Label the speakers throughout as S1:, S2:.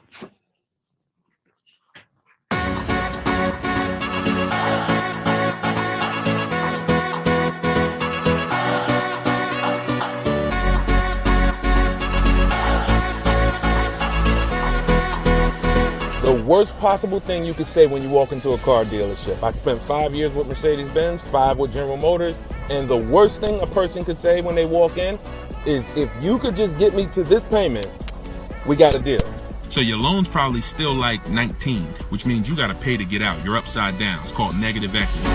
S1: The worst possible thing you could say when you walk into a car dealership. I spent 5 years with Mercedes-Benz, 5 with General Motors, and the worst thing a person could say when they walk in is, if you could just get me to this payment, we got a deal.
S2: So your loan's probably still like 19, which means you got to pay to get out. You're upside down. It's called negative equity.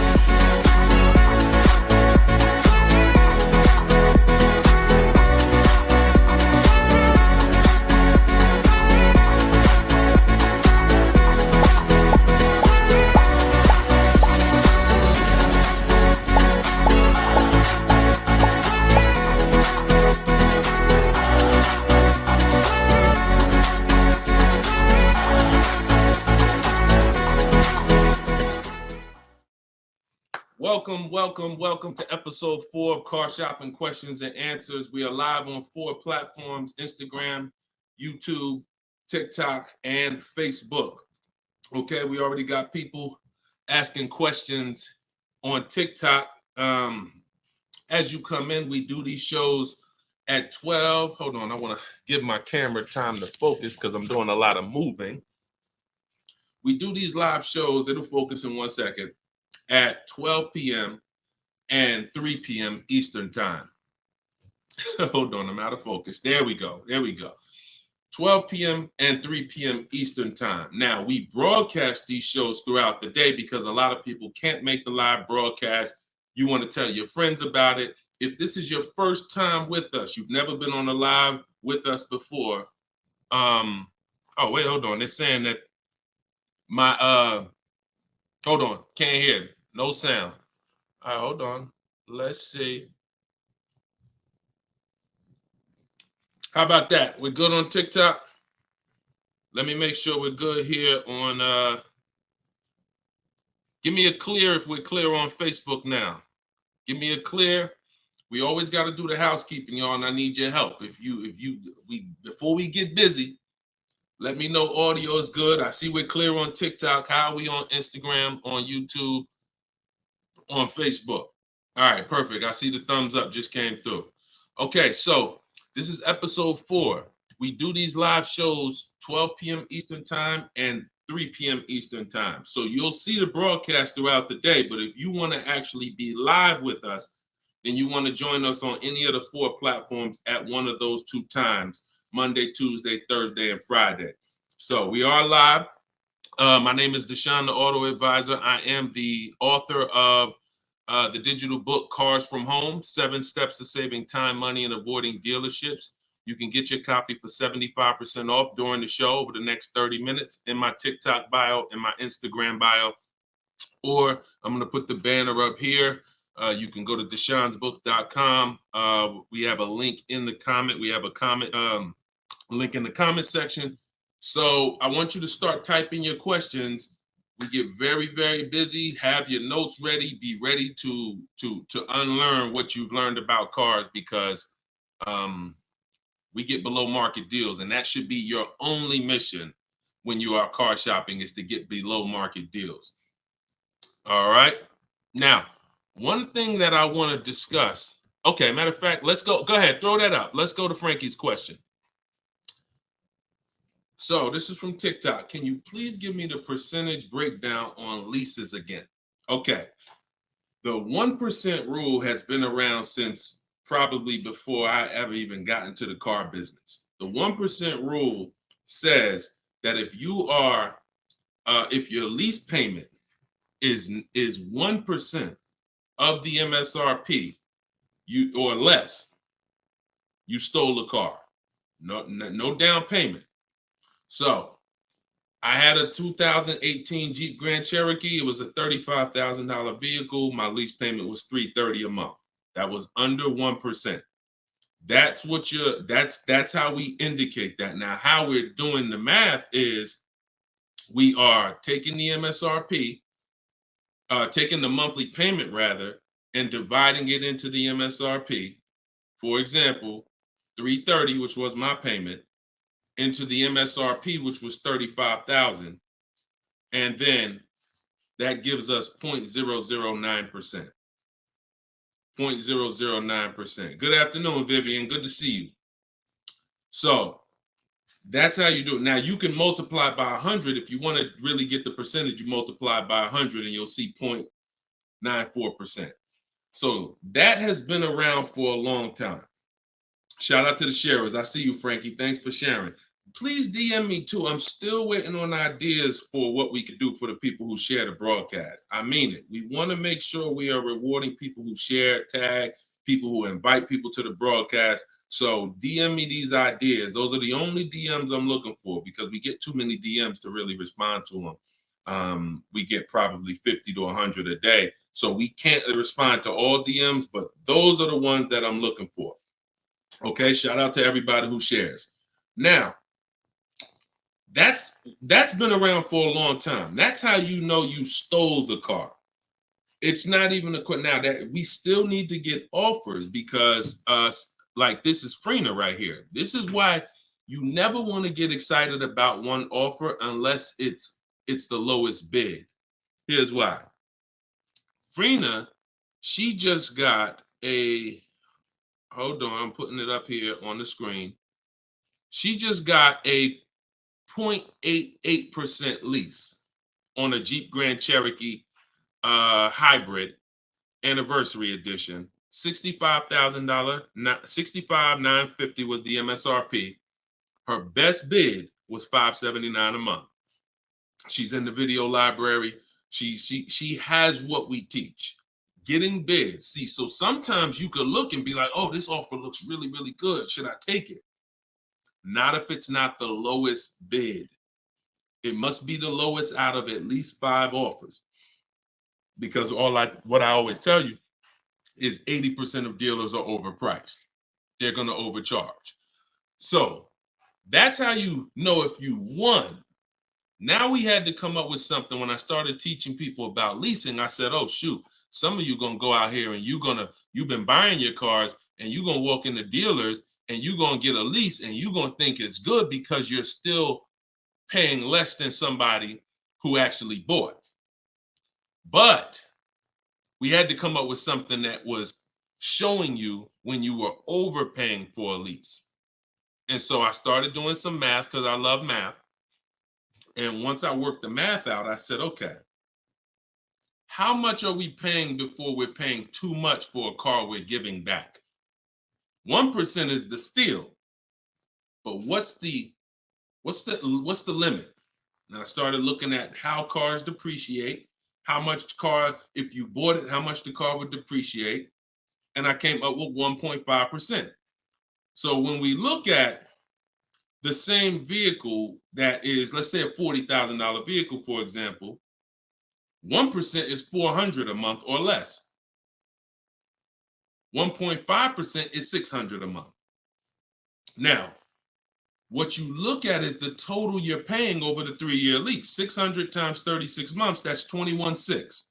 S2: Welcome to episode 4 of Car Shopping Questions and Answers. We are live on 4 platforms: Instagram, YouTube, TikTok, and Facebook. Okay, we already got people asking questions on TikTok. As you come in, we do these shows at 12. Hold on, I want to give my camera time to focus because I'm doing a lot of moving. We do these live shows, it'll focus in 1 second, at 12 p.m. and 3 p.m. Eastern time. Hold on, I'm out of focus. There we go. 12 p.m. and 3 p.m. Eastern time. Now, we broadcast these shows throughout the day because a lot of people can't make the live broadcast. You want to tell your friends about it. If this is your first time with us, you've never been on a live with us before. Oh, wait, hold on. They're saying that hold on, can't hear. No sound. All right, hold on. Let's see. How about that? We're good on TikTok? Let me make sure we're good here on, give me a clear if we're clear on Facebook now. Give me a clear. We always got to do the housekeeping, y'all, and I need your help. Before we get busy, let me know audio is good. I see we're clear on TikTok. How are we on Instagram, on YouTube, on Facebook? All right, perfect. I see the thumbs up just came through. Okay, so this is episode 4. We do these live shows 12 p.m. Eastern time and 3 p.m. Eastern time. So you'll see the broadcast throughout the day, but if you want to actually be live with us, then you want to join us on any of the 4 platforms at one of those 2 times: Monday, Tuesday, Thursday, and Friday. So we are live. My name is Deshone the Auto Advisor. I am the author of the digital book, Cars from Home, 7 Steps to Saving Time, Money, and Avoiding Dealerships. You can get your copy for 75% off during the show over the next 30 minutes in my TikTok bio and my Instagram bio. Or I'm going to put the banner up here. You can go to deshonesbook.com. We have a link in the comment. We have a comment link in the comment section. So I want you to start typing your questions. We get very, very busy. Have your notes ready. Be ready to unlearn what you've learned about cars, because we get below market deals, and that should be your only mission when you are car shopping, is to get below market deals. All right. Now, one thing that I want to discuss. Okay, matter of fact, let's go. Go ahead, throw that up. Let's go to Frankie's question. So this is from TikTok. Can you please give me the percentage breakdown on leases again? Okay. The 1% rule has been around since probably before I ever even got into the car business. The 1% rule says that if your lease payment is 1% of the MSRP, or less, you stole the car. No down payment. So I had a 2018 Jeep Grand Cherokee. It was a $35,000 vehicle. My lease payment was $330 a month. That was under 1%. That's how we indicate that. Now, how we're doing the math is we are taking the MSRP, taking the monthly payment rather, and dividing it into the MSRP. For example, $330, which was my payment, into the MSRP, which was 35,000, and then that gives us 0.009%. 0.009%. Good afternoon, Vivian. Good to see you. So that's how you do it. Now you can multiply by 100. If you want to really get the percentage, you multiply by 100 and you'll see 0.94%. So that has been around for a long time. Shout out to the sharers. I see you, Frankie. Thanks for sharing. Please DM me too. I'm still waiting on ideas for what we could do for the people who share the broadcast. I mean it. We want to make sure we are rewarding people who share, tag, people who invite people to the broadcast. So DM me these ideas. Those are the only DMs I'm looking for because we get too many DMs to really respond to them. We get probably 50 to 100 a day. So we can't respond to all DMs, but those are the ones that I'm looking for. Okay, shout out to everybody who shares. Now, that's been around for a long time. That's how you know you stole the car. It's not even a question now that we still need to get offers because like this is Freener right here. This is why you never want to get excited about one offer unless it's the lowest bid. Here's why. Freener, she just got a, hold on, I'm putting it up here on the screen. She just got a 0.88% lease on a Jeep Grand Cherokee hybrid anniversary edition. $65,000, $65,950 was the MSRP. Her best bid was $579 a month. She's in the video library. She has what we teach. Getting bids. See, so sometimes you could look and be like, oh, this offer looks really, really good. Should I take it? Not if it's not the lowest bid. It must be the lowest out of at least 5 offers. Because what I always tell you is 80% of dealers are overpriced. They're going to overcharge. So that's how you know if you won. Now we had to come up with something. When I started teaching people about leasing, I said, oh, shoot, some of you going to go out here and you've been buying your cars and you're going to walk into dealers and you're going to get a lease and you're going to think it's good because you're still paying less than somebody who actually bought. But we had to come up with something that was showing you when you were overpaying for a lease. And so I started doing some math because I love math. And once I worked the math out, I said, okay, how much are we paying before we're paying too much for a car we're giving back? 1% is the steal. But what's the limit? And I started looking at how cars depreciate, how much car, if you bought it, how much the car would depreciate. And I came up with 1.5%. So when we look at the same vehicle that is, let's say a $40,000 vehicle, for example, 1% is $400 a month or less. 1.5% is $600 a month. Now, what you look at is the total you're paying over the 3-year lease. 600 times 36 months, that's 21.6.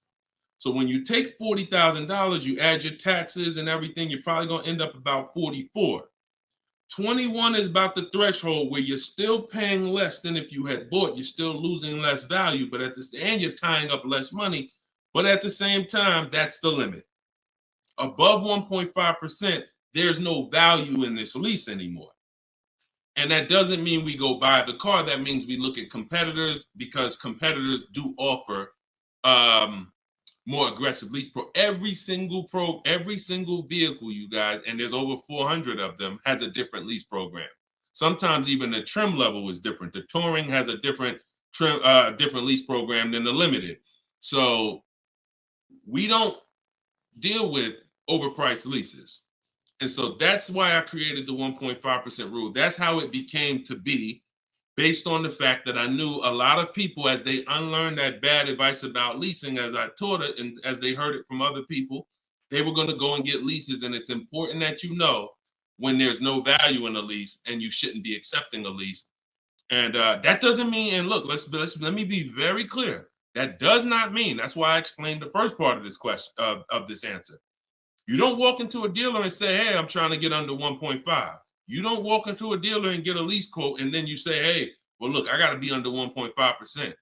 S2: So when you take $40,000, you add your taxes and everything, you're probably going to end up about 44. 21 is about the threshold where you're still paying less than if you had bought. You're still losing less value, but and you're tying up less money. But at the same time, that's the limit. Above 1.5%, there's no value in this lease anymore. And that doesn't mean we go buy the car. That means we look at competitors because competitors do offer more aggressive lease pro. Every single vehicle, you guys, and there's over 400 of them, has a different lease program. Sometimes even the trim level is different. The Touring has a different lease program than the Limited. So we don't deal with overpriced leases. And so that's why I created the 1.5% rule. That's how it became to be, based on the fact that I knew a lot of people, as they unlearned that bad advice about leasing, as I taught it and as they heard it from other people, they were going to go and get leases. And it's important that you know when there's no value in a lease and you shouldn't be accepting a lease. And that doesn't mean, and look, let me be very clear. That does not mean, that's why I explained the first part of this question, of this answer. You don't walk into a dealer and say, hey, I'm trying to get under 1.5. You don't walk into a dealer and get a lease quote and then you say, hey, well, look, I got to be under 1.5%.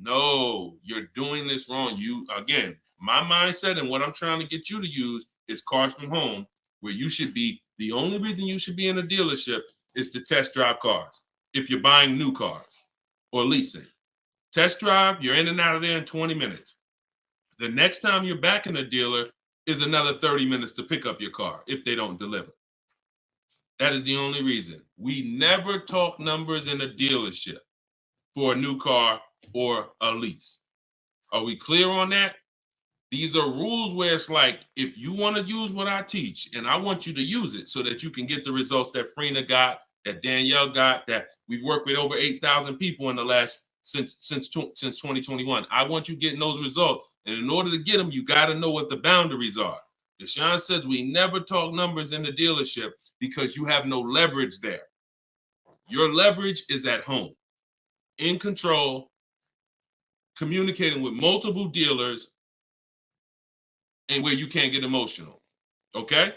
S2: No, you're doing this wrong. Again, my mindset and what I'm trying to get you to use is Cars from Home, where you should be. The only reason you should be in a dealership is to test drive cars. If you're buying new cars or leasing, test drive, you're in and out of there in 20 minutes. The next time you're back in a dealer is another 30 minutes to pick up your car if they don't deliver. That is the only reason. We never talk numbers in a dealership for a new car or a lease. Are we clear on that? These are rules where it's like, if you want to use what I teach, and I want you to use it so that you can get the results that Frina got, that Danielle got, that we've worked with over 8,000 people in the last since 2021. I want you getting those results. And in order to get them, you got to know what the boundaries are. Deshone says we never talk numbers in the dealership because you have no leverage there. Your leverage is at home, in control, communicating with multiple dealers, and where you can't get emotional. Okay?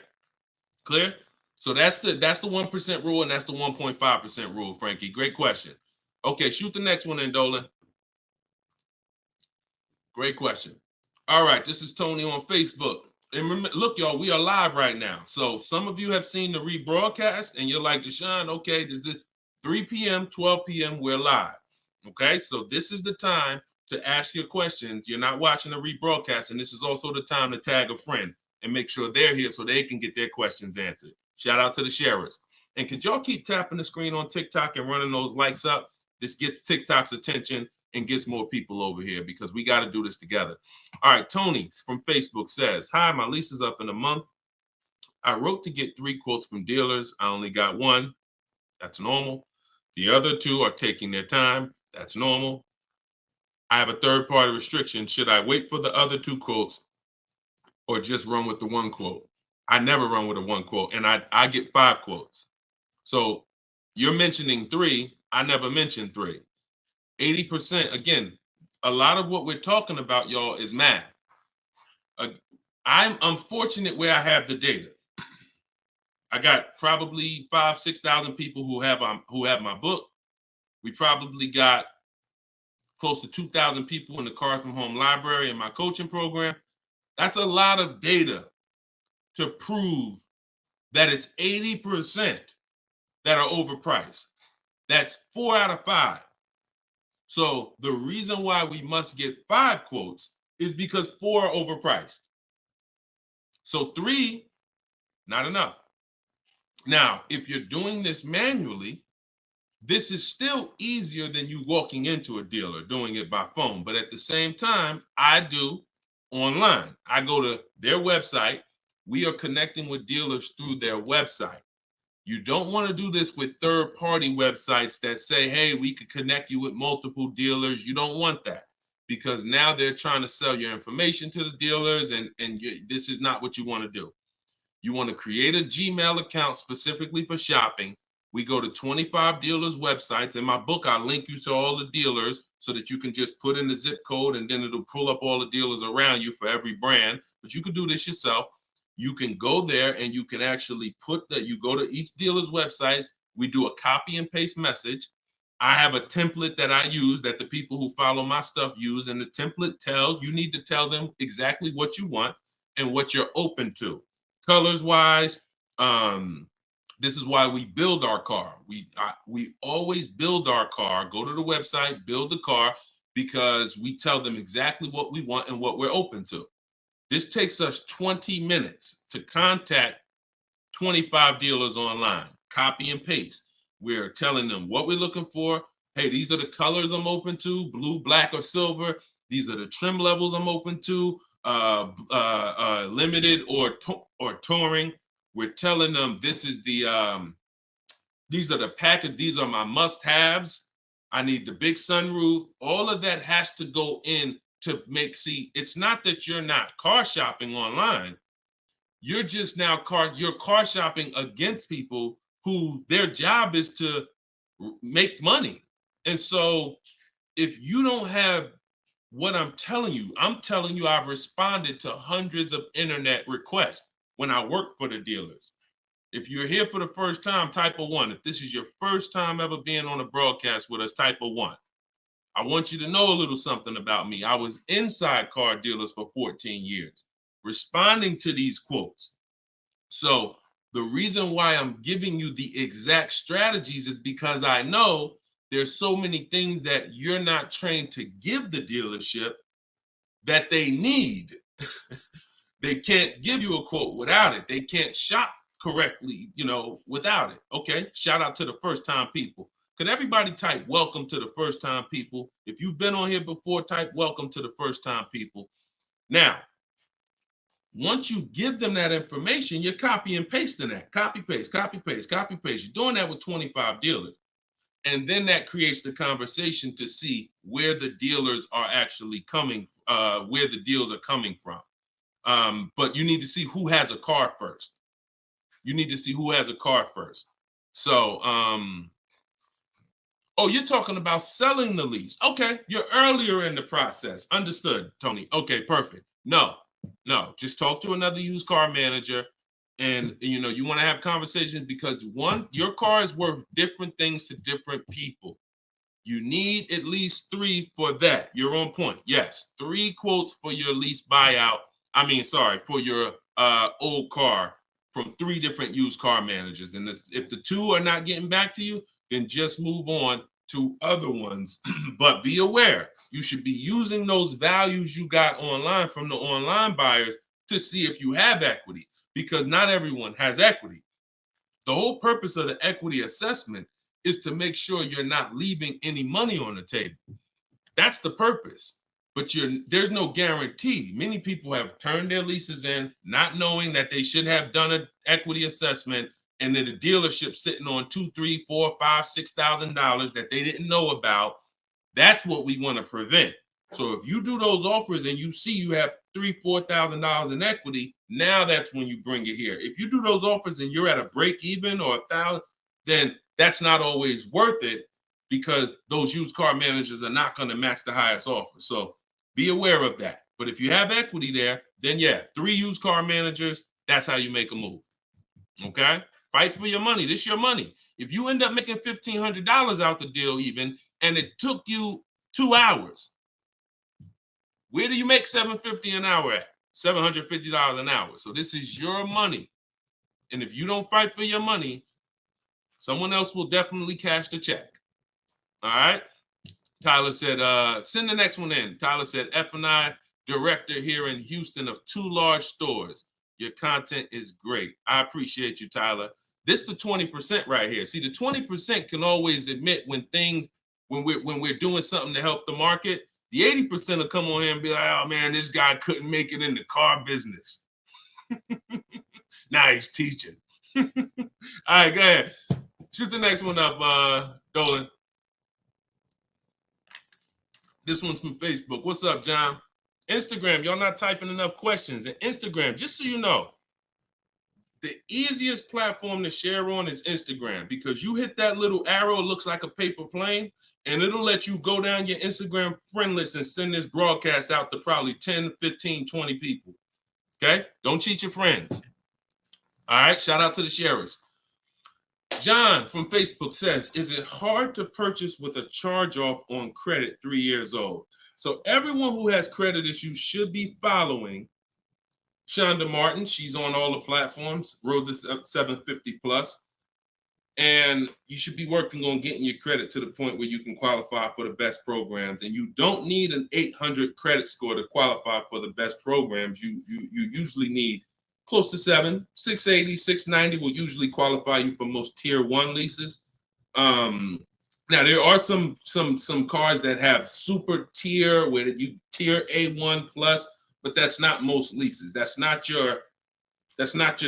S2: Clear? So that's the 1% rule, and that's the 1.5% rule, Frankie. Great question. Okay, shoot the next one in, Dolan. Great question. All right, this is Tony on Facebook. And remember, look, y'all, we are live right now. So some of you have seen the rebroadcast, and you're like, Deshone, okay, this is 3 p.m., 12 p.m., we're live. Okay, so this is the time to ask your questions. You're not watching the rebroadcast, and this is also the time to tag a friend and make sure they're here so they can get their questions answered. Shout out to the sharers. And could y'all keep tapping the screen on TikTok and running those likes up? This gets TikTok's attention and gets more people over here because we got to do this together. All right, Tony from Facebook says, hi, my lease is up in a month. I wrote to get 3 quotes from dealers. I only got 1. That's normal. The other 2 are taking their time. That's normal. I have a third-party restriction. Should I wait for the other 2 quotes or just run with the 1 quote? I never run with a 1 quote, and I get 5 quotes. So you're mentioning 3. I never mentioned 3. 80%, again, a lot of what we're talking about, y'all, is math. I'm unfortunate where I have the data. I got probably 5,000-6,000 people who have my book. We probably got close to 2,000 people in the Cars from Home library in my coaching program. That's a lot of data to prove that it's 80% that are overpriced. That's 4 out of 5. So the reason why we must get 5 quotes is because 4 are overpriced. So 3, not enough. Now, if you're doing this manually, this is still easier than you walking into a dealer doing it by phone. But at the same time, I do online. I go to their website. We are connecting with dealers through their website. You don't want to do this with third-party websites that say, hey, we could connect you with multiple dealers. You don't want that because now they're trying to sell your information to the dealers, and this is not what you want to do. You want to create a Gmail account specifically for shopping. We go to 25 dealers' websites. In my book, I link you to all the dealers so that you can just put in the zip code and then it'll pull up all the dealers around you for every brand. But you can do this yourself. You can go there and you can actually you go to each dealer's websites. We do a copy and paste message. I have a template that I use that the people who follow my stuff use. And the template tells, you need to tell them exactly what you want and what you're open to. Colors wise, this is why we build our car. We always build our car, go to the website, build the car, because we tell them exactly what we want and what we're open to. This takes us 20 minutes to contact 25 dealers online, copy and paste. We're telling them what we're looking for. Hey, these are the colors I'm open to, blue, black, or silver. These are the trim levels I'm open to, limited or touring. We're telling them this is these are the package, these are my must-haves. I need the big sunroof. All of that has to go in to it's not that you're not car shopping online. You're just now you're car shopping against people who their job is to make money. And so if you don't have what I'm telling you I've responded to hundreds of internet requests when I work for the dealers. If you're here for the first time, type a 1. If this is your first time ever being on a broadcast with us, type a 1. I want you to know a little something about me. I was inside car dealers for 14 years, responding to these quotes. So the reason why I'm giving you the exact strategies is because I know there's so many things that you're not trained to give the dealership that they need. They can't give you a quote without it. They can't shop correctly, without it. Okay, shout out to the first time people. Could everybody type welcome to the first time people? If you've been on here before, type welcome to the first time people. Now, once you give them that information, you're copy and pasting that. Copy, paste, copy, paste, copy, paste. You're doing that with 25 dealers. And then that creates the conversation to see where the dealers are actually coming, where the deals are coming from. But you need to see who has a car first. You need to see who has a car first. So, oh, you're talking about selling the lease. Okay, you're earlier in the process. Understood, Tony. Okay, perfect. No, just talk to another used car manager. And you want to have conversations because one, your car is worth different things to different people. You need at least 3 for that. You're on point. Yes, 3 quotes for your lease buyout. For your old car from 3 different used car managers. And if the 2 are not getting back to you, then just move on to other ones. But be aware, you should be using those values you got online from the online buyers to see if you have equity, because not everyone has equity. The whole purpose of the equity assessment is to make sure you're not leaving any money on the table. That's the purpose. But there's no guarantee. Many people have turned their leases in not knowing that they should have done an equity assessment, and then the dealership sitting on $2,000, $3,000, $4,000, $5,000, $6,000 that they didn't know about. That's what we want to prevent. So if you do those offers and you see you have $3,000, $4,000 in equity, now that's when you bring it here. If you do those offers and you're at a break even or $1,000, then that's not always worth it, because those used car managers are not going to match the highest offer. So be aware of that. But if you have equity there, then yeah, 3 used car managers, that's how you make a move. Okay? Fight for your money. This is your money. If you end up making $1,500 out the deal even, and it took you 2 hours, where do you make $750 an hour at? $750 an hour. So this is your money. And if you don't fight for your money, someone else will definitely cash the check. All right? Tyler said, send the next one in. Tyler said, F&I director here in Houston of 2 large stores. Your content is great. I appreciate you, Tyler. This is the 20% right here. See, the 20% can always admit when we're doing something to help the market. The 80% will come on here and be like, oh man, this guy couldn't make it in the car business. Now he's teaching. All right, go ahead. Shoot the next one up, Dolan. This one's from Facebook. What's up, John? Instagram, y'all not typing enough questions. And Instagram, just so you know, the easiest platform to share on is Instagram, because you hit that little arrow, it looks like a paper plane, and it'll let you go down your Instagram friend list and send this broadcast out to probably 10, 15, 20 people. Okay? Don't cheat your friends. All right? Shout out to the sharers. John from Facebook says, is it hard to purchase with a charge-off on credit 3 years old? So everyone who has credit issues should be following Shonda Martin. She's on all the platforms, Road to 750 plus. And you should be working on getting your credit to the point where you can qualify for the best programs. And you don't need an 800 credit score to qualify for the best programs. You usually need close to 680, 690 will usually qualify you for most tier 1 leases. Now there are some cars that have super tier where you tier A1 plus, but that's not most leases. That's not your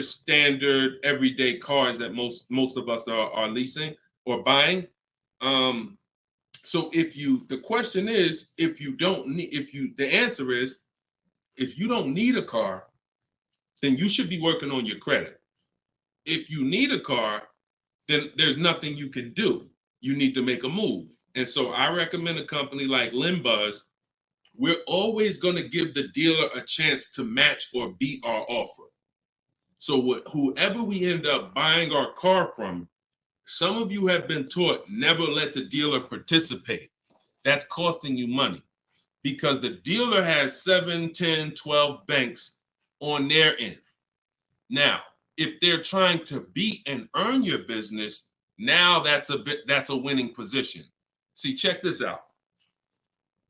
S2: standard everyday cars that most of us are leasing or buying. So the question is, the answer is, if you don't need a car, then you should be working on your credit. If you need a car, then there's nothing you can do. You need to make a move. And so I recommend a company like Limbuzz. We're always going to give the dealer a chance to match or beat our offer. So whoever we end up buying our car from, some of you have been taught never let the dealer participate. That's costing you money because the dealer has 7, 10, 12 banks on their end. Now, if they're trying to beat and earn your business, now that's a winning position. See, check this out.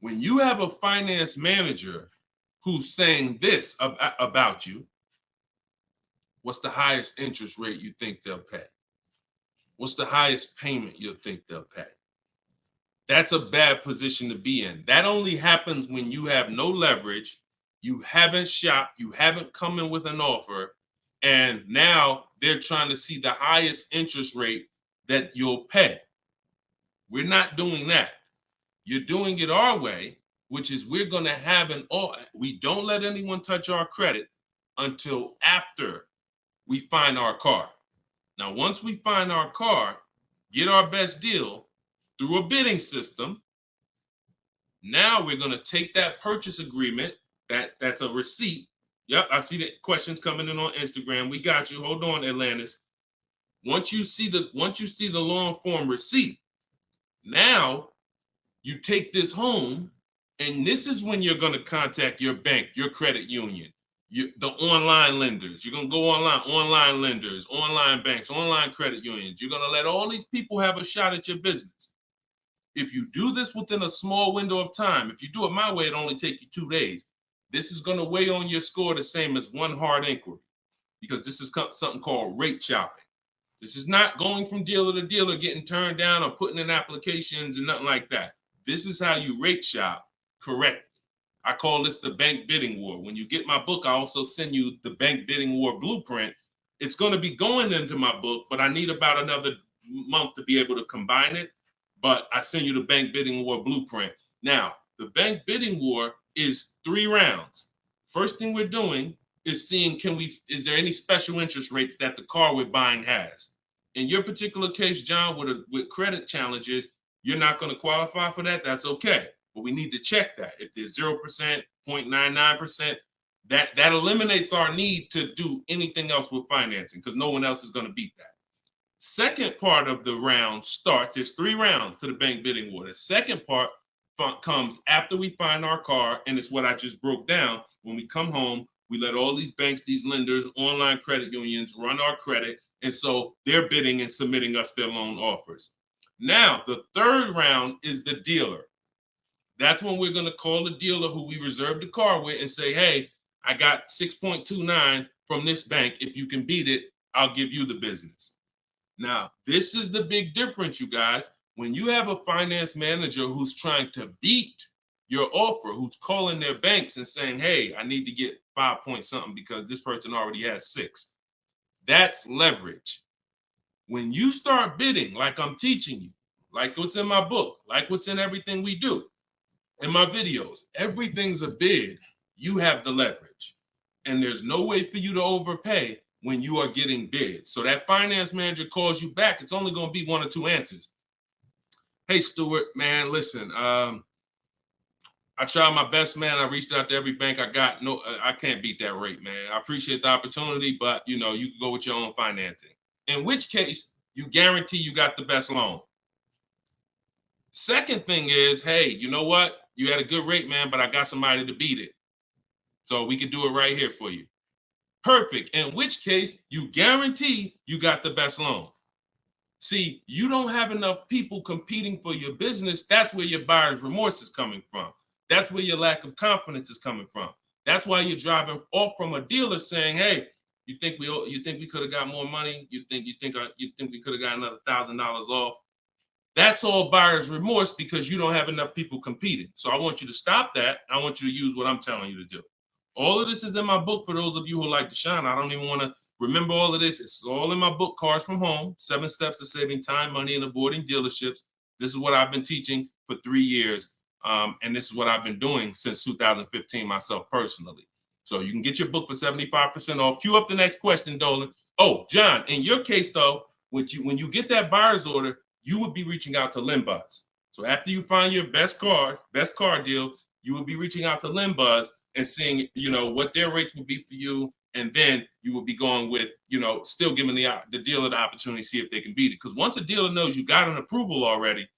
S2: When you have a finance manager who's saying this about you, what's the highest interest rate you think they'll pay? What's the highest payment you think they'll pay? That's a bad position to be in. That only happens when you have no leverage, you haven't shopped, you haven't come in with an offer, and now they're trying to see the highest interest rate that you'll pay. We're not doing that. You're doing it our way, which is we're going to have we don't let anyone touch our credit until after we find our car. Now, once we find our car, get our best deal through a bidding system, now we're going to take that purchase agreement, that's a receipt. Yep, I see the questions coming in on Instagram. We got you. Hold on, Atlantis. Once you see the long form receipt, now you take this home, and this is when you're going to contact your bank, your credit union, the online lenders. You're going to go online lenders, online banks, online credit unions. You're going to let all these people have a shot at your business. If you do this within a small window of time, if you do it my way, it only take you 2 days. This is going to weigh on your score the same as one hard inquiry, because this is something called rate shopping. This is not going from dealer to dealer, getting turned down or putting in applications and nothing like that. This is how you rate shop correctly. I call this the bank bidding war. When you get my book, I also send you the bank bidding war blueprint. It's going to be going into my book, but I need about another month to be able to combine it. But I send you the bank bidding war blueprint. Now, the bank bidding war is 3 rounds. First thing we're doing is seeing, is there any special interest rates that the car we're buying has? In your particular case, John, with credit challenges, you're not going to qualify for that. That's okay. But we need to check that. If there's 0%, 0.99%, that eliminates our need to do anything else with financing, because no one else is going to beat that. Second part of the round starts, there's 3 rounds to the bank bidding war. The second part comes after we find our car, and it's what I just broke down. When we come home, we let all these banks, these lenders, online credit unions run our credit, and so they're bidding and submitting us their loan offers. Now, the third round is the dealer. That's when we're going to call the dealer who we reserved the car with and say, hey, I got 6.29 from this bank. If you can beat it, I'll give you the business. Now, this is the big difference, you guys. When you have a finance manager who's trying to beat your offer, who's calling their banks and saying, hey, I need to get 5 point something because this person already has 6. That's leverage. When you start bidding, like I'm teaching you, like what's in my book, like what's in everything we do, in my videos, everything's a bid. You have the leverage. And there's no way for you to overpay when you are getting bids. So that finance manager calls you back, it's only going to be 1 or 2 answers. Hey, Stuart, man, listen, I tried my best, man. I reached out to every bank I got. No, I can't beat that rate, man. I appreciate the opportunity, but you can go with your own financing. In which case, you guarantee you got the best loan. Second thing is, hey, you know what? You had a good rate, man, but I got somebody to beat it. So we can do it right here for you. Perfect. In which case, you guarantee you got the best loan. See, you don't have enough people competing for your business. That's where your buyer's remorse is coming from. That's where your lack of confidence is coming from. That's why you're driving off from a dealer saying, hey, you think we could have got more money? You think we could have got another $1,000 off? That's all buyer's remorse because you don't have enough people competing. So I want you to stop that. I want you to use what I'm telling you to do. All of this is in my book for those of you who like Deshone. I don't even want to remember all of this. It's all in my book, Cars from Home, 7 Steps to Saving Time, Money, and Avoiding Dealerships. This is what I've been teaching for 3 years. And this is what I've been doing since 2015 myself personally. So you can get your book for 75% off. Cue up the next question, Dolan. Oh, John, in your case, though, when you get that buyer's order, you would be reaching out to Limbuzz. So after you find your best car deal, you would be reaching out to Limbuzz and seeing, what their rates would be for you and then you will be going with, still giving the dealer the opportunity to see if they can beat it. Because once a dealer knows you got an approval already,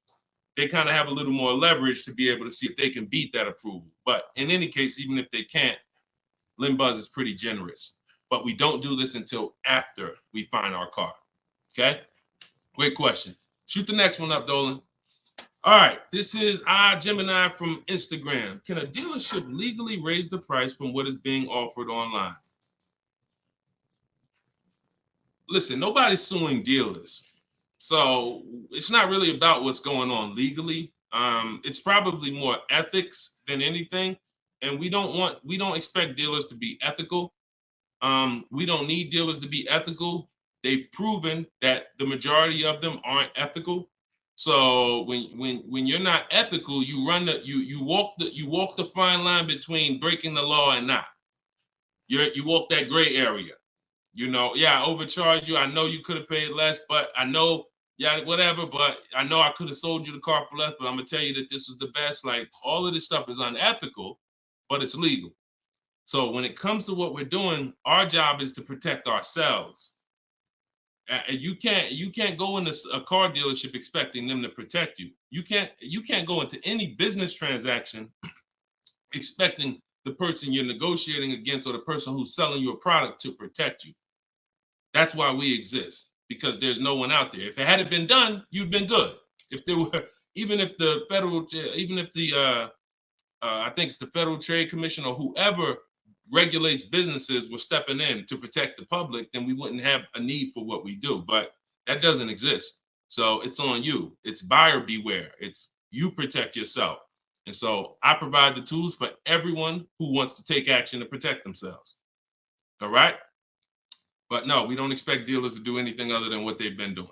S2: they kind of have a little more leverage to be able to see if they can beat that approval. But in any case, even if they can't, LendBuzz is pretty generous. But we don't do this until after we find our car. Okay? Great question. Shoot the next one up, Dolan. All right, this is Gemini from Instagram. Can a dealership legally raise the price from what is being offered online? Listen, nobody's suing dealers. So it's not really about what's going on legally. It's probably more ethics than anything. And we don't expect dealers to be ethical. We don't need dealers to be ethical. They've proven that the majority of them aren't ethical. So when you're not ethical, you walk the fine line between breaking the law and not. You walk that gray area. I overcharged you. I know you could have paid less, but I know, whatever. But I know I could have sold you the car for less. But I'm gonna tell you that this is the best. Like, all of this stuff is unethical, but it's legal. So when it comes to what we're doing, our job is to protect ourselves. And you can't go into a car dealership expecting them to protect you. You can't go into any business transaction expecting the person you're negotiating against or the person who's selling you a product to protect you. That's why we exist, because there's no one out there. If it hadn't been done, you'd been good. If there were, even if the I think it's the Federal Trade Commission or whoever regulates businesses were stepping in to protect the public, then we wouldn't have a need for what we do. But that doesn't exist. So it's on you. It's buyer beware. It's you protect yourself. And so I provide the tools for everyone who wants to take action to protect themselves. All right? But no, we don't expect dealers to do anything other than what they've been doing.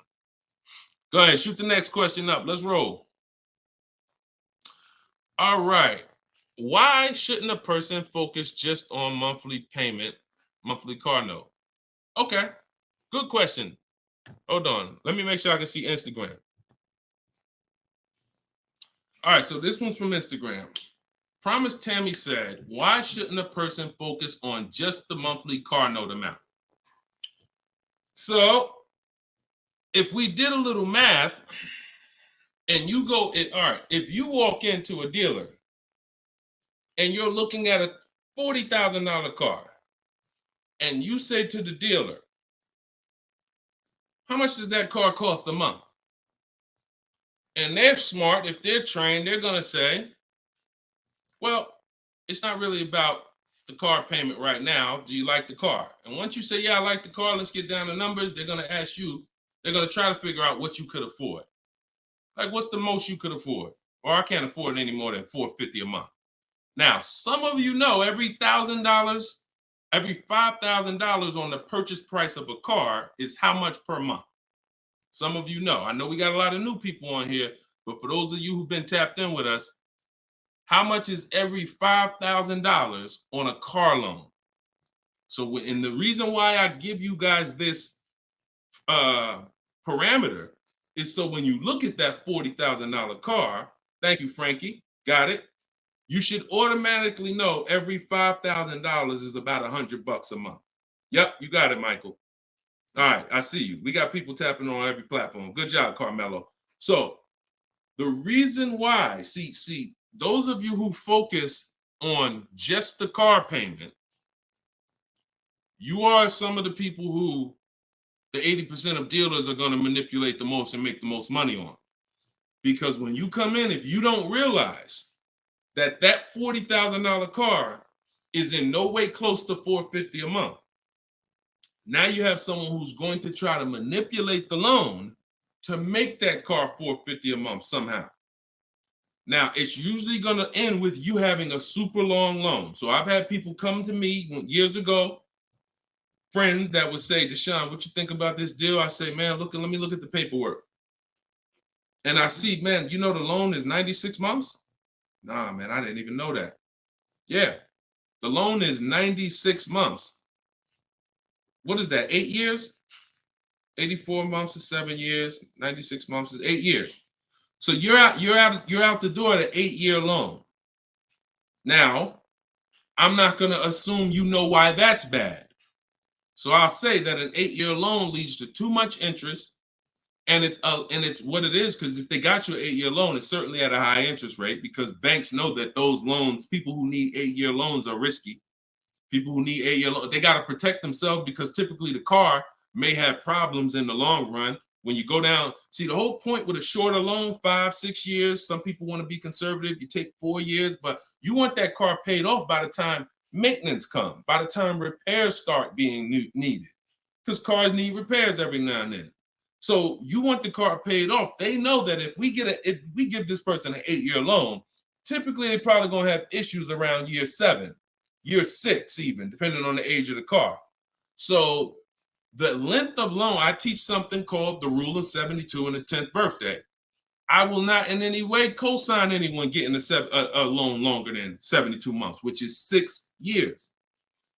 S2: Go ahead, shoot the next question up. Let's roll. All right. Why shouldn't a person focus just on monthly payment, monthly car note? Okay, good question. Hold on. Let me make sure I can see Instagram. All right, so this one's from Instagram. Promise Tammy said, why shouldn't a person focus on just the monthly car note amount? So if we did a little math and you go, all right, if you walk into a dealer and you're looking at a $40,000 car and you say to the dealer, how much does that car cost a month? And they're smart, if they're trained, they're going to say, well, it's not really about the car payment right now. Do you like the car? And once you say, yeah, I like the car, let's get down to numbers, they're going to ask you, they're going to try to figure out what you could afford. Like, what's the most you could afford? Or I can't afford any more than $450 a month. Now, some of you know every $1,000, every $5,000 on the purchase price of a car is how much per month. Some of you know. I know we got a lot of new people on here, but for those of you who've been tapped in with us, how much is every $5,000 on a car loan? So, and the reason why I give you guys this parameter is so when you look at that $40,000 car, thank you, Frankie, got it. You should automatically know every $5,000 is about $100 a month. Yep, you got it, Michael. All right, I see you. We got people tapping on every platform. Good job, Carmelo. So the reason why, see, those of you who focus on just the car payment, you are some of the people who the 80% of dealers are going to manipulate the most and make the most money on. Because when you come in, if you don't realize that $40,000 car is in no way close to $450 a month, now you have someone who's going to try to manipulate the loan to make that car $450 a month somehow. Now, it's usually going to end with you having a super long loan. So I've had people come to me years ago, friends that would say, Deshone, what you think about this deal? I say, man, let me look at the paperwork. And I see, man, you know the loan is 96 months? Nah, man, I didn't even know that. Yeah, the loan is 96 months. What is that, 8 years? 84 months is 7 years, 96 months is 8 years. So you're out the door at an 8-year loan. Now, I'm not gonna assume you know why that's bad. So I'll say that an 8-year loan leads to too much interest, and it's what it is, because if they got you an 8-year loan, it's certainly at a high interest rate, because banks know that those loans, people who need 8-year loans are risky. People who need 8-year loans, they got to protect themselves, because typically the car may have problems in the long run. When you go down, see, the whole point with a shorter loan, 5-6 years, some people want to be conservative, you take 4 years, but you want that car paid off by the time maintenance comes, by the time repairs start being needed, because cars need repairs every now and then. So you want the car paid off. They know that if we give this person an 8-year loan, typically they're probably going to have issues around year 7, year 6, even depending on the age of the car. So the length of loan, I teach something called the rule of 72 and the 10th birthday. I will not in any way co-sign anyone getting a loan longer than 72 months, which is 6 years,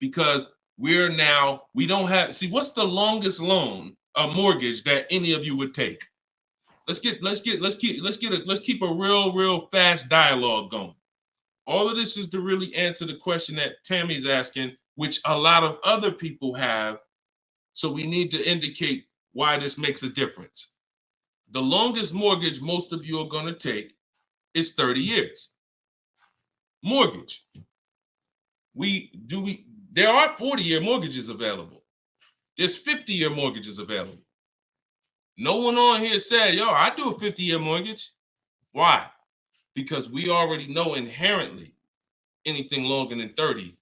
S2: because we don't have, see, what's the longest loan, a mortgage, that any of you would take? Let's keep a real fast dialogue going. All of this is to really answer the question that Tammy's asking, which a lot of other people have. So we need to indicate why this makes a difference. The longest mortgage most of you are going to take is 30 years. Mortgage. There are 40-year mortgages available. There's 50-year mortgages available. No one on here said, yo, I do a 50-year mortgage. Why? Because we already know inherently anything longer than 30,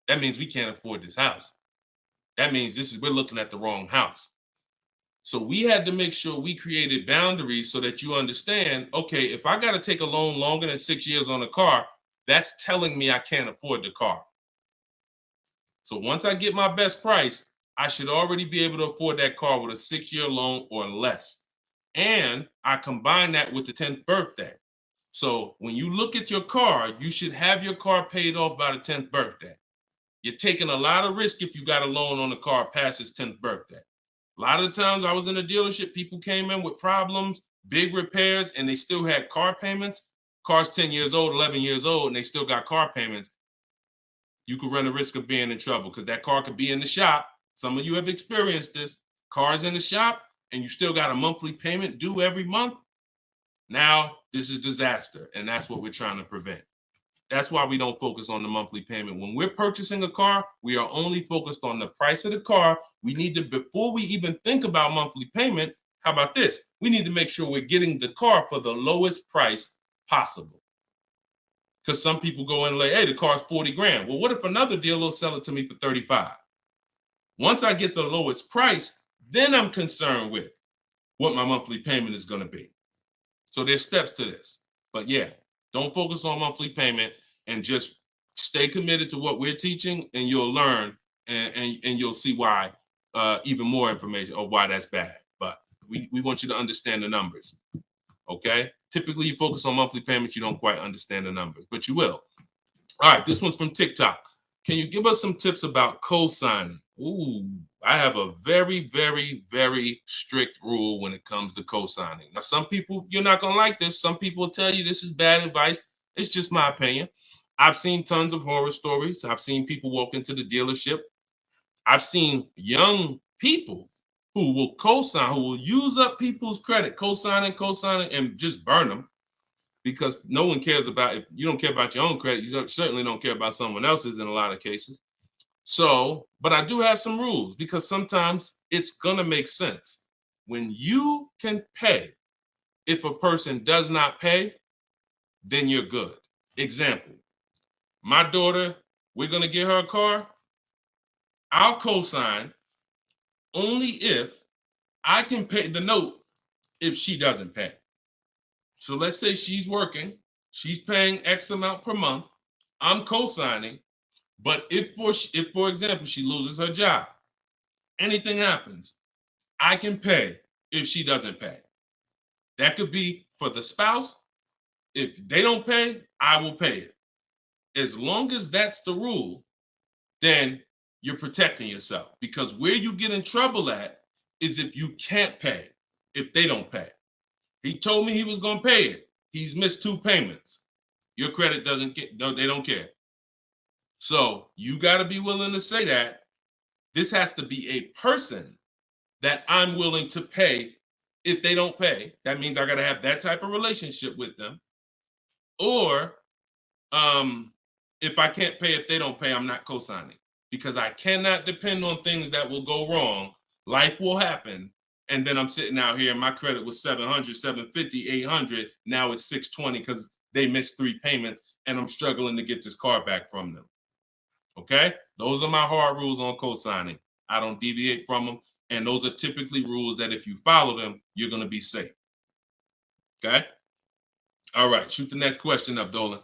S2: that means we can't afford this house. That means we're looking at the wrong house. So we had to make sure we created boundaries so that you understand, okay, if I got to take a loan longer than 6 years on a car, that's telling me I can't afford the car. So once I get my best price, I should already be able to afford that car with a 6-year loan or less. And I combine that with the 10th birthday. So when you look at your car, you should have your car paid off by the 10th birthday. You're taking a lot of risk if you got a loan on the car past its 10th birthday. A lot of the times I was in a dealership, people came in with problems, big repairs, and they still had car payments. Car's 10 years old, 11 years old, and they still got car payments. You could run the risk of being in trouble, because that car could be in the shop. Some of you have experienced this. Car's in the shop, and you still got a monthly payment due every month. Now, this is disaster, and that's what we're trying to prevent. That's why we don't focus on the monthly payment. When we're purchasing a car, we are only focused on the price of the car. We need to, before we even think about monthly payment, how about this? We need to make sure we're getting the car for the lowest price possible. Because some people go in and like, hey, the car's 40 grand. Well, what if another dealer will sell it to me for 35? Once I get the lowest price, then I'm concerned with what my monthly payment is going to be. So there's steps to this. But yeah, don't focus on monthly payment, and just stay committed to what we're teaching, and you'll learn, and you'll see why, even more information of why that's bad. But we want you to understand the numbers, okay? Typically, you focus on monthly payments, you don't quite understand the numbers, but you will. All right, this one's from TikTok. Can you give us some tips about co-signing? Ooh, I have a very, very, very strict rule when it comes to co-signing. Now, some people, you're not going to like this. Some people will tell you this is bad advice. It's just my opinion. I've seen tons of horror stories. I've seen people walk into the dealership. I've seen young people who will co-sign, who will use up people's credit, co-signing, and just burn them, because no one cares about, if you don't care about your own credit, you certainly don't care about someone else's in a lot of cases. So, but I do have some rules, because sometimes it's going to make sense. When you can pay, if a person does not pay, then you're good. Example, my daughter, we're going to get her a car. I'll co-sign only if I can pay the note if she doesn't pay. So let's say she's working, she's paying X amount per month. I'm co-signing, but if for example, she loses her job, anything happens, I can pay if she doesn't pay. That could be for the spouse. If they don't pay, I will pay it. As long as that's the rule, then you're protecting yourself, because where you get in trouble at is if you can't pay, if they don't pay. He told me he was going to pay it. He's missed 2 payments. Your credit doesn't get, no, they don't care. So you got to be willing to say that. This has to be a person that I'm willing to pay if they don't pay. That means I got to have that type of relationship with them. Or if I can't pay if they don't pay, I'm not co-signing, because I cannot depend on things that will go wrong. Life will happen. And then I'm sitting out here and my credit was 700, 750, 800. Now it's 620 because they missed 3 payments and I'm struggling to get this car back from them. Okay? Those are my hard rules on co-signing. I don't deviate from them. And those are typically rules that if you follow them, you're going to be safe. Okay? All right. Shoot the next question up, Dolan.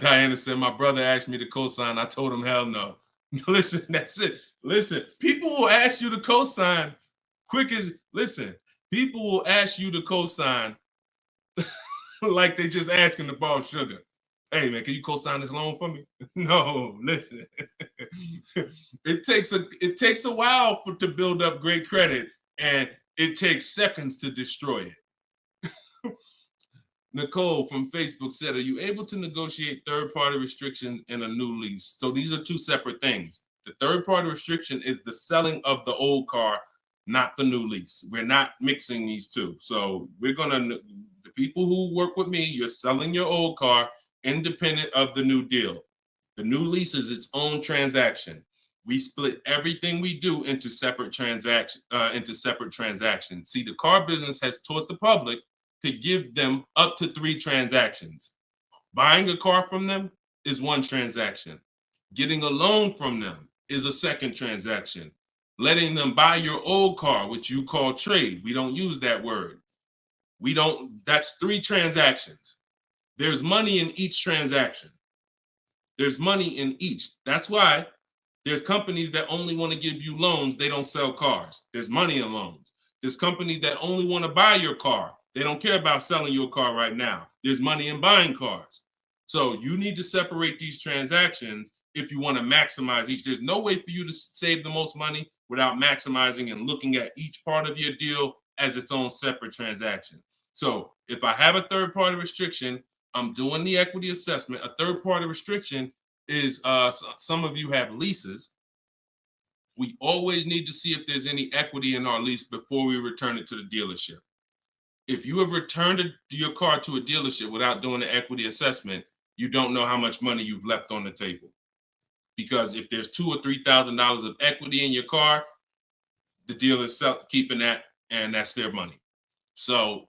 S2: Diana said, my brother asked me to co-sign. I told him, hell no. Listen, that's it. Listen, people will ask you to co-sign quick as, listen, people will ask you to co-sign like they just asking to borrow sugar. Hey man, can you co-sign this loan for me? No, listen. It takes a while to build up great credit, and it takes seconds to destroy it. Nicole from Facebook said, are you able to negotiate third-party restrictions in a new lease? So these are two separate things. The third-party restriction is the selling of the old car, not the new lease. We're not mixing these two. So we're going to, the people who work with me, you're selling your old car independent of the new deal. The new lease is its own transaction. We split everything we do into separate transactions. See, the car business has taught the public to give them up to 3 transactions. Buying a car from them is 1 transaction. Getting a loan from them is a 2nd transaction. Letting them buy your old car, which you call trade. We don't use that word. That's 3 transactions. There's money in each transaction. There's money in each. That's why there's companies that only want to give you loans. They don't sell cars. There's money in loans. There's companies that only want to buy your car. They don't care about selling your car right now. There's money in buying cars. So you need to separate these transactions if you want to maximize each. There's no way for you to save the most money without maximizing and looking at each part of your deal as its own separate transaction. So if I have a third-party restriction, I'm doing the equity assessment. A third-party restriction is, some of you have leases. We always need to see if there's any equity in our lease before we return it to the dealership. If you have returned your car to a dealership without doing the equity assessment, you don't know how much money you've left on the table. Because if there's $2,000 or $3,000 of equity in your car, the dealer's keeping that, and that's their money. So,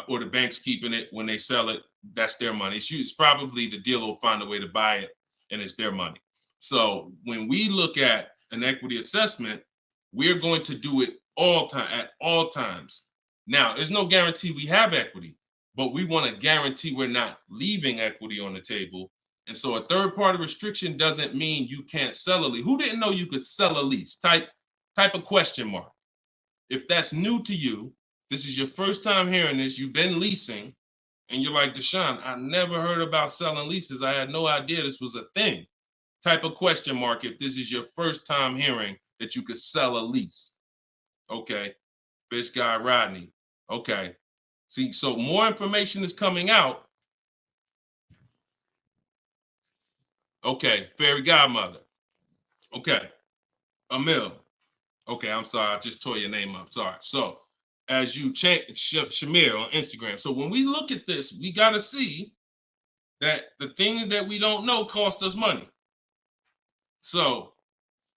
S2: or the bank's keeping it when they sell it, that's their money. It's probably the dealer will find a way to buy it, and it's their money. So when we look at an equity assessment, we're going to do it at all times. Now, there's no guarantee we have equity, but we want to guarantee we're not leaving equity on the table. And so a third-party restriction doesn't mean you can't sell a lease. Who didn't know you could sell a lease? Type a question mark. If that's new to you, this is your first time hearing this, you've been leasing, and you're like, Deshone, I never heard about selling leases. I had no idea this was a thing. Type a question mark if this is your first time hearing that you could sell a lease. Okay. Fish Guy Rodney. Okay. See, so more information is coming out. Okay. Fairy Godmother. Okay. Emil. Okay, I'm sorry. I just tore your name up. Sorry. So as you change Shamir on Instagram. So when we look at this, we got to see that the things that we don't know cost us money. So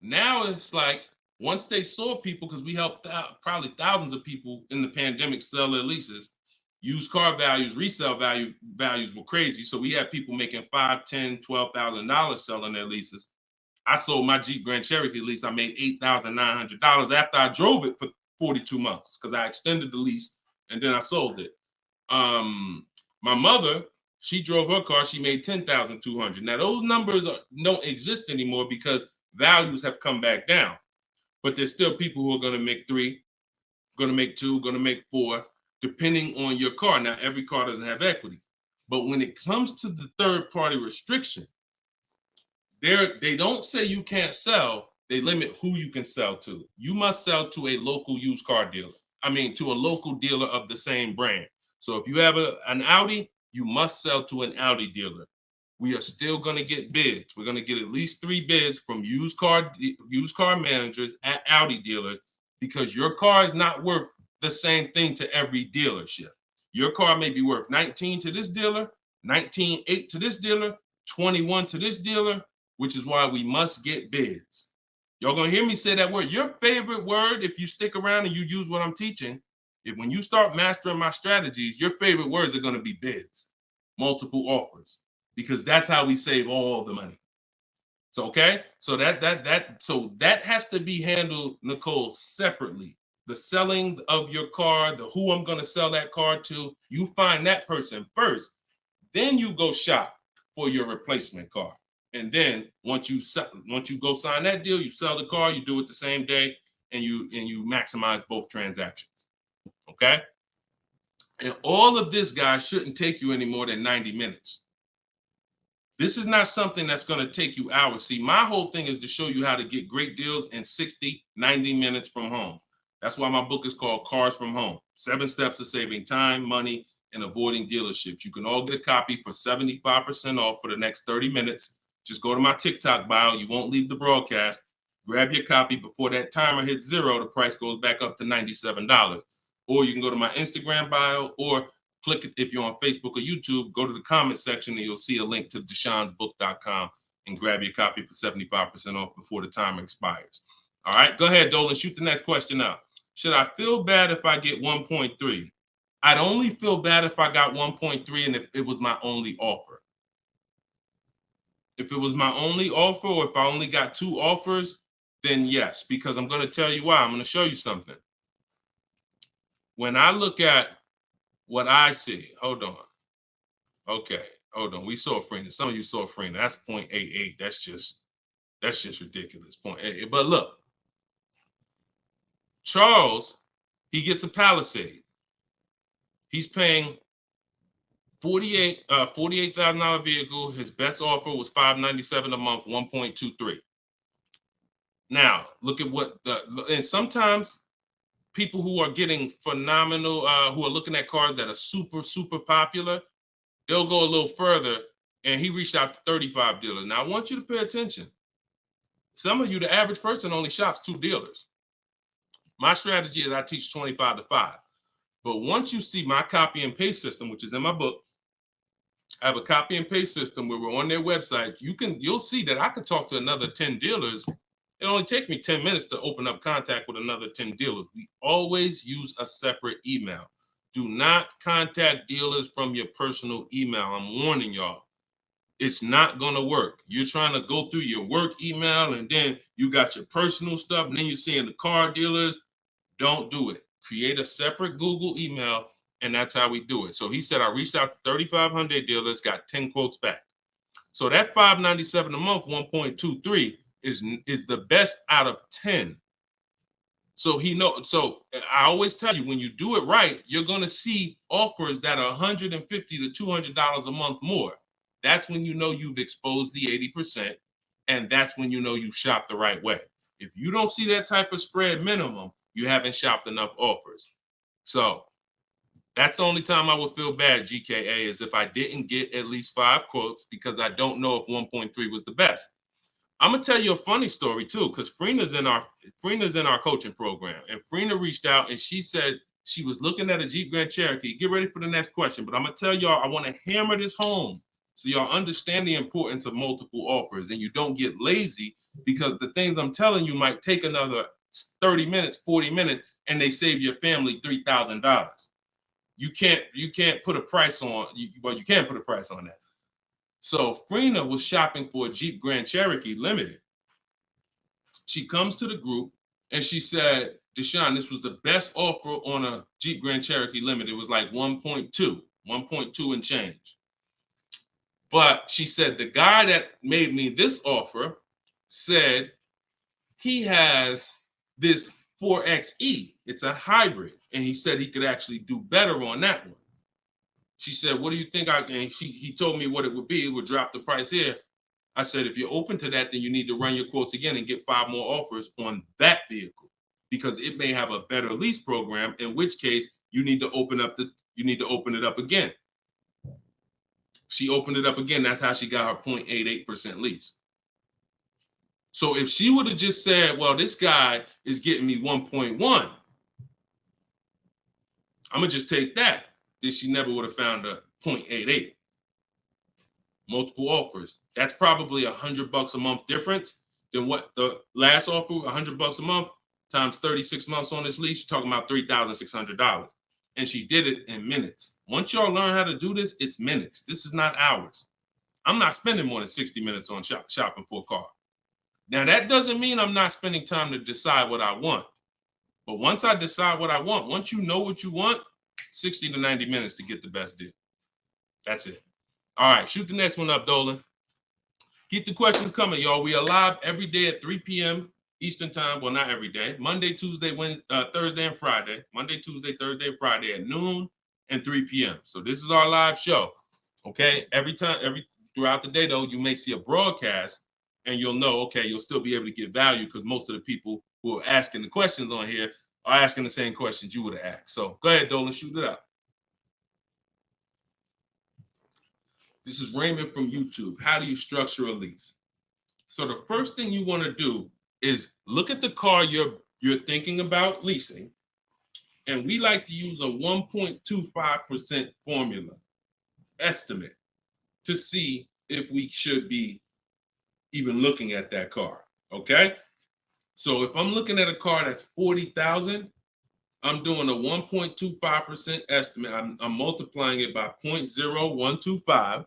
S2: now it's like, once they saw people, because we helped out probably thousands of people in the pandemic sell their leases, used car values, resale values were crazy. So we had people making $5,000, $10,000, $12,000 selling their leases. I sold my Jeep Grand Cherokee lease. I made $8,900 after I drove it for 42 months because I extended the lease and then I sold it. My mother, she drove her car. She made $10,200. Now those numbers don't exist anymore because values have come back down. But there's still people who are going to make 3, going to make 2, going to make 4, depending on your car. Now, every car doesn't have equity. But when it comes to the third-party restriction, they don't say you can't sell. They limit who you can sell to. You must sell to a local used car dealer. To a local dealer of the same brand. So if you have an Audi, you must sell to an Audi dealer. we are still going to get bids. We're going to get at least 3 bids from used car managers at Audi dealers, because your car is not worth the same thing to every dealership. Your car may be worth 19 to this dealer, 19.8 to this dealer, 21 to this dealer, which is why we must get bids. Y'all gonna hear me say that word. Your favorite word, if you stick around and you use what I'm teaching, when you start mastering my strategies, your favorite words are gonna be bids, multiple offers, because that's how we save all the money. So okay, so that has to be handled, Nicole, separately. The selling of your car, the who I'm gonna sell that car to, you find that person first. Then you go shop for your replacement car. And then once you go sign that deal, you sell the car, you do it the same day, and you maximize both transactions. Okay? And all of this, guys, shouldn't take you any more than 90 minutes. This is not something that's going to take you hours. See, my whole thing is to show you how to get great deals in 60, 90 minutes from home. That's why my book is called Cars from Home: 7 Steps to Saving Time, Money, and Avoiding Dealerships. You can all get a copy for 75% off for the next 30 minutes. Just go to my TikTok bio. You won't leave the broadcast. Grab your copy before that timer hits 0. The price goes back up to $97. Or you can go to my Instagram bio, or click it if you're on Facebook or YouTube. Go to the comment section and you'll see a link to deshonsbook.com and grab your copy for 75% off before the timer expires. All right, go ahead, Dolan. Shoot the next question out. Should I feel bad if I get 1.3? I'd only feel bad if I got 1.3 and if it was my only offer. If it was my only offer, or if I only got 2 offers, then yes, because I'm going to tell you why. I'm going to show you something. When I look at what I see, hold on. Okay, hold on. We saw Freener. Some of you saw Freener. That's 0.88. That's just ridiculous. 0.88. But look, Charles, he gets a Palisade. He's paying $48,000 vehicle. His best offer was $597 a month, 1.23. Now look at and sometimes people who are getting phenomenal, who are looking at cars that are super, super popular, they'll go a little further, and he reached out to 35 dealers. Now I want you to pay attention. Some of you, the average person only shops 2 dealers. My strategy is I teach 25 to 5. But once you see my copy and paste system, which is in my book, I have a copy and paste system where we're on their website. You'll see that I could talk to another 10 dealers. It only take me 10 minutes to open up contact with another 10 dealers. We always use a separate email. Do not contact dealers from your personal email. I'm warning y'all. It's not going to work. You're trying to go through your work email, and then you got your personal stuff, and then you're seeing the car dealers. Don't do it. Create a separate Google email, and that's how we do it. So he said, I reached out to 3,500 dealers, got 10 quotes back. So that $597 a month, 1.23 is the best out of 10. So so I always tell you, when you do it right, you're going to see offers that are $150 to $200 a month more. That's when you know you've exposed the 80%, and that's when you know you shopped the right way. If you don't see that type of spread minimum, you haven't shopped enough offers. So that's the only time I would feel bad, GKA, is if I didn't get at least 5 quotes, because I don't know if 1.3 was the best. I'm gonna tell you a funny story too, because Freena's in our coaching program, and Freena reached out and she said she was looking at a Jeep Grand Cherokee. Get ready for the next question, but I'm gonna tell y'all, I want to hammer this home so y'all understand the importance of multiple offers, and you don't get lazy, because the things I'm telling you might take another 30 minutes, 40 minutes, and they save your family $3,000. You can't put a price on. Well, you can put a price on that. So Freena was shopping for a Jeep Grand Cherokee Limited. She comes to the group and she said, Deshone, this was the best offer on a Jeep Grand Cherokee Limited. It was like 1.2 and change. But she said, the guy that made me this offer said he has this 4XE. It's a hybrid. And he said he could actually do better on that one. She said, what do you think I can? He told me what it would be. It would drop the price here. I said, if you're open to that, then you need to run your quotes again and get 5 more offers on that vehicle, because it may have a better lease program, in which case you need to open it up again. She opened it up again. That's how she got her 0.88% lease. So if she would have just said, well, this guy is getting me 1.1, I'm going to just take that, then she never would have found a 0.88. Multiple offers. That's probably $100 a month difference than what the last offer, $100 a month times 36 months on this lease. You're talking about $3,600. And she did it in minutes. Once y'all learn how to do this, it's minutes. This is not hours. I'm not spending more than 60 minutes on shopping for a car. Now, that doesn't mean I'm not spending time to decide what I want. But once I decide what I want, once you know what you want, 60 to 90 minutes to get the best deal. That's it. All right, shoot the next one up, Dolan. Keep the questions coming, y'all. We are live every day at 3 p.m. Eastern time. Well, not every day. Monday, Tuesday, Wednesday, Thursday, and Friday. Monday, Tuesday, Thursday, and Friday at noon and 3 p.m. So this is our live show. Okay. Throughout the day, though, you may see a broadcast and you'll know, okay, you'll still be able to get value because most of the people who are asking the questions on here are asking the same questions you would have asked. So go ahead, Dolan, shoot it out. This is Raymond from YouTube. How do you structure a lease? So the first thing you want to do is look at the car you're thinking about leasing, and we like to use a 1.25% formula estimate to see if we should be even looking at that car. Okay? So if I'm looking at a car that's $40,000, I'm doing a 1.25% estimate. I'm multiplying it by 0.0125.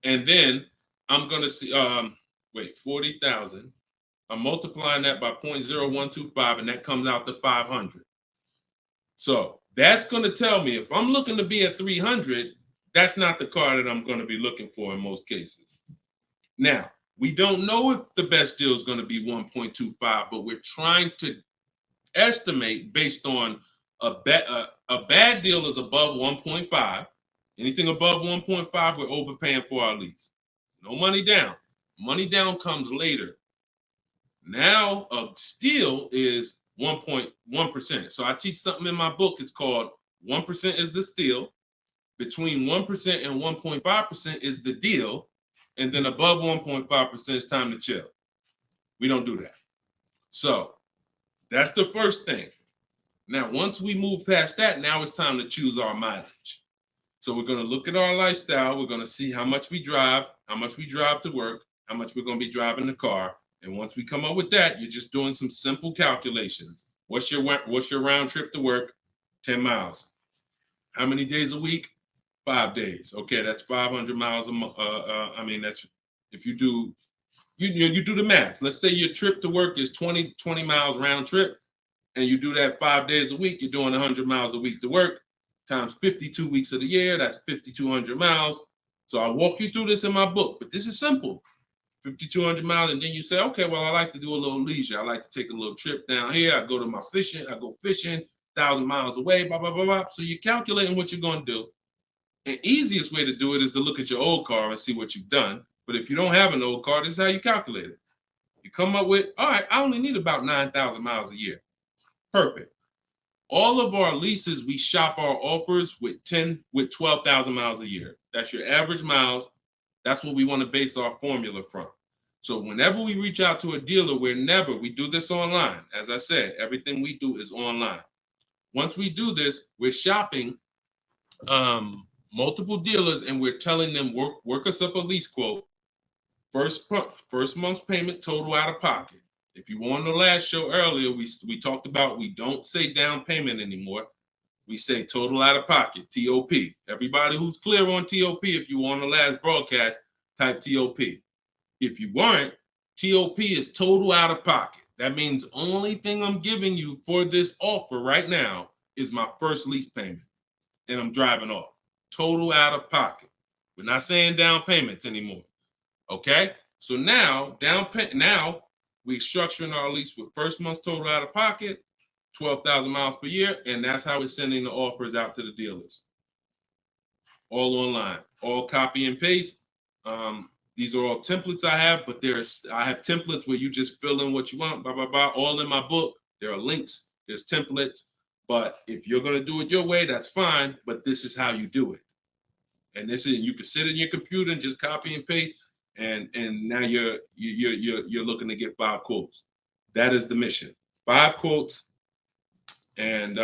S2: And then I'm going to see, 40,000. I'm multiplying that by 0.0125, and that comes out to 500. So that's going to tell me if I'm looking to be at 300, that's not the car that I'm going to be looking for in most cases. Now, we don't know if the best deal is going to be 1.25, but we're trying to estimate based on a bad deal is above 1.5. Anything above 1.5, we're overpaying for our lease. No money down. Money down comes later. Now, a steal is 1.1%. So I teach something in my book. It's called 1% is the steal. Between 1% and 1.5% is the deal. And then above 1.5% is time to chill. We don't do that. So that's the first thing. Now, once we move past that, now it's time to choose our mileage. So we're going to look at our lifestyle. We're going to see how much we drive to work, how much we're going to be driving the car. And once we come up with that, you're just doing some simple calculations. What's your round trip to work? 10 miles. How many days a week? 5 days. Okay, that's 500 miles a month. That's if you do the math. Let's say your trip to work is 20 miles round trip, and you do that 5 days a week. You're doing 100 miles a week to work. Times 52 weeks of the year, that's 5,200 miles. So I walk you through this in my book, but this is simple. 5,200 miles, and then you say, okay, well, I like to do a little leisure. I like to take a little trip down here. I go to my fishing. I go fishing 1,000 miles away, blah, blah, blah, blah. So you're calculating what you're going to do. The easiest way to do it is to look at your old car and see what you've done. But if you don't have an old car, this is how you calculate it. You come up with, all right, I only need about 9,000 miles a year. Perfect. All of our leases, we shop our offers with 12,000 miles a year. That's your average miles. That's what we want to base our formula from. So whenever we reach out to a dealer, we do this online. As I said, everything we do is online. Once we do this, we're shopping multiple dealers, and we're telling them, work us up a lease quote. First month's payment, total out of pocket. If you were on the last show earlier, we talked about we don't say down payment anymore. We say total out of pocket, TOP. Everybody who's clear on TOP, if you were on the last broadcast, type TOP. If you weren't, TOP is total out of pocket. That means only thing I'm giving you for this offer right now is my first lease payment, and I'm driving off. Total out of pocket. We're not saying down payments anymore. Okay? So now, we're structuring our lease with first month's total out of pocket, 12,000 miles per year, and that's how we're sending the offers out to the dealers. All online, all copy and paste. These are all templates I have, but I have templates where you just fill in what you want, blah, blah, blah, all in my book. There are links, there's templates, but if you're going to do it your way, that's fine, but this is how you do it. And this is, you can sit in your computer and just copy and paste, and now you're looking to get 5 quotes. That is the mission. 5 quotes, and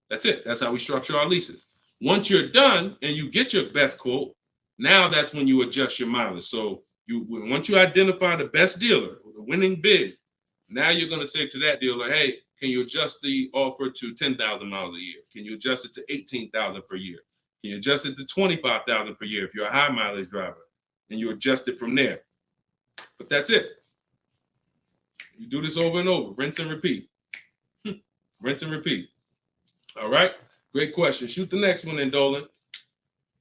S2: that's it. That's how we structure our leases. Once you're done and you get your best quote, now that's when you adjust your mileage. So once you identify the best dealer, the winning bid, now you're going to say to that dealer, hey, can you adjust the offer to 10,000 miles a year? Can you adjust it to 18,000 per year? Can you adjust it to 25,000 per year if you're a high mileage driver? And you adjust it from there. But that's it. You do this over and over, rinse and repeat. Rinse and repeat. All right. Great question. Shoot the next one in, Dolan.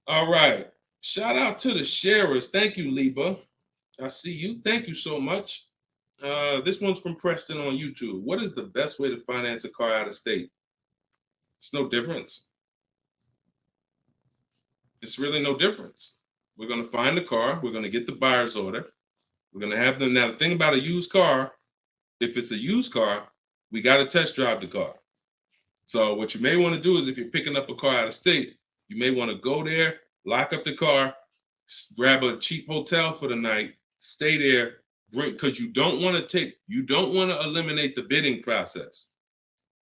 S2: All right. Shout out to the sharers. Thank you, Liba. I see you. Thank you so much. This one's from Preston on YouTube. What is the best way to finance a car out of state? It's no difference. It's really no difference. We're going to find the car. We're going to get the buyer's order. We're going to have them. Now, the thing about a used car, if it's a used car, we got to test drive the car. So what you may want to do is, if you're picking up a car out of state, you may want to go there, lock up the car, grab a cheap hotel for the night, stay there, because you don't want to eliminate the bidding process.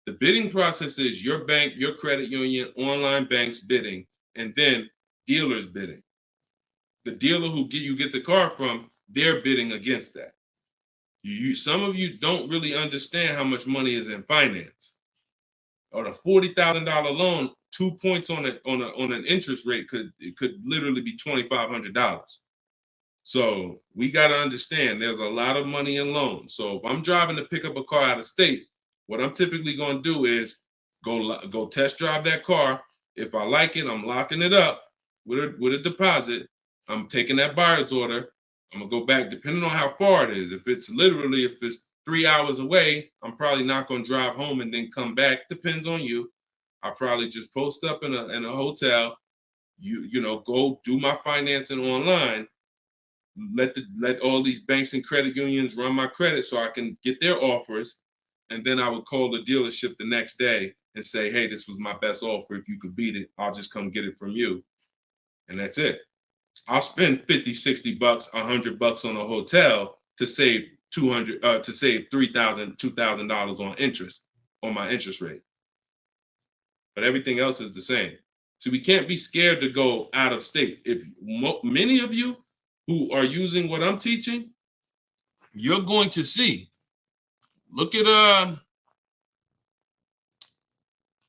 S2: The bidding process is your bank, your credit union, online banks bidding, and then dealers bidding. The dealer who you get the car from, they're bidding against that. Some of you don't really understand how much money is in finance. On a $40,000 loan, 2 points on an interest rate could literally be $2,500. So we got to understand there's a lot of money in loans. So if I'm driving to pick up a car out of state, what I'm typically going to do is go test drive that car. If I like it, I'm locking it up with a deposit. I'm taking that buyer's order. I'm gonna go back, depending on how far it is. If it's 3 hours away, I'm probably not gonna drive home and then come back. Depends on you. I'll probably just post up in a hotel. Go do my financing online. Let all these banks and credit unions run my credit so I can get their offers, and then I would call the dealership the next day and say, hey, this was my best offer. If you could beat it, I'll just come get it from you. And that's it. I'll spend $50, $60, $100 on a hotel to save $3,000, $2,000 on interest, on my interest rate. But everything else is the same. So we can't be scared to go out of state. If many of you who are using what I'm teaching, you're going to see. Look at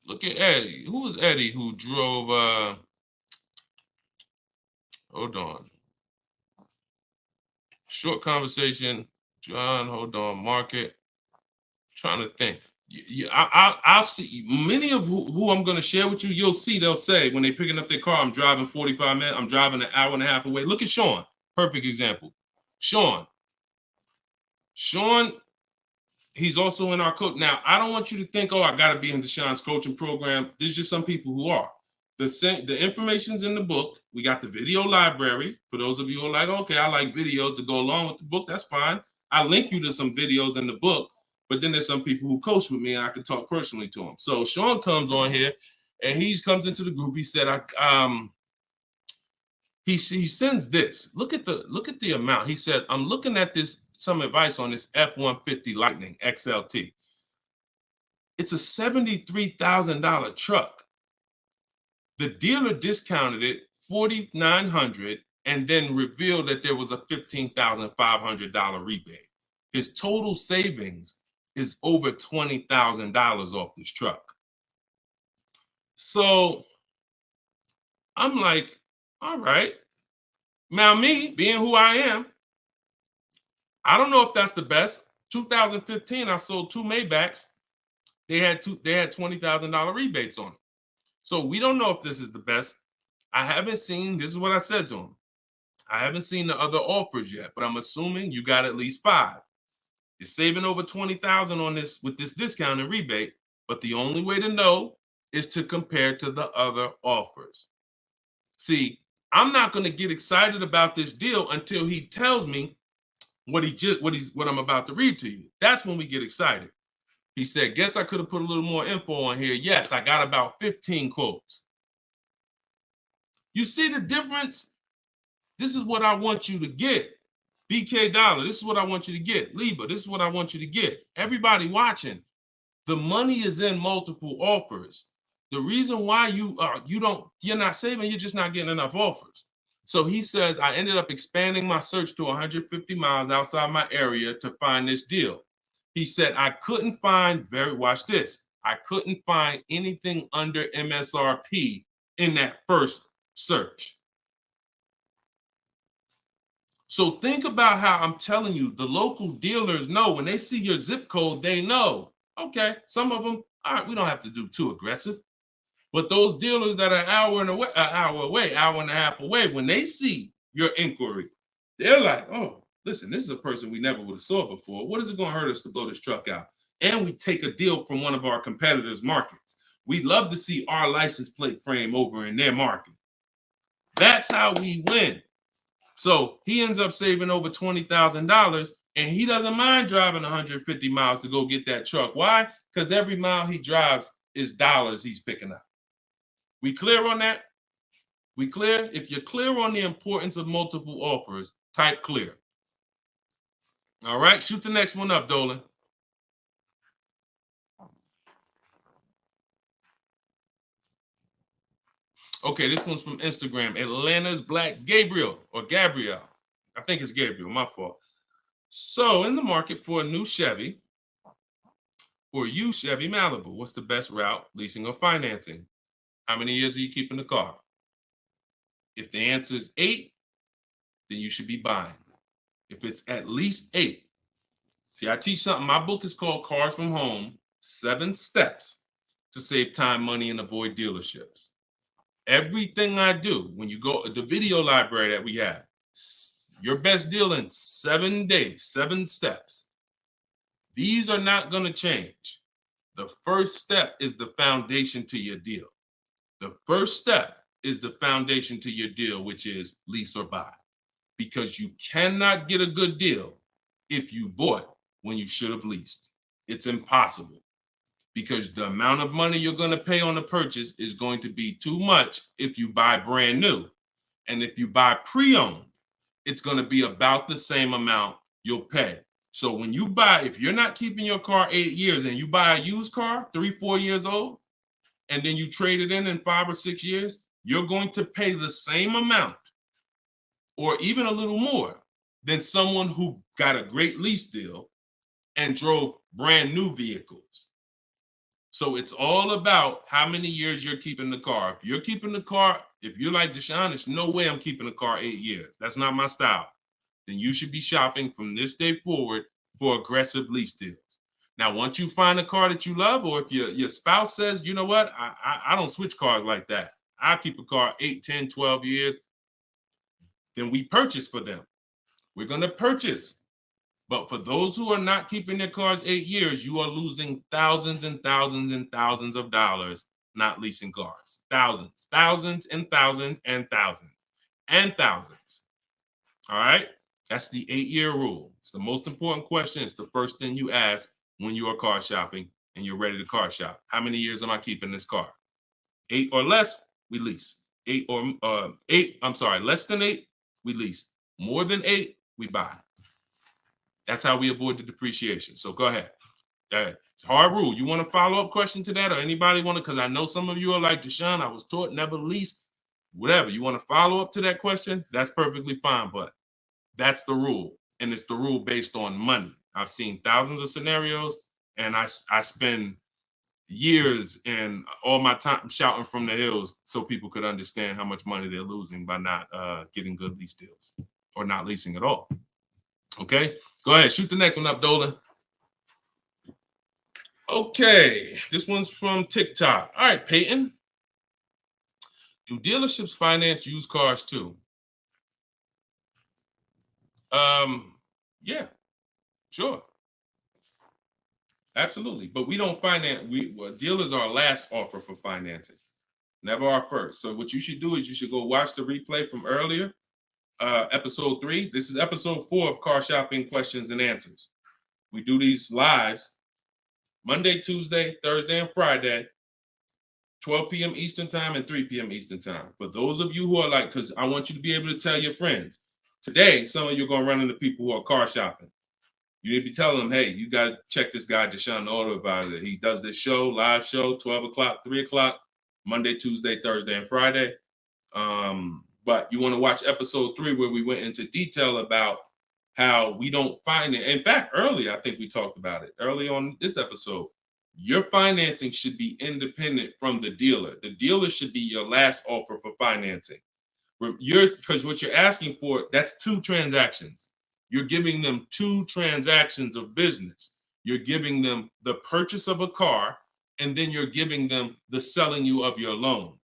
S2: Eddie. Who was Eddie who drove? Hold on. Short conversation. John, hold on. Market. Trying to think. I'll see many of who I'm going to share with you. You'll see, they'll say when they're picking up their car, I'm driving 45 minutes. I'm driving an hour and a half away. Look at Sean. Perfect example. Sean, he's also in our coach. Now, I don't want you to think, oh, I got to be in Deshaun's coaching program. There's just some people who are. The information's in the book. We got the video library. For those of you who are like, okay, I like videos to go along with the book. That's fine. I link you to some videos in the book. But then there's some people who coach with me, and I can talk personally to them. So Sean comes on here, and he comes into the group. He said, he sends this. Look at the amount. He said, I'm looking at some advice on this F-150 Lightning XLT. It's a $73,000 truck. The dealer discounted it $4,900 and then revealed that there was a $15,500 rebate. His total savings is over $20,000 off this truck. So I'm like, all right. Now me, being who I am, I don't know if that's the best. 2015, I sold 2 Maybachs. They had $20,000 rebates on them. So we don't know if this is the best. I haven't seen, this is what I said to him. I haven't seen the other offers yet, but I'm assuming you got at least 5. You're saving over $20,000 on this with this discount and rebate, but the only way to know is to compare to the other offers. See, I'm not going to get excited about this deal until he tells me what I'm about to read to you. That's when we get excited. He said, guess I could have put a little more info on here. Yes, I got about 15 quotes. You see the difference? This is what I want you to get. BK Dollar, this is what I want you to get. Liba, this is what I want you to get. Everybody watching, the money is in multiple offers. The reason why you're not saving, you're just not getting enough offers. So he says, I ended up expanding my search to 150 miles outside my area to find this deal. He said, I couldn't find, watch this, I couldn't find anything under MSRP in that first search. So think about how I'm telling you, the local dealers know when they see your zip code, they know, okay, some of them, all right, we don't have to do too aggressive. But those dealers that are an hour and a half away, when they see your inquiry, they're like, oh, listen, this is a person we never would have saw before. What is it going to hurt us to blow this truck out? And we take a deal from one of our competitors' markets. We'd love to see our license plate frame over in their market. That's how we win. So he ends up saving over $20,000, and he doesn't mind driving 150 miles to go get that truck. Why? Because every mile he drives is dollars he's picking up. We clear on that? We clear? If you're clear on the importance of multiple offers, type clear. All right, shoot the next one up, Dolan. Okay, this one's from Instagram. Atlanta's Black Gabriel, or Gabrielle. I think it's Gabriel, my fault. So, in the market for a new Chevy or used Chevy Malibu, what's the best route, leasing or financing? How many years are you keeping the car? If the answer is 8, then you should be buying. If it's at least 8, see, I teach something. My book is called Cars from Home, 7 Steps to Save Time, Money, and Avoid Dealerships. Everything I do, when you go, the video library that we have, your best deal in 7 days, 7 steps. These are not going to change. The first step is the foundation to your deal. The first step is the foundation to your deal, which is lease or buy. Because you cannot get a good deal if you bought when you should have leased. It's impossible. Because the amount of money you're going to pay on the purchase is going to be too much if you buy brand new. And if you buy pre-owned, it's going to be about the same amount you'll pay. So when you buy, if you're not keeping your car 8 years and you buy a used car, 3-4 years old, and then you trade it in 5 or 6 years, you're going to pay the same amount or even a little more than someone who got a great lease deal and drove brand new vehicles. So it's all about how many years you're keeping the car. If you're keeping the car, if you're like Deshone, there's no way I'm keeping the car 8 years. That's not my style. Then you should be shopping from this day forward for aggressive lease deals. Now, once you find a car that you love, or if your spouse says, you know what, I don't switch cars like that. I keep a car 8, 10, 12 years. Then we purchase for them. We're going to purchase. But for those who are not keeping their cars 8 years, you are losing thousands and thousands and thousands of dollars not leasing cars. Thousands, thousands and thousands and thousands and thousands. All right? That's the 8-year rule. It's the most important question. It's the first thing you ask when you are car shopping and you're ready to car shop. How many years am I keeping this car? 8 or less, we lease. Less than 8, we lease. More than 8, we buy. That's how we avoid the depreciation. So go ahead. It's a hard rule. You want a follow-up question to that, or anybody want to? Because I know some of you are like, Deshone, I was taught never lease. Whatever. You want to follow up to that question? That's perfectly fine. But that's the rule. And it's the rule based on money. I've seen thousands of scenarios, and I spend years and all my time shouting from the hills so people could understand how much money they're losing by not getting good lease deals or not leasing at all. Okay, go ahead, shoot the next one up, Dolan. Okay, this one's from TikTok. All right, Peyton. Do dealerships finance used cars too? Yeah, sure. Absolutely. But we don't finance, dealers are our last offer for financing, never our first. So what you should do is you should go watch the replay from earlier, episode 3. This is episode 4 of Car Shopping Questions and Answers. We do these lives Monday, Tuesday, Thursday, and Friday 12 p.m. Eastern time and 3 p.m. Eastern time. For those of you who are like, because I want you to be able to tell your friends. Today, some of you are going to run into people who are car shopping. You need to be telling them, hey, you got to check this guy, Deshone the Auto Advisor. He does this show, live show, 12 o'clock, 3 o'clock, Monday, Tuesday, Thursday, and Friday. But you want to watch episode 3 where we went into detail about how we don't find it. In fact, earlier, I think we talked about it early on this episode. Your financing should be independent from the dealer. The dealer should be your last offer for financing. Because what you're asking for, that's 2 transactions. You're giving them 2 transactions of business. You're giving them the purchase of a car, and then you're giving them the selling you of your loan.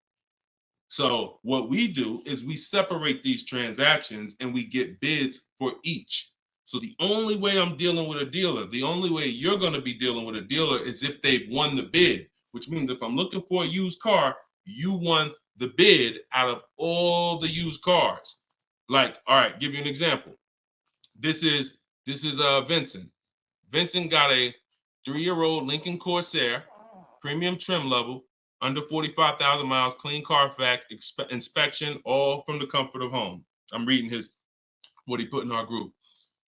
S2: So what we do is we separate these transactions and we get bids for each. So the only way I'm dealing with a dealer, the only way you're going to be dealing with a dealer is if they've won the bid, which means if I'm looking for a used car, you won the bid out of all the used cars. Like, all right, give you an example. This is Vincent. Vincent got a 3-year-old Lincoln Corsair, premium trim level, under 45,000 miles, clean Carfax, inspection, all from the comfort of home. I'm reading what he put in our group.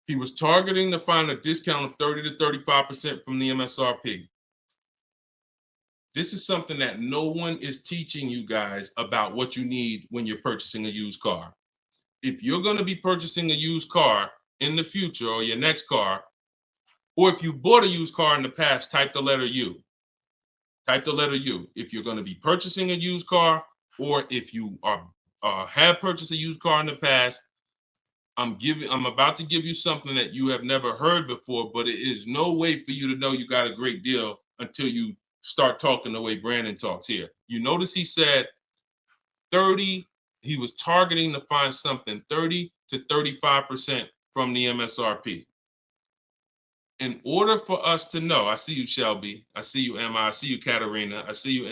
S2: He was targeting to find a discount of 30 to 35% from the MSRP. This is something that no one is teaching you guys about what you need when you're purchasing a used car. If you're going to be purchasing a used car in the future, or your next car, or if you bought a used car in the past, type the letter U. Type the letter U. If you're going to be purchasing a used car, or if you have purchased a used car in the past, I'm about to give you something that you have never heard before, but it is no way for you to know you got a great deal until you start talking the way Brandon talks here. You notice he said 30, he was targeting to find something 30 to 35% from the MSRP. In order for us to know, I see you, Shelby. I see you, Emma. I see you, Katarina. I see you,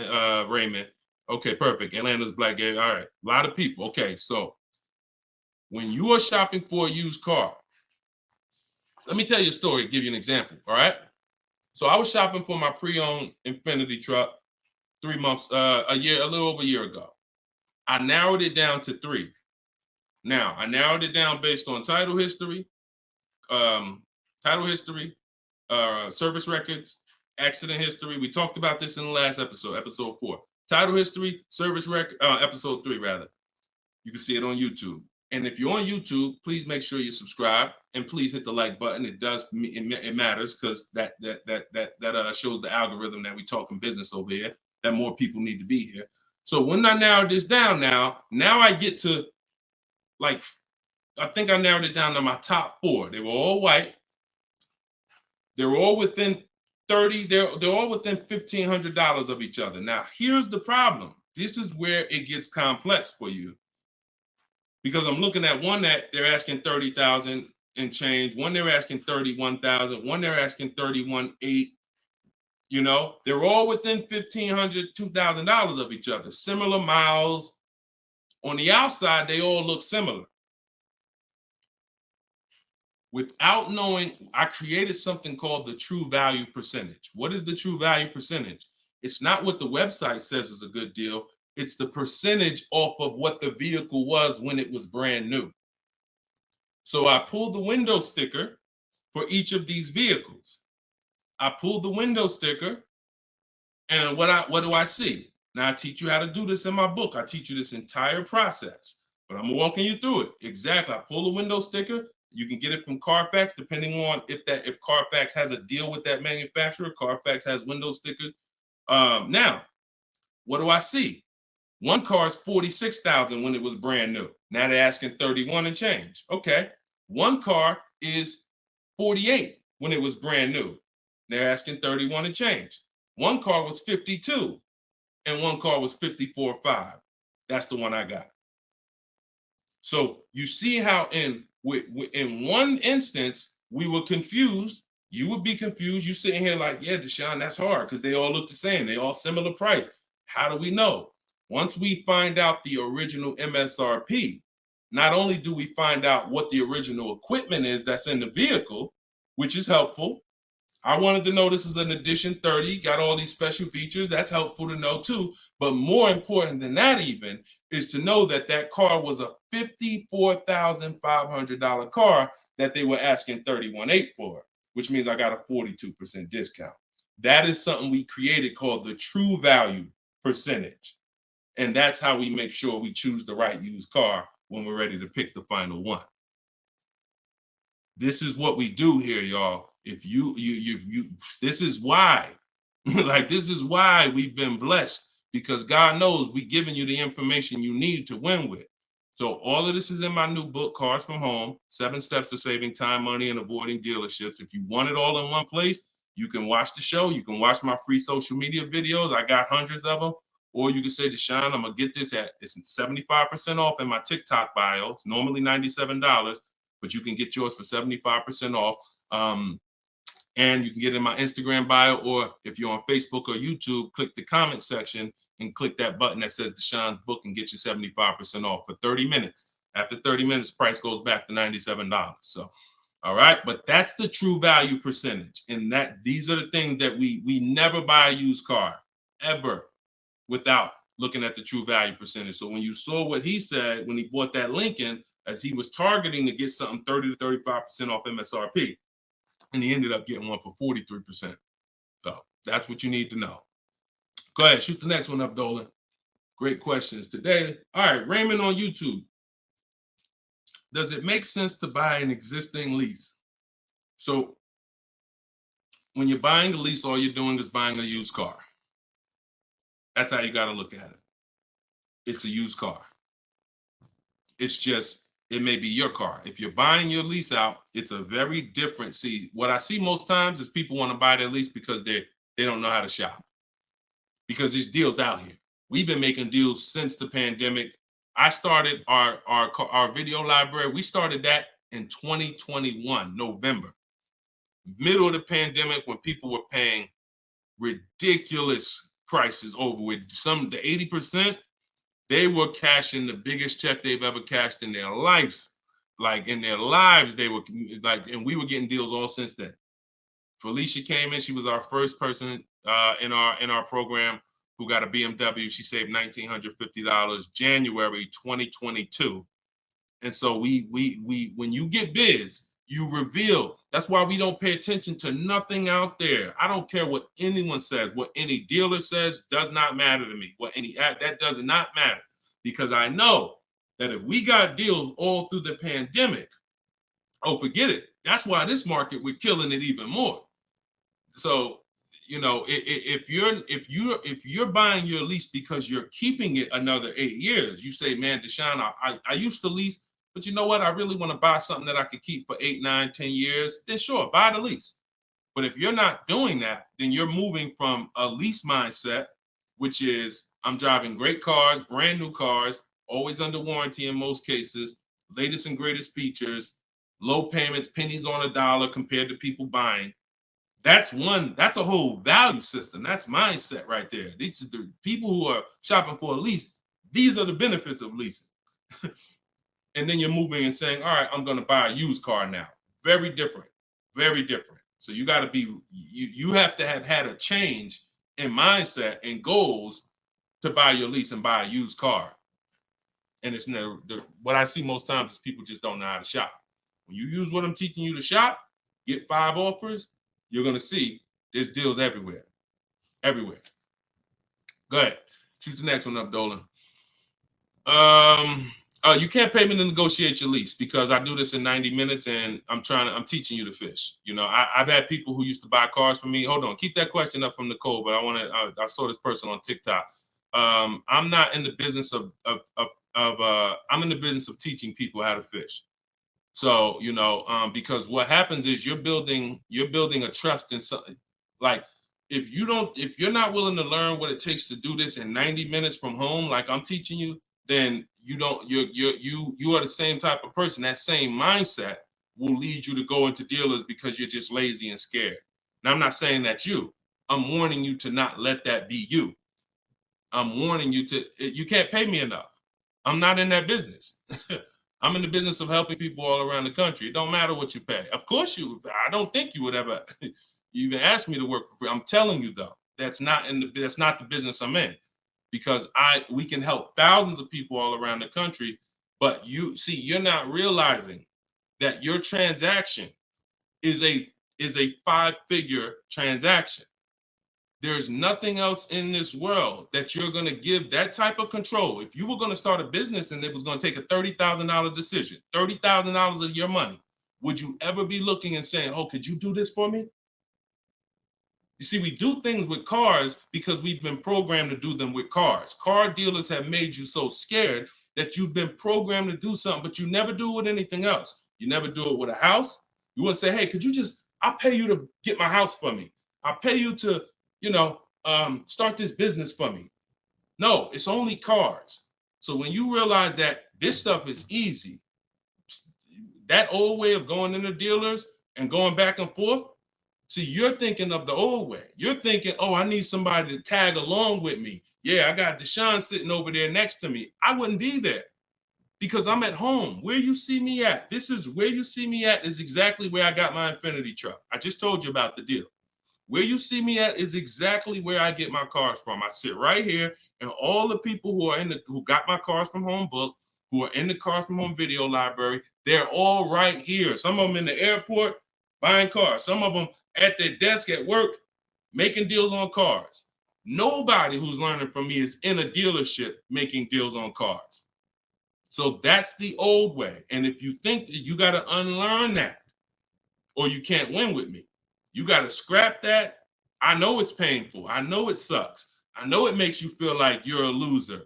S2: Raymond. Okay, perfect. Atlanta's Black Gay. All right, a lot of people. Okay, so when you are shopping for a used car, let me tell you a story, give you an example, all right? So I was shopping for my pre-owned Infiniti truck 3 months, a little over a year ago. I narrowed it down to 3. Now, I narrowed it down based on title history, service records, accident history. We talked about this in the last episode, episode 4. Title history, service record, episode 3 rather. You can see it on YouTube. And if you're on YouTube, please make sure you subscribe and please hit the like button. It matters because that shows the algorithm that we talking business over here, that more people need to be here. So when I narrowed this down now I get to, like, I think I narrowed it down to my top 4. They were all white. They're all within 30, they're all within $1,500 of each other. Now, here's the problem. This is where it gets complex for you. Because I'm looking at one that they're asking 30,000 and change, one they're asking 31,000, one they're asking 31,800. You know, they're all within $1,500, $2,000 of each other. Similar miles. On the outside, they all look similar. Without knowing, I created something called the true value percentage. What is the true value percentage? It's not what the website says is a good deal. It's the percentage off of what the vehicle was when it was brand new. So I pulled the window sticker for each of these vehicles. I pulled the window sticker, and what do I see? Now I teach you how to do this in my book. I teach you this entire process, but I'm walking you through it. Exactly. I pull the window sticker. You can get it from Carfax, depending on if Carfax has a deal with that manufacturer. Carfax has window stickers. Now, what do I see? One car is 46,000 when it was brand new. Now they're asking 31 and change. Okay. One car is 48 when it was brand new. They're asking 31 and change. One car was 52 and one car was 54.5. That's the one I got. So you see how in one instance we were confused. You would be confused. You sitting here like, yeah, Deshone, that's hard because they all look the same. They all similar price. How do we know? Once we find out the original MSRP, not only do we find out what the original equipment is that's in the vehicle, which is helpful. I wanted to know this is an edition 30, got all these special features. That's helpful to know too. But more important than that even is to know that that car was a $54,500 car that they were asking $31,800 for, which means I got a 42% discount. That is something we created called the true value percentage. And that's how we make sure we choose the right used car when we're ready to pick the final one. This is what we do here, y'all. If you this is why, like, this is why we've been blessed, because God knows we're giving you the information you need to win with. So all of this is in my new book, Cars from Home, 7 Steps to Saving Time, Money, and Avoiding Dealerships. If you want it all in one place, you can watch the show. You can watch my free social media videos. I got hundreds of them. Or you can say, Deshone, I'm going to get this it's 75% off in my TikTok bio. It's normally $97, but you can get yours for 75% off. And you can get it in my Instagram bio, or if you're on Facebook or YouTube, click the comment section and click that button that says Deshone's book and get you 75% off for 30 minutes. After 30 minutes, price goes back to $97. So, all right, but that's the true value percentage. And that these are the things that we never buy a used car ever without looking at the true value percentage. So when you saw what he said when he bought that Lincoln, as he was targeting to get something 30 to 35% off MSRP, and he ended up getting one for 43%. So that's what you need to know. Go ahead, shoot the next one up, Dolan. Great questions today. All right, Raymond on YouTube. Does it make sense to buy an existing lease? So when you're buying a lease, all you're doing is buying a used car. That's how you got to look at it. It's a used car. It's just, it may be your car. If you're buying your lease out, it's a very different. See, what I see most times is people want to buy their lease because they don't know how to shop. Because there's deals out here. We've been making deals since the pandemic. I started our video library. We started that in 2021, November. Middle of the pandemic, when people were paying ridiculous prices over with some the 80%. They were cashing the biggest check they've ever cashed in their lives. Like in their lives, they were like, and we were getting deals all since then. Felicia came in. She was our first person in our program who got a BMW. She saved $1,950 January 2022. And so we when you get bids, you reveal. That's why we don't pay attention to nothing out there. I don't care what anyone says, what any dealer says does not matter to me. That does not matter, because I know that if we got deals all through the pandemic, oh, forget it. That's why this market, we're killing it even more. So, you know, if you're buying your lease because you're keeping it another 8 years, you say, man, Deshone, I used to lease, but you know what? I really want to buy something that I could keep for 8, 9, 10 years. Then sure, buy the lease. But if you're not doing that, then you're moving from a lease mindset, which is I'm driving great cars, brand new cars, always under warranty in most cases, latest and greatest features, low payments, pennies on a dollar compared to people buying. That's a whole value system. That's mindset right there. These are the people who are shopping for a lease. These are the benefits of leasing. And then you're moving and saying, all right, I'm going to buy a used car now. Very different, very different. So you got to be, you have to have had a change in mindset and goals to buy your lease and buy a used car. And it's what I see most times is people just don't know how to shop. When you use what I'm teaching you to shop, get 5 offers, you're going to see there's deals everywhere. Everywhere. Go ahead. Shoot the next one up, Dolan. You can't pay me to negotiate your lease because I do this in 90 minutes and I'm teaching you to fish. You know, I've had people who used to buy cars from me. Hold on, keep that question up from Nicole, but I saw this person on TikTok. I'm not in the business I'm in the business of teaching people how to fish. So, you know, because what happens is you're building a trust in something. Like if you're not willing to learn what it takes to do this in 90 minutes from home, like I'm teaching you, then you are the same type of person. That same mindset will lead you to go into dealers because you're just lazy and scared. Now, I'm not saying that's you. I'm warning you to not let that be you. I'm warning you you can't pay me enough. I'm not in that business. I'm in the business of helping people all around the country. It don't matter what you pay. Of course I don't think you would ever, You even asked me to work for free. I'm telling you though, that's not the business I'm in, because we can help thousands of people all around the country. But you're not realizing that your transaction is a 5-figure transaction. There's nothing else in this world that you're going to give that type of control. If you were going to start a business and it was going to take a $30,000 decision, $30,000 of your money, would you ever be looking and saying, oh, could you do this for me? You see, we do things with cars because we've been programmed to do them with cars. Car dealers have made you so scared that you've been programmed to do something, but you never do it with anything else. You never do it with a house. You wouldn't say, hey, I'll pay you to get my house for me. I'll pay you to, start this business for me. No, it's only cars. So when you realize that this stuff is easy, that old way of going into dealers and going back and forth, see, you're thinking of the old way. You're thinking, oh, I need somebody to tag along with me. Yeah, I got Deshone sitting over there next to me. I wouldn't be there because I'm at home. Where you see me at, where you see me at is exactly where I got my Infinity truck. I just told you about the deal. Where you see me at is exactly where I get my cars from. I sit right here, and all the people who got my Cars from Home book, who are in the Cars from Home video library, they're all right here. Some of them in the airport buying cars. Some of them at their desk at work making deals on cars. Nobody who's learning from me is in a dealership making deals on cars. So that's the old way. And if you think that you got to unlearn that or you can't win with me, you got to scrap that. I know it's painful. I know it sucks. I know it makes you feel like you're a loser.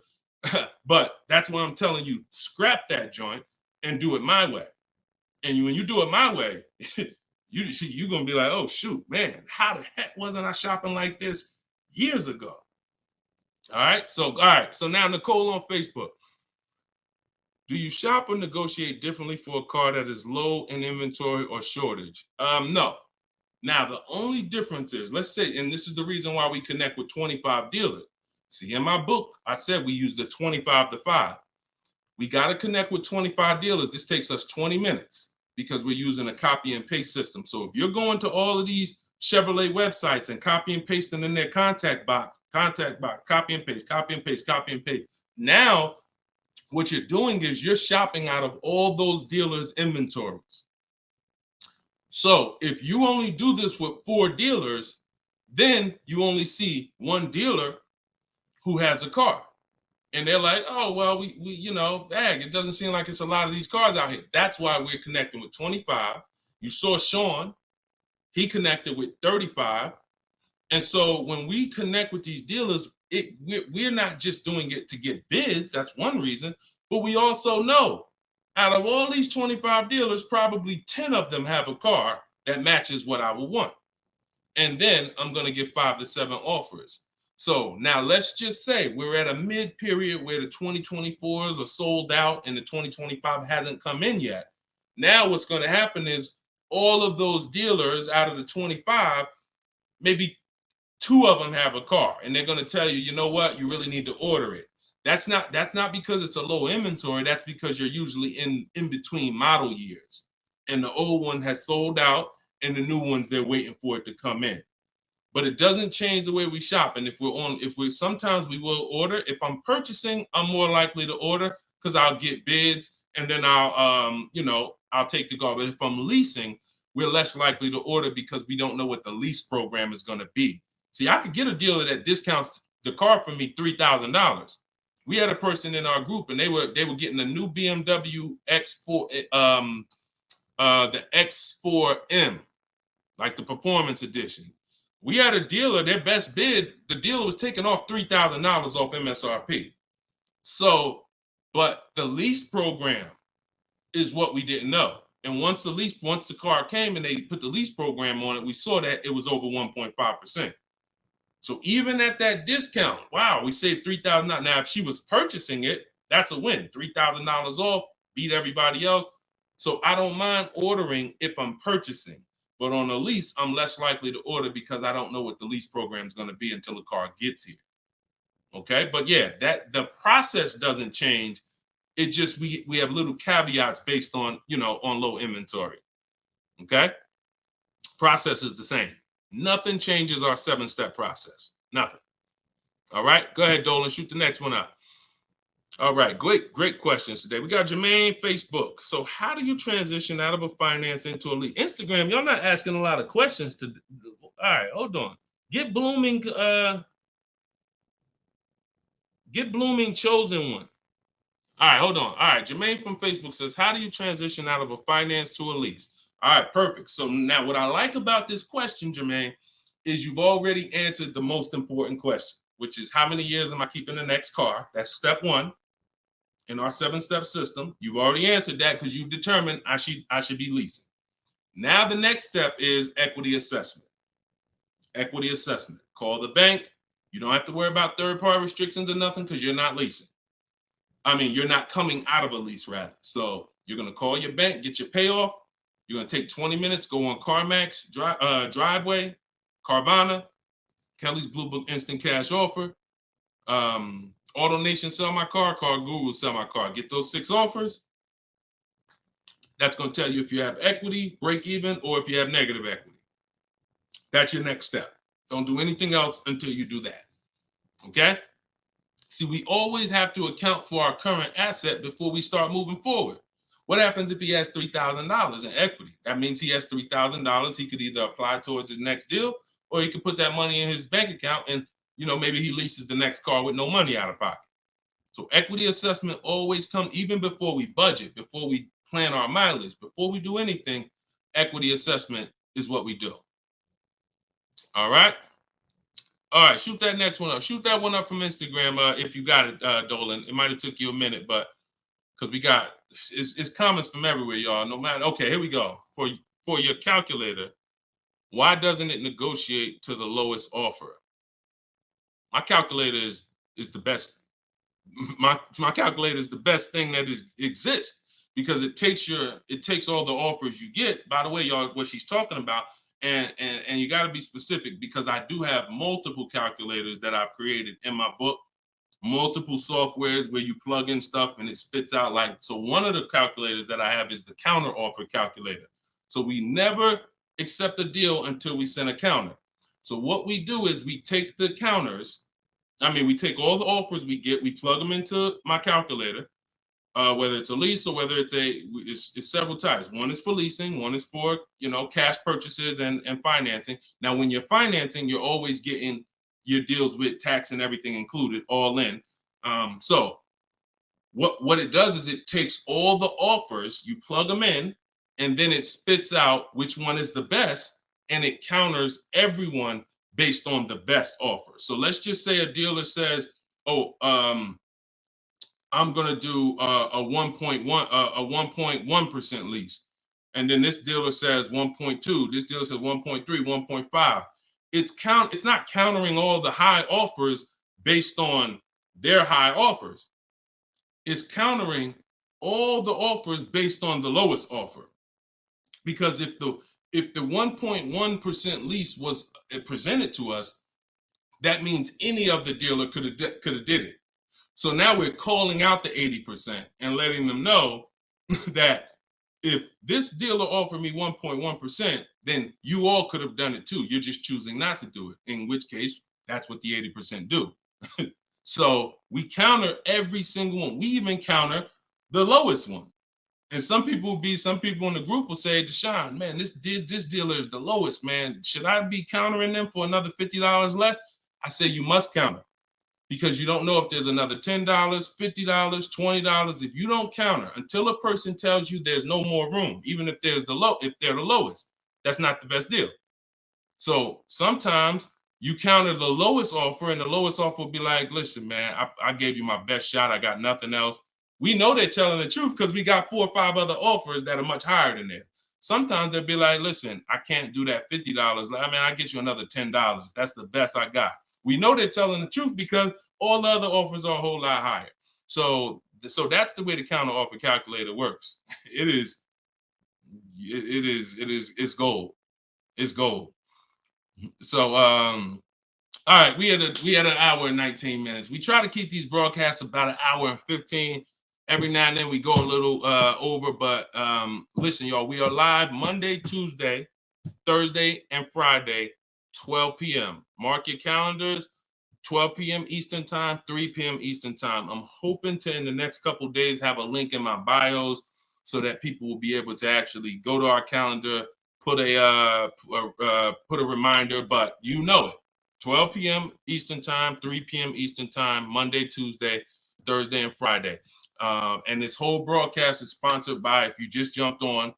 S2: But that's why I'm telling you, scrap that joint and do it my way. And when you do it my way, you're going to be like, oh, shoot, man, how the heck wasn't I shopping like this years ago? All right. So now Nicole on Facebook. Do you shop or negotiate differently for a car that is low in inventory or shortage? No. Now, the only difference is, let's say, and this is the reason why we connect with 25 dealers. See, in my book, I said we use the 25 to 5. We got to connect with 25 dealers. This takes us 20 minutes because we're using a copy and paste system. So if you're going to all of these Chevrolet websites and copy and pasting in their contact box, copy and paste, copy and paste, copy and paste. Now, what you're doing is you're shopping out of all those dealers' inventories. So if you only do this with 4 dealers, then you only see one dealer who has a car. And they're like, oh, well, we it doesn't seem like it's a lot of these cars out here. That's why we're connecting with 25. You saw Sean, he connected with 35. And so when we connect with these dealers, we're not just doing it to get bids. That's one reason. But we also know out of all these 25 dealers, probably 10 of them have a car that matches what I would want. And then I'm going to give 5 to 7 offers. So now let's just say we're at a mid period where the 2024s are sold out and the 2025 hasn't come in yet. Now what's going to happen is all of those dealers out of the 25, maybe 2 of them have a car, and they're going to tell you, you know what, you really need to order it. That's not because it's a low inventory. That's because you're usually in between model years, and the old one has sold out, and the new ones, they're waiting for it to come in. But it doesn't change the way we shop. And sometimes we will order. If I'm purchasing, I'm more likely to order because I'll get bids, and then I'll take the car. But if I'm leasing, we're less likely to order because we don't know what the lease program is going to be. See, I could get a dealer that discounts the car for me $3,000. We had a person in our group, and they were getting a new BMW X4, the X4M, like the performance edition. We had a dealer, their best bid, the dealer was taking off $3,000 off MSRP. So, but the lease program is what we didn't know. And once the car came and they put the lease program on it, we saw that it was over 1.5%. So even at that discount, wow, we saved $3,000. Now, if she was purchasing it, that's a win. $3,000 off, beat everybody else. So I don't mind ordering if I'm purchasing. But on a lease, I'm less likely to order because I don't know what the lease program is going to be until the car gets here. Okay, but yeah, that the process doesn't change. It just we have little caveats based on on low inventory. Okay, process is the same. Nothing changes our 7-step process. Nothing. All right, go ahead, Dolan. Shoot the next one up. All right, great questions today. We got Jermaine, Facebook. So how do you transition out of a finance into a lease? Instagram, y'all not asking a lot of questions to. All right, hold on. Get blooming chosen one. All right, hold on. All right, Jermaine from Facebook says, how do you transition out of a finance to a lease? All right, perfect. So now what I like about this question, Jermaine, is you've already answered the most important question, which is how many years am I keeping the next car? That's step one in our 7-step system. You've already answered that because you've determined I should be leasing. Now the next step is equity assessment. Equity assessment. Call the bank. You don't have to worry about third-party restrictions or nothing because you're not leasing. I mean, you're not coming out of a lease, rather. So you're going to call your bank, get your payoff. You're going to take 20 minutes, go on CarMax, Driveway, Carvana, Kelly's Blue Book Instant Cash Offer, AutoNation Sell My Car, Car Guru Sell My Car. Get those 6 offers. That's going to tell you if you have equity, break even, or if you have negative equity. That's your next step. Don't do anything else until you do that. Okay? See, we always have to account for our current asset before we start moving forward. What happens if he has $3,000 in equity? That means he has $3,000. He could either apply towards his next deal, or he could put that money in his bank account and, maybe he leases the next car with no money out of pocket. So equity assessment always comes, even before we budget, before we plan our mileage, before we do anything, equity assessment is what we do. All right? All right, shoot that next one up. Shoot that one up from Instagram if you got it, Dolan. It might have took you a minute, but because we got it's comments from everywhere, y'all. No matter. Okay, here we go. For your calculator, why doesn't it negotiate to the lowest offer? My calculator is the best. My calculator is the best thing that exists because it takes all the offers you get. By the way, y'all, what she's talking about. And you got to be specific because I do have multiple calculators that I've created in my book, multiple softwares where you plug in stuff and it spits out so one of the calculators that I have is the counter offer calculator. So we never accept a deal until we send a counter. So what we do is we take the counters. We take all the offers we get, we plug them into my calculator. Whether it's a lease or whether it's several types. One is for leasing, one is for cash purchases and financing. Now, when you're financing, you're always getting your deals with tax and everything included, all in. So what it does is it takes all the offers, you plug them in, and then it spits out which one is the best, and it counters everyone based on the best offer. So let's just say a dealer says, I'm gonna do a 1.1% lease, and then this dealer says 1.2. This dealer says 1.3, 1.5. It's not countering all the high offers based on their high offers. It's countering all the offers based on the lowest offer. Because if the 1.1% lease was presented to us, that means any of the dealer could have did it. So now we're calling out the 80% and letting them know that if this dealer offered me 1.1%, then you all could have done it too. You're just choosing not to do it, in which case that's what the 80% do. So we counter every single one. We even counter the lowest one. And some people in the group will say, Deshone, man, this dealer is the lowest, man. Should I be countering them for another $50 less? I say you must counter. Because you don't know if there's another $10, $50, $20. If you don't counter until a person tells you there's no more room, even if they're the lowest, that's not the best deal. So sometimes you counter the lowest offer, and the lowest offer will be like, listen, man, I gave you my best shot. I got nothing else. We know they're telling the truth because we got 4 or 5 other offers that are much higher than that. Sometimes they'll be like, listen, I can't do that $50. I'll get you another $10. That's the best I got. We know they're telling the truth because all the other offers are a whole lot higher. So that's the way the counter offer calculator works. It's gold. It's gold. So all right, we had an hour and 19 minutes. We try to keep these broadcasts about an hour and 15. Every now and then we go a little over, but listen, y'all, we are live Monday, Tuesday, Thursday, and Friday 12 p.m. Mark your calendars. 12 p.m. Eastern time, 3 p.m. Eastern time. I'm hoping to, in the next couple of days, have a link in my bios so that people will be able to actually go to our calendar, put a reminder, but you know it. 12 p.m. Eastern time, 3 p.m. Eastern time, Monday, Tuesday, Thursday, and Friday. And this whole broadcast is sponsored by, if you just jumped on,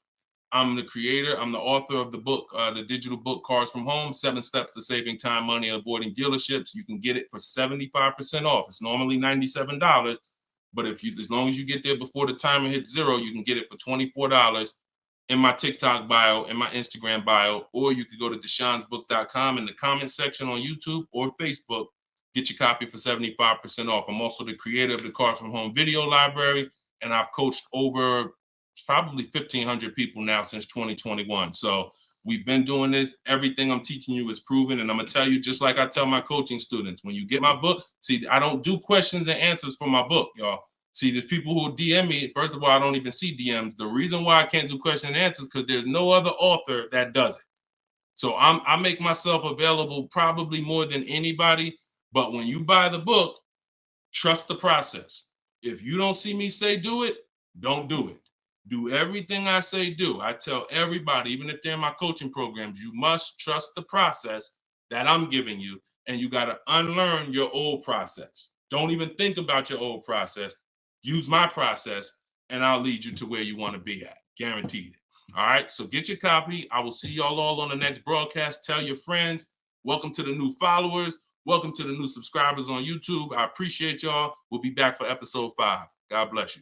S2: I'm the creator. I'm the author of the book, the digital book, Cars from Home, 7 Steps to Saving Time, Money, and Avoiding Dealerships. You can get it for 75% off. It's normally $97. But if you, as long as you get there before the timer hits 0, you can get it for $24 in my TikTok bio, in my Instagram bio, or you could go to deshonsbook.com in the comment section on YouTube or Facebook. Get your copy for 75% off. I'm also the creator of the Cars from Home video library, and I've coached over probably 1,500 people now since 2021. So we've been doing this. Everything I'm teaching you is proven. And I'm going to tell you, just like I tell my coaching students, when you get my book, see, I don't do questions and answers for my book, y'all. See, there's people who DM me. First of all, I don't even see DMs. The reason why I can't do question and answers because there's no other author that does it. So I make myself available probably more than anybody. But when you buy the book, trust the process. If you don't see me say do it, don't do it. Do everything I say do. I tell everybody, even if they're in my coaching programs, you must trust the process that I'm giving you, and you got to unlearn your old process. Don't even think about your old process. Use my process, and I'll lead you to where you want to be at. Guaranteed. All right, so get your copy. I will see y'all all on the next broadcast. Tell your friends. Welcome to the new followers. Welcome to the new subscribers on YouTube. I appreciate y'all. We'll be back for episode 5. God bless you.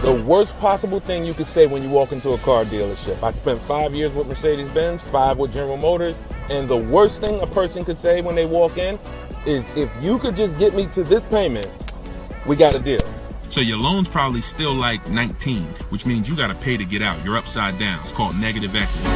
S1: The worst possible thing you could say when you walk into a car dealership. I spent 5 years with Mercedes-Benz, 5 with General Motors, and the worst thing a person could say when they walk in is, if you could just get me to this payment, we got a deal.
S3: So your loan's probably still like 19, which means you got to pay to get out. You're upside down. It's called negative equity.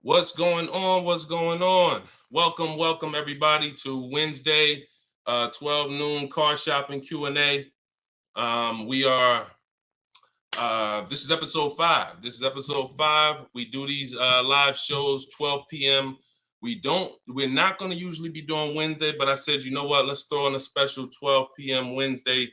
S2: What's going on? What's going on? Welcome everybody to Wednesday, 12 noon car shopping Q&A. This is episode 5. We do these live shows 12 p.m. We're not going to usually be doing Wednesday, but I said, you know what? Let's throw in a special 12 p.m. Wednesday.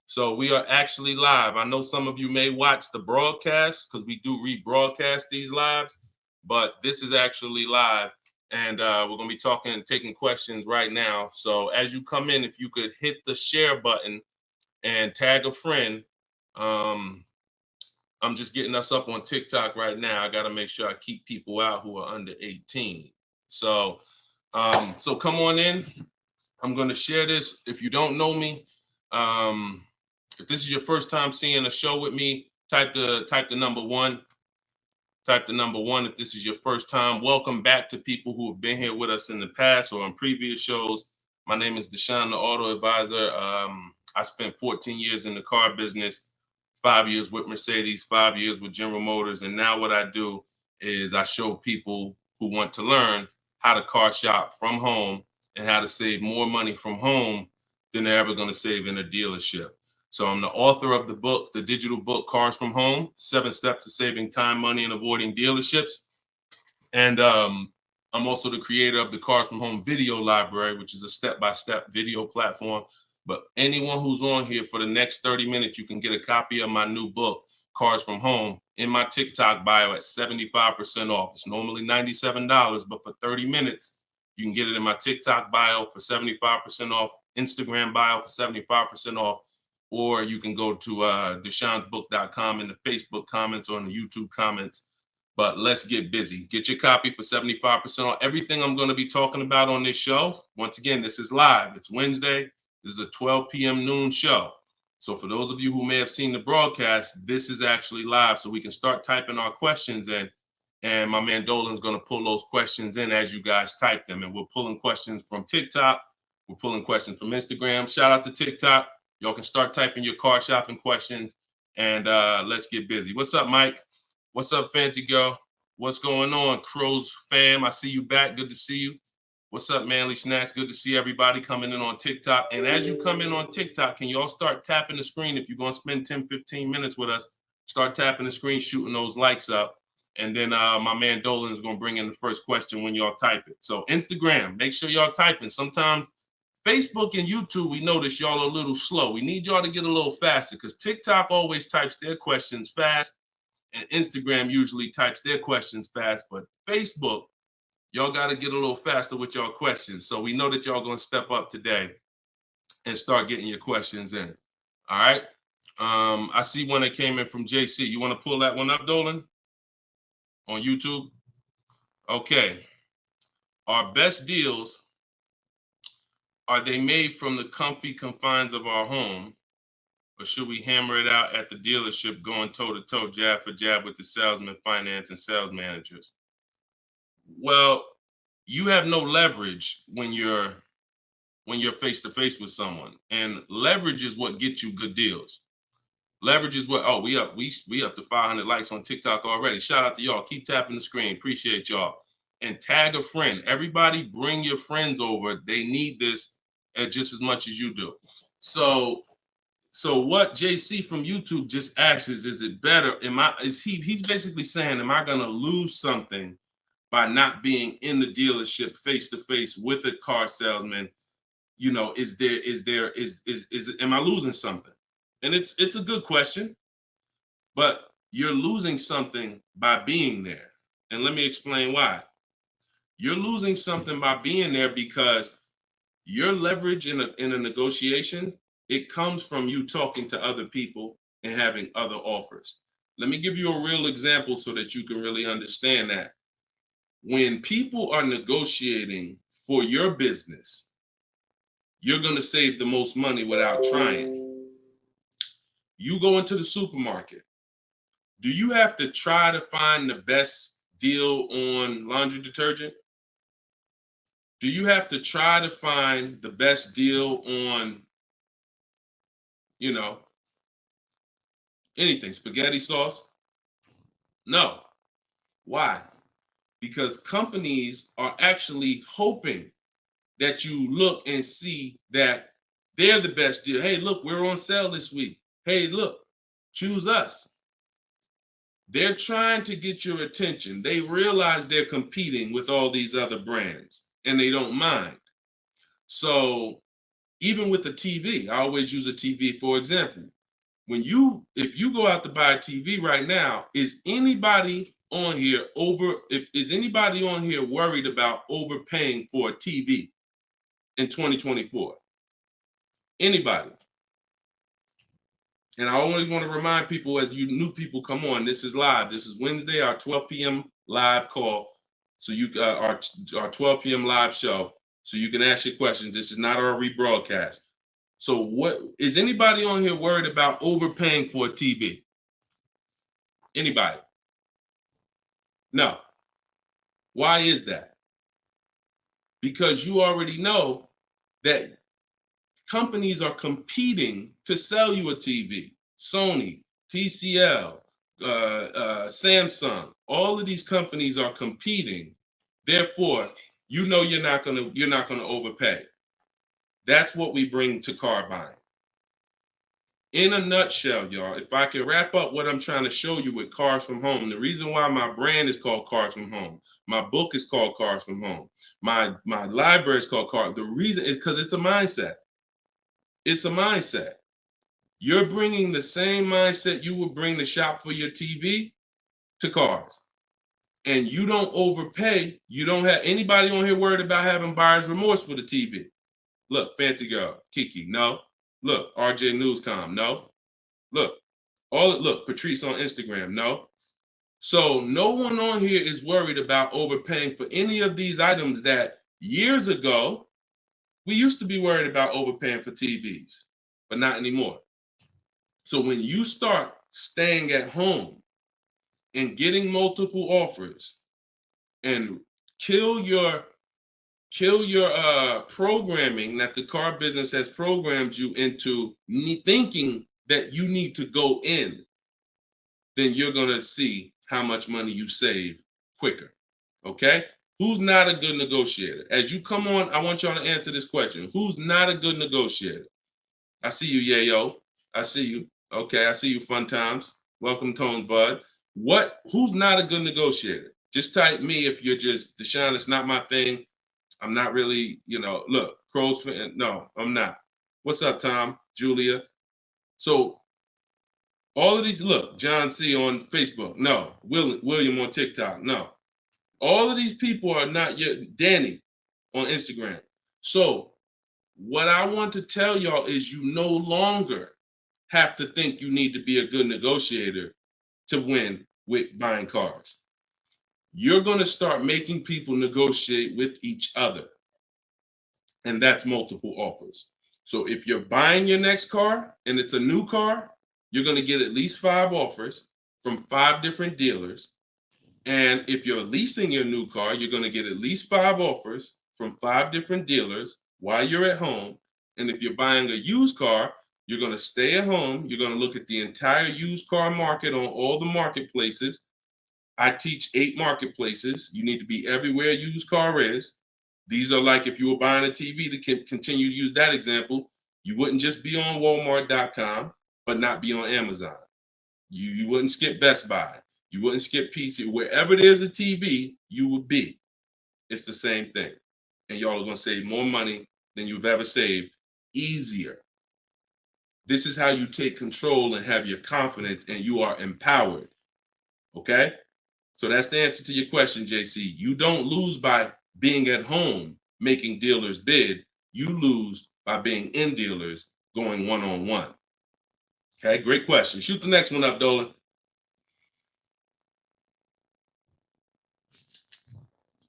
S2: So we are actually live. I know some of you may watch the broadcast because we do rebroadcast these lives, but this is actually live, and we're going to be talking and taking questions right now. So as you come in, if you could hit the share button and tag a friend. I'm just getting us up on TikTok right now. I got to make sure I keep people out who are under 18. So come on in. I'm going to share this. If you don't know me, if this is your first time seeing a show with me, type the number 1. Type the number 1 if this is your first time. Welcome back to people who have been here with us in the past or on previous shows. My name is Deshone the Auto Advisor. I spent 14 years in the car business, 5 years with Mercedes, 5 years with General Motors. And now what I do is I show people who want to learn how to car shop from home and how to save more money from home than they're ever going to save in a dealership. So I'm the author of the book, the digital book, Cars from Home, 7 Steps to Saving Time, Money, and Avoiding Dealerships. And I'm also the creator of the Cars from Home video library, which is a step-by-step video platform. But anyone who's on here for the next 30 minutes, you can get a copy of my new book, Cars from Home, in my TikTok bio at 75% off. It's normally $97, but for 30 minutes, you can get it in my TikTok bio for 75% off, Instagram bio for 75% off. or you can go to deshonsbook.com in the Facebook comments or in the YouTube comments. But let's get busy. Get your copy for 75% on everything I'm going to be talking about on this show. Once again, this is live. It's Wednesday. This is a 12 p.m. noon show. So for those of you who may have seen the broadcast, this is actually live. So we can start typing our questions in. And my man Dolan's going to pull those questions in as you guys type them. And we're pulling questions from TikTok. We're pulling questions from Instagram. Shout out to TikTok. Y'all can start typing your car shopping questions. And let's get busy. What's up, Mike? What's up, Fancy Girl? What's going on, Crows fam? I see you back. Good to see you. What's up, Manly Snacks? Good to see everybody coming in on TikTok. And as you come in on TikTok, can you all start tapping the screen? If you're going to spend 10, 15 minutes with us, start tapping the screen, shooting those likes up. And then my man Dolan is going to bring in the first question when y'all type it. So Instagram, make sure y'all typing. Sometimes Facebook and YouTube, we notice y'all are a little slow. We need y'all to get a little faster because TikTok always types their questions fast. And Instagram usually types their questions fast, but Facebook, y'all got to get a little faster with y'all questions. So we know that y'all going to step up today and start getting your questions in. All right. I see one that came in from JC. You want to pull that one up, Dolan? On YouTube? Okay. Our best deals, are they made from the comfy confines of our home? Or should we hammer it out at the dealership going toe-to-toe, jab for jab with the salesman, finance, and sales managers? Well, you have no leverage when you're face-to-face with someone. And leverage is what gets you good deals. Leverage is what, we up to 500 likes on TikTok already. Shout out to y'all. Keep tapping the screen. Appreciate y'all. And tag a friend. Everybody bring your friends over. They need this just as much as you do. So what JC from YouTube just asks is it better? He's basically saying, am I gonna lose something by not being in the dealership face to face with a car salesman? You know, am I losing something? And it's a good question, but you're losing something by being there. And let me explain why. You're losing something by being there because your leverage in a negotiation, it comes from you talking to other people and having other offers. Let me give you a real example so that you can really understand that. When people are negotiating for your business, you're going to save the most money without trying. You go into the supermarket. Do you have to try to find the best deal on laundry detergent? Do you have to try to find the best deal on anything, spaghetti sauce? No. Why? Because companies are actually hoping that you look and see that they're the best deal. Hey, look, we're on sale this week. Hey, look, choose us. They're trying to get your attention. They realize they're competing with all these other brands and they don't mind. So even with the TV, I always use a TV for example. If you go out to buy a TV right now, is anybody on here worried about overpaying for a TV in 2024? Anybody? And I always want to remind people, as you new people come on, this is live. This is Wednesday, our 12 p.m. live call. So our 12 p.m. live show. So you can ask your questions. This is not our rebroadcast. So what is anybody on here worried about overpaying for a TV? Anybody? No. Why is that? Because you already know that companies are competing to sell you a TV. Sony, TCL, Samsung, all of these companies are competing. Therefore, you know you're not gonna overpay. That's what we bring to car buying. In a nutshell, y'all, if I can wrap up what I'm trying to show you with Cars From Home, the reason why my brand is called Cars From Home, my book is called Cars From Home, my library is called Cars. The reason is because it's a mindset. It's a mindset. You're bringing the same mindset you would bring to shop for your TV to cars. And you don't overpay. You don't have anybody on here worried about having buyer's remorse for the TV. Look, Fancy Girl, Kiki, no. Look, RJ Newscom, no. Look, look, Patrice on Instagram, no. So no one on here is worried about overpaying for any of these items that years ago, we used to be worried about overpaying for TVs, but not anymore. So when you start staying at home and getting multiple offers and kill your programming that the car business has programmed you into thinking that you need to go in, then you're going to see how much money you save quicker. Okay? Who's not a good negotiator? As you come on, I want y'all to answer this question. Who's not a good negotiator? I see you, Yayo. I see you. Okay, I see you, Fun Times. Welcome, Tone Bud. Who's not a good negotiator? Just type me if you're just, Deshone, it's not my thing. I'm not really, look, Crow's fan. No, I'm not. What's up, Tom? Julia? So all of these, look, John C. on Facebook. No. William on TikTok. No. All of these people are not yet. Danny on Instagram. So what I want to tell y'all is you no longer have to think you need to be a good negotiator to win with buying cars. You're going to start making people negotiate with each other. And that's multiple offers. So if you're buying your next car and it's a new car, you're going to get at least 5 offers from 5 different dealers. And if you're leasing your new car, you're going to get at least 5 offers from 5 different dealers while you're at home. And if you're buying a used car, you're going to stay at home. You're going to look at the entire used car market on all the marketplaces. I teach 8 marketplaces. You need to be everywhere a used car is. These are like if you were buying a TV, to continue to use that example, you wouldn't just be on Walmart.com, but not be on Amazon. You wouldn't skip Best Buy. You wouldn't skip PC. Wherever there's a TV, you would be. It's the same thing. And y'all are going to save more money than you've ever saved, easier. This is how you take control and have your confidence, and you are empowered. Okay? So that's the answer to your question, JC. You don't lose by being at home making dealers bid. You lose by being in dealers going one-on-one. Okay, great question. Shoot the next one up, Dolan.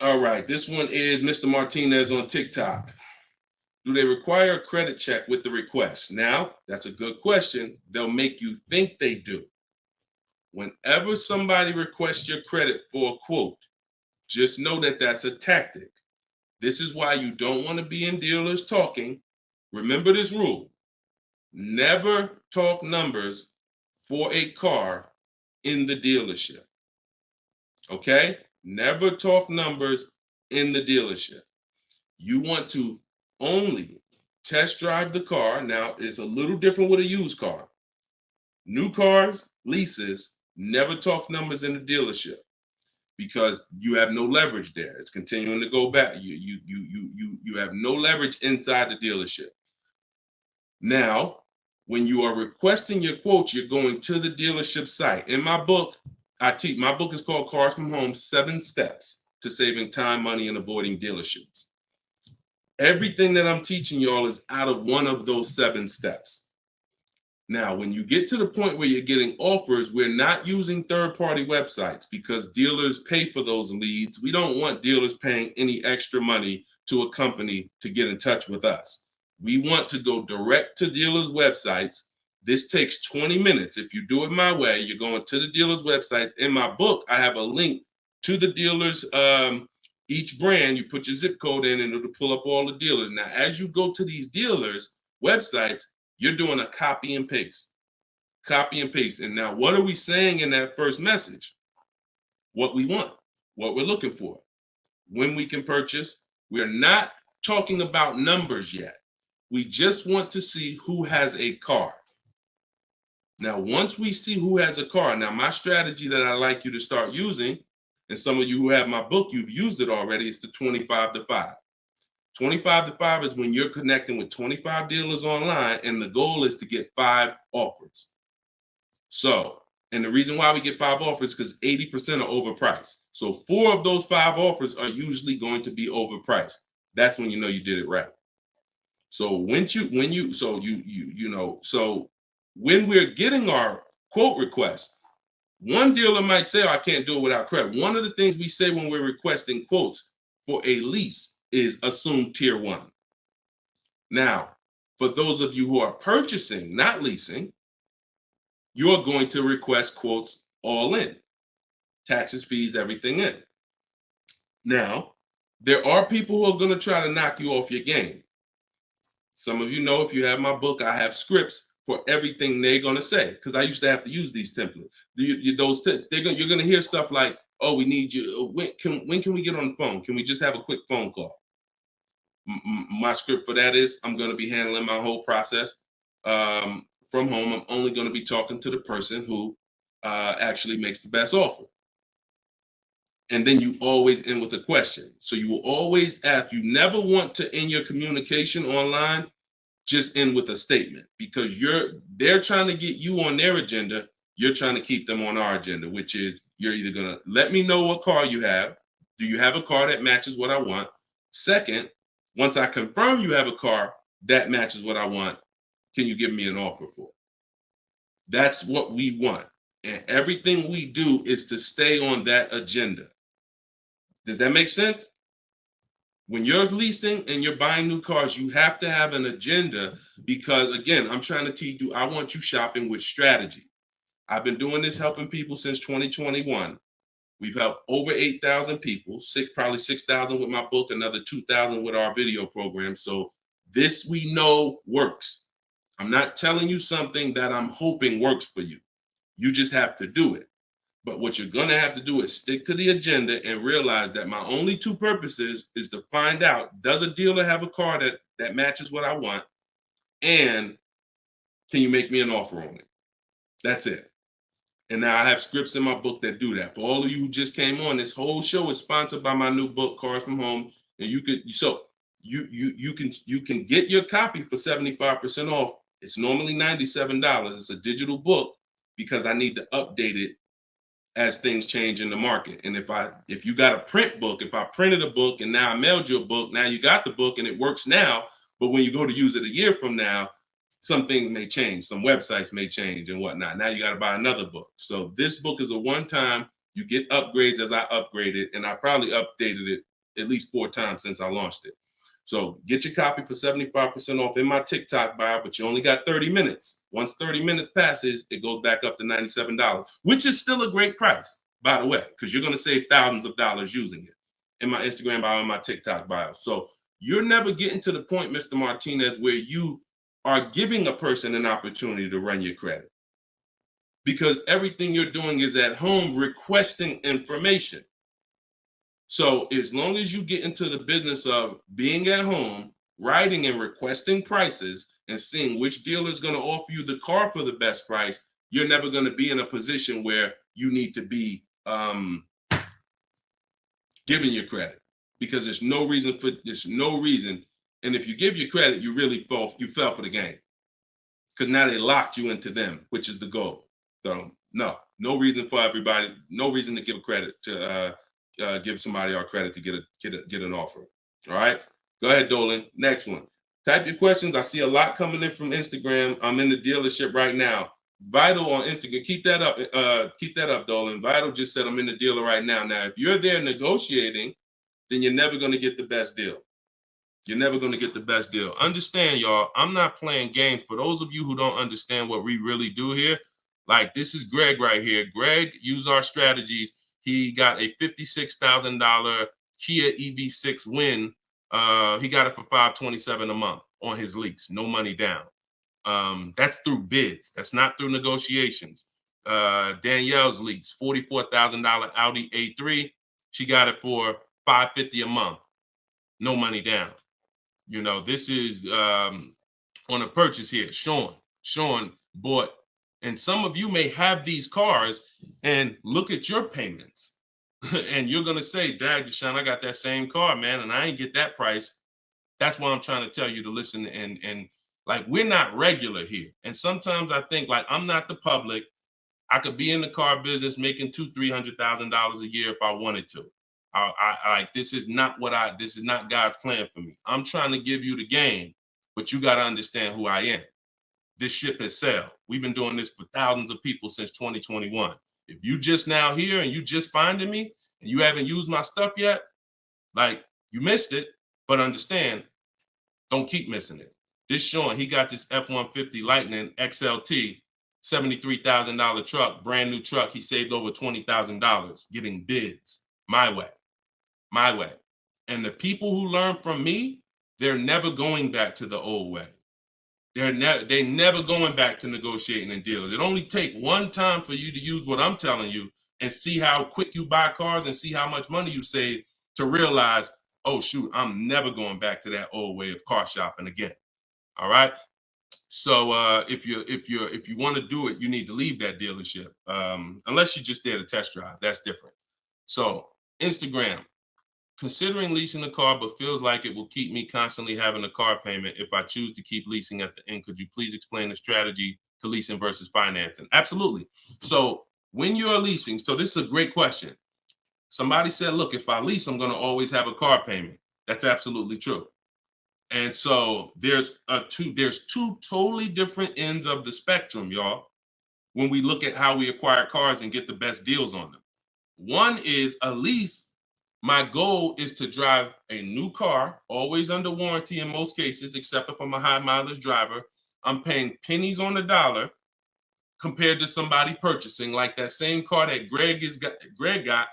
S2: All right, this one is Mr. Martinez on TikTok. Do they require a credit check with the request? Now, that's a good question. They'll make you think they do. Whenever somebody requests your credit for a quote, just know that that's a tactic. This is why you don't want to be in dealers talking. Remember this rule. Never talk numbers for a car in the dealership. Okay? Never talk numbers in the dealership. You want to only test drive the car. Now, it's a little different with a used car. New cars, leases, never talk numbers in the dealership because you have no leverage there. It's continuing to go back. You have no leverage inside the dealership. Now, when you are requesting your quote, you're going to the dealership site. In my book, my book is called Cars from Home, 7 Steps to Saving Time, Money, and Avoiding Dealerships. Everything that I'm teaching y'all is out of one of those 7 steps. Now, when you get to the point where you're getting offers, we're not using third-party websites because dealers pay for those leads. We don't want dealers paying any extra money to a company to get in touch with us. We want to go direct to dealers' websites. This takes 20 minutes. If you do it my way, you're going to the dealers' websites. In my book, I have a link to the dealers, each brand. You put your zip code in and it'll pull up all the dealers. Now, as you go to these dealers' websites, you're doing a copy and paste. Copy and paste. And now, what are we saying in that first message? What we want, what we're looking for, when we can purchase. We're not talking about numbers yet. We just want to see who has a car. Now, once we see who has a car, now my strategy that I like you to start using, and some of you who have my book, you've used it already, is the 25 to 5. 25 to 5 is when you're connecting with 25 dealers online, and the goal is to get 5 offers. So, and the reason why we get 5 offers is because 80% are overpriced. So 4 of those 5 offers are usually going to be overpriced. That's when you know you did it right. So when we're getting our quote request, one dealer might say, I can't do it without credit. One of the things we say when we're requesting quotes for a lease is assume tier 1. Now, for those of you who are purchasing, not leasing, you're going to request quotes all in, taxes, fees, everything in. Now, there are people who are going to try to knock you off your game. Some of you know, if you have my book, I have scripts for everything they're going to say, because I used to have to use these templates. You're going to hear stuff like, oh, we need you. When can we get on the phone? Can we just have a quick phone call? My script for that is I'm going to be handling my whole process from home. I'm only going to be talking to the person who actually makes the best offer. And then you always end with a question. So you will always ask. You never want to end your communication online just end with a statement, because they're trying to get you on their agenda. You're trying to keep them on our agenda, which is you're either going to let me know what car you have. Do you have a car that matches what I want? Second, once I confirm you have a car that matches what I want, can you give me an offer for it? That's what we want. And everything we do is to stay on that agenda. Does that make sense? When you're leasing and you're buying new cars, you have to have an agenda, because, again, I'm trying to teach you, I want you shopping with strategy. I've been doing this, helping people since 2021. We've helped over 8,000 people, probably 6,000 with my book, another 2,000 with our video program. So this we know works. I'm not telling you something that I'm hoping works for you. You just have to do it. But what you're going to have to do is stick to the agenda and realize that my only two purposes is to find out, does a dealer have a car that matches what I want? And can you make me an offer on it? That's it. And now I have scripts in my book that do that. For all of you who just came on, this whole show is sponsored by my new book, Cars from Home. And you can get your copy for 75% off. It's normally $97. It's a digital book because I need to update it as things change in the market. And if you got a print book, if I printed a book and now I mailed you a book, now you got the book and it works now, but when you go to use it a year from now, some things may change, some websites may change and whatnot. Now you got to buy another book. So this book is a one-time, you get upgrades as I upgrade it, and I probably updated it at least 4 times since I launched it. So get your copy for 75% off in my TikTok bio, but you only got 30 minutes. Once 30 minutes passes, it goes back up to $97, which is still a great price, by the way, because you're going to save thousands of dollars using it in my Instagram bio and my TikTok bio. So you're never getting to the point, Mr. Martinez, where you are giving a person an opportunity to run your credit, because everything you're doing is at home requesting information. So as long as you get into the business of being at home, writing and requesting prices and seeing which dealer is going to offer you the car for the best price, you're never going to be in a position where you need to be giving your credit, because there's no reason. And if you give your credit, you really fell for the game, because now they locked you into them, which is the goal. So no reason for everybody, no reason to give credit to give somebody our credit to get an offer. All right, go ahead, Dolan. Next one. Type your questions. I see a lot coming in from Instagram. I'm in the dealership right now. Vital on Instagram. Keep that up, Dolan. Vital just said I'm in the dealer right now. Now, if you're there negotiating, then you're never going to get the best deal. You're never going to get the best deal. Understand, y'all, I'm not playing games. For those of you who don't understand what we really do here, like, this is Greg right here. Greg used our strategies. He got a $56,000 Kia EV6 win. He got it for $527 a month on his lease, no money down. That's through bids. That's not through negotiations. Danielle's lease, $44,000 Audi A3. She got it for $550 a month, no money down. You know, this is on a purchase here. Sean bought, and some of you may have these cars and look at your payments and you're going to say, Dag, Deshone, I got that same car, man, and I ain't get that price. That's why I'm trying to tell you to listen. And like, we're not regular here. And sometimes I think, like, I'm not the public. I could be in the car business making $200,000-$300,000 a year if I wanted to. This is not God's plan for me. I'm trying to give you the game but you got to understand who I am. This ship has sailed. We've been doing this for thousands of people since 2021. If you just now here and you just finding me and you haven't used my stuff yet, like, you missed it, but understand, don't keep missing it. This Sean, he got this F-150 Lightning XLT, $73,000 truck, brand new truck. He saved over $20,000 getting bids my way. And the people who learn from me, they're never going back to the old way. They never going back to negotiating and deals. It only take one time for you to use what I'm telling you and see how quick you buy cars and see how much money you save to realize, oh shoot, I'm never going back to that old way of car shopping again. All right. So if you want to do it, you need to leave that dealership. Unless you're just there to test drive, that's different. So Instagram. Considering leasing a car, but feels like it will keep me constantly having a car payment if I choose to keep leasing at the end. Could you please explain the strategy to leasing versus financing? Absolutely. So when you're leasing, so this is a great question. Somebody said, look, if I lease, I'm going to always have a car payment. That's absolutely true. And so there's two totally different ends of the spectrum, y'all, when we look at how we acquire cars and get the best deals on them. One is a lease. My goal is to drive a new car, always under warranty in most cases, except if I'm a high mileage driver. I'm paying pennies on the dollar compared to somebody purchasing, like that same car that Greg got.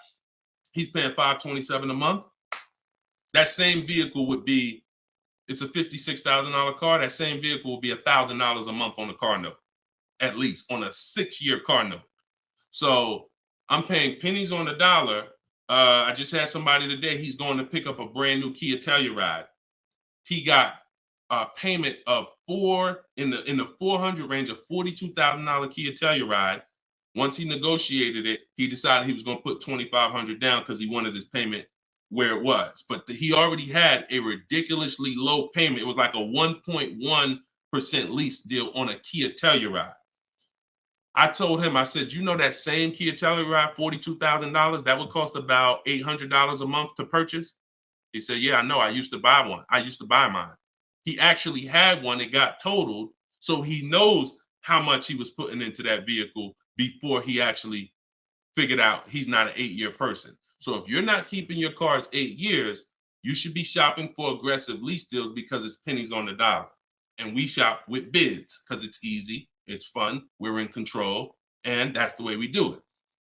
S2: He's paying $527 a month. That same vehicle would be, it's a $56,000 car. That same vehicle will be $1,000 a month on the car note, at least on a 6-year car note. So I'm paying pennies on the dollar. I just had somebody today, he's going to pick up a brand new Kia Telluride. He got a payment of in the 400 range of $42,000 Kia Telluride. Once he negotiated it, he decided he was going to put $2,500 down because he wanted his payment where it was. But he already had a ridiculously low payment. It was like a 1.1% lease deal on a Kia Telluride. I told him, I said, you know that same Kia Telluride, $42,000, that would cost about $800 a month to purchase? He said, yeah, I know. I used to buy one. I used to buy mine. He actually had one. It got totaled. So he knows how much he was putting into that vehicle before he actually figured out he's not an 8-year person. So if you're not keeping your cars 8 years, you should be shopping for aggressive lease deals because it's pennies on the dollar. And we shop with bids because it's easy. It's fun. We're in control. And that's the way we do it.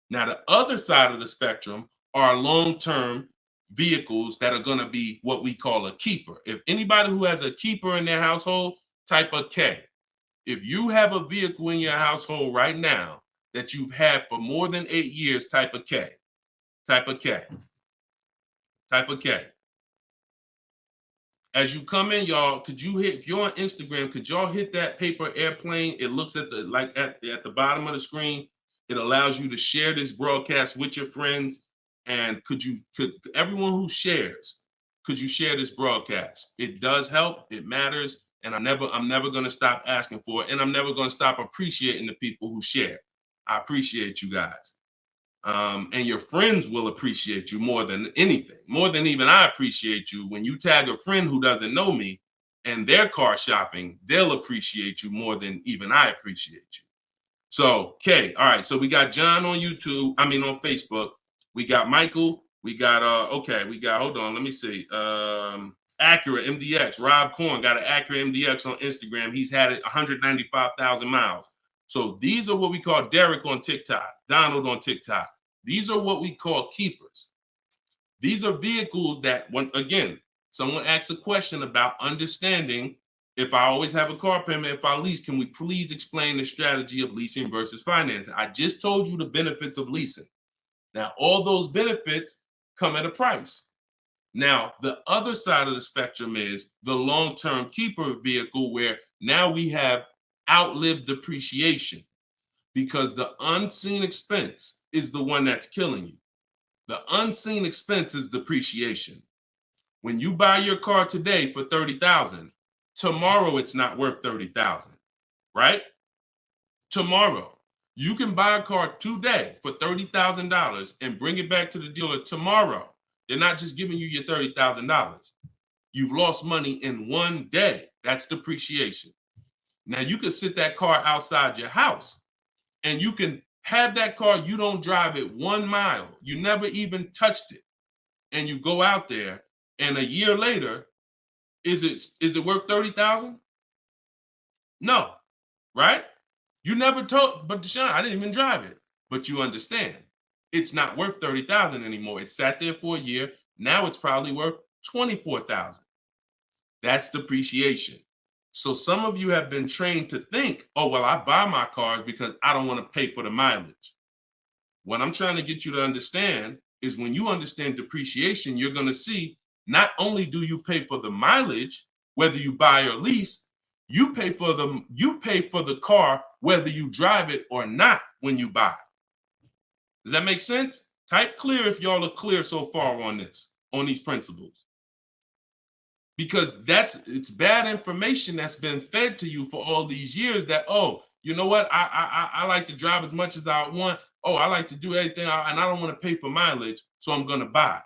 S2: Now, the other side of the spectrum are long-term vehicles that are going to be what we call a keeper. If anybody who has a keeper in their household, type a K. If you have a vehicle in your household right now that you've had for more than 8 years, type a K. Type a K. Type a K. As you come in, y'all, if you're on Instagram, could y'all hit that paper airplane? It looks at the bottom of the screen. It allows you to share this broadcast with your friends. And could everyone who shares, could you share this broadcast? It does help. It matters. And I'm never going to stop asking for it. And I'm never going to stop appreciating the people who share. I appreciate you guys. And your friends will appreciate you more than anything, more than even I appreciate you. When you tag a friend who doesn't know me and they're car shopping, they'll appreciate you more than even I appreciate you. So, okay, all right. So we got John on on Facebook. We got Michael. We got hold on, let me see. Acura MDX. Rob Korn got an Acura MDX on Instagram. He's had it 195,000 miles. So these are what we call Derek on TikTok, Donald on TikTok. These are what we call keepers. These are vehicles that, again, someone asked a question about understanding if I always have a car payment, if I lease, can we please explain the strategy of leasing versus financing? I just told you the benefits of leasing. Now, all those benefits come at a price. Now, the other side of the spectrum is the long-term keeper vehicle where now we have outlived depreciation because the unseen expense is the one that's killing you. The unseen expense is depreciation. When you buy your car today for $30,000, tomorrow it's not worth $30,000, right? Tomorrow. You can buy a car today for $30,000 and bring it back to the dealer tomorrow. They're not just giving you your $30,000. You've lost money in 1 day. That's depreciation. Now you can sit that car outside your house and you can have that car, you don't drive it 1 mile. You never even touched it. And you go out there and a year later, is it worth 30,000? No, right? You never told, but Deshone, I didn't even drive it. But you understand, it's not worth 30,000 anymore. It sat there for a year. Now it's probably worth 24,000. That's depreciation. So some of you have been trained to think, oh, well, I buy my cars because I don't want to pay for the mileage. What I'm trying to get you to understand is when you understand depreciation, you're going to see not only do you pay for the mileage, whether you buy or lease, you pay for the car whether you drive it or not when you buy. Does that make sense? Type clear if y'all are clear so far on this, on these principles. Because it's bad information that's been fed to you for all these years that, oh, you know what? I like to drive as much as I want. Oh, I like to do everything and I don't want to pay for mileage, so I'm going to buy.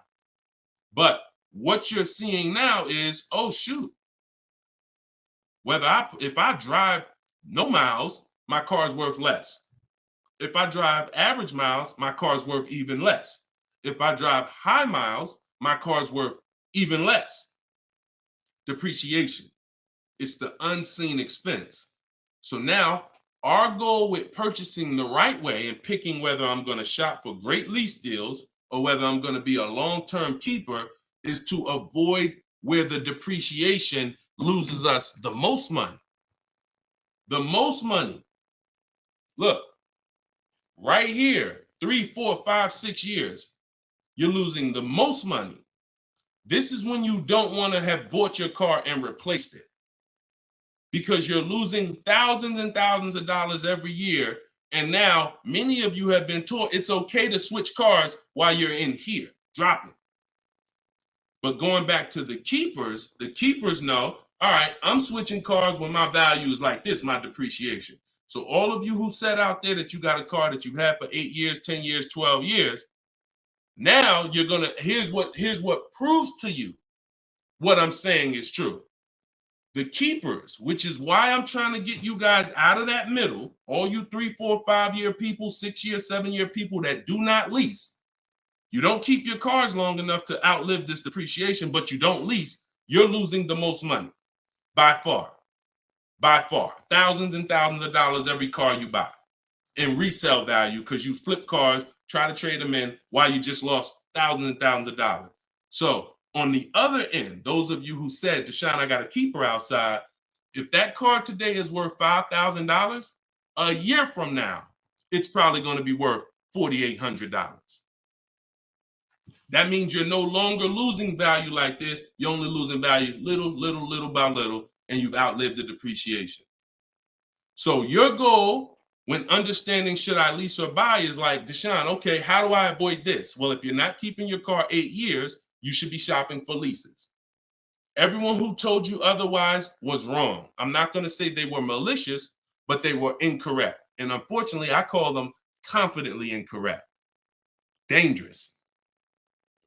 S2: But what you're seeing now is, oh, shoot. If I drive no miles, my car's worth less. If I drive average miles, my car's worth even less. If I drive high miles, my car's worth even less. Depreciation. It's the unseen expense. So now our goal with purchasing the right way and picking whether I'm going to shop for great lease deals or whether I'm going to be a long-term keeper is to avoid where the depreciation loses us the most money. The most money. Look, right here, 3, 4, 5, 6 years, you're losing the most money. This is when you don't want to have bought your car and replaced it, because you're losing thousands and thousands of dollars every year. And now many of you have been taught it's okay to switch cars while you're in here, dropping. But going back to the keepers know, all right, I'm switching cars when my value is like this, my depreciation. So all of you who said out there that you got a car that you've had for 8 years, 10 years, 12 years, now you're gonna, here's what proves to you what I'm saying is true. The keepers, which is why I'm trying to get you guys out of that middle, all you 3, 4, 5 year people, 6 year, 7 year people that do not lease. You don't keep your cars long enough to outlive this depreciation, but you don't lease. You're losing the most money by far. By far. Thousands and thousands of dollars every car you buy in resale value because you flip cars, try to trade them in while you just lost thousands and thousands of dollars. So on the other end, those of you who said, Deshone, I got a keeper outside, if that car today is worth $5,000, a year from now, it's probably going to be worth $4,800. That means you're no longer losing value like this. You're only losing value little by little, and you've outlived the depreciation. So your goal when understanding should I lease or buy is like, Deshone, okay, how do I avoid this? Well, if you're not keeping your car 8 years, you should be shopping for leases. Everyone who told you otherwise was wrong. I'm not going to say they were malicious, but they were incorrect. And unfortunately, I call them confidently incorrect. Dangerous.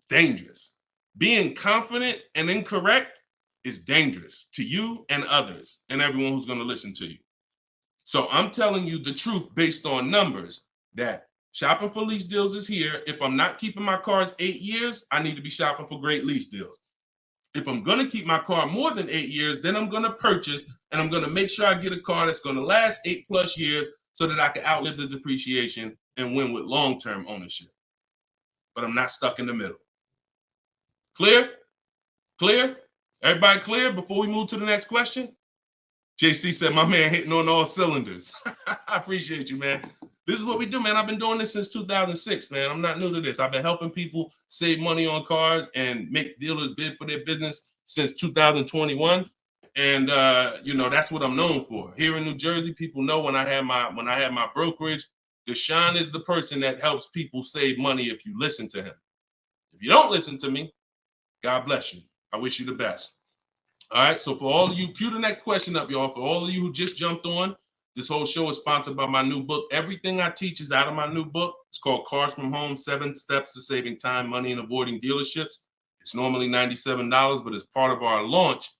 S2: Dangerous. Being confident and incorrect is dangerous to you and others and everyone who's going to listen to you. So I'm telling you the truth based on numbers that shopping for lease deals is here. If I'm not keeping my cars 8 years, I need to be shopping for great lease deals. If I'm going to keep my car more than 8 years, then I'm going to purchase and I'm going to make sure I get a car that's going to last 8+ years so that I can outlive the depreciation and win with long-term ownership. But I'm not stuck in the middle. Clear? Clear? Everybody clear before we move to the next question? JC said, my man hitting on all cylinders. I appreciate you, man. This is what we do, man. I've been doing this since 2006, man. I'm not new to this. I've been helping people save money on cars and make dealers bid for their business since 2021. And that's what I'm known for. Here in New Jersey, people know when I had my brokerage, Deshone is the person that helps people save money if you listen to him. If you don't listen to me, God bless you. I wish you the best. All right, so for all of you, cue the next question up, y'all. For all of you who just jumped on, this whole show is sponsored by my new book. Everything I teach is out of my new book. It's called Cars from Home, 7 Steps to Saving Time, Money, and Avoiding Dealerships. It's normally $97, but as part of our launch,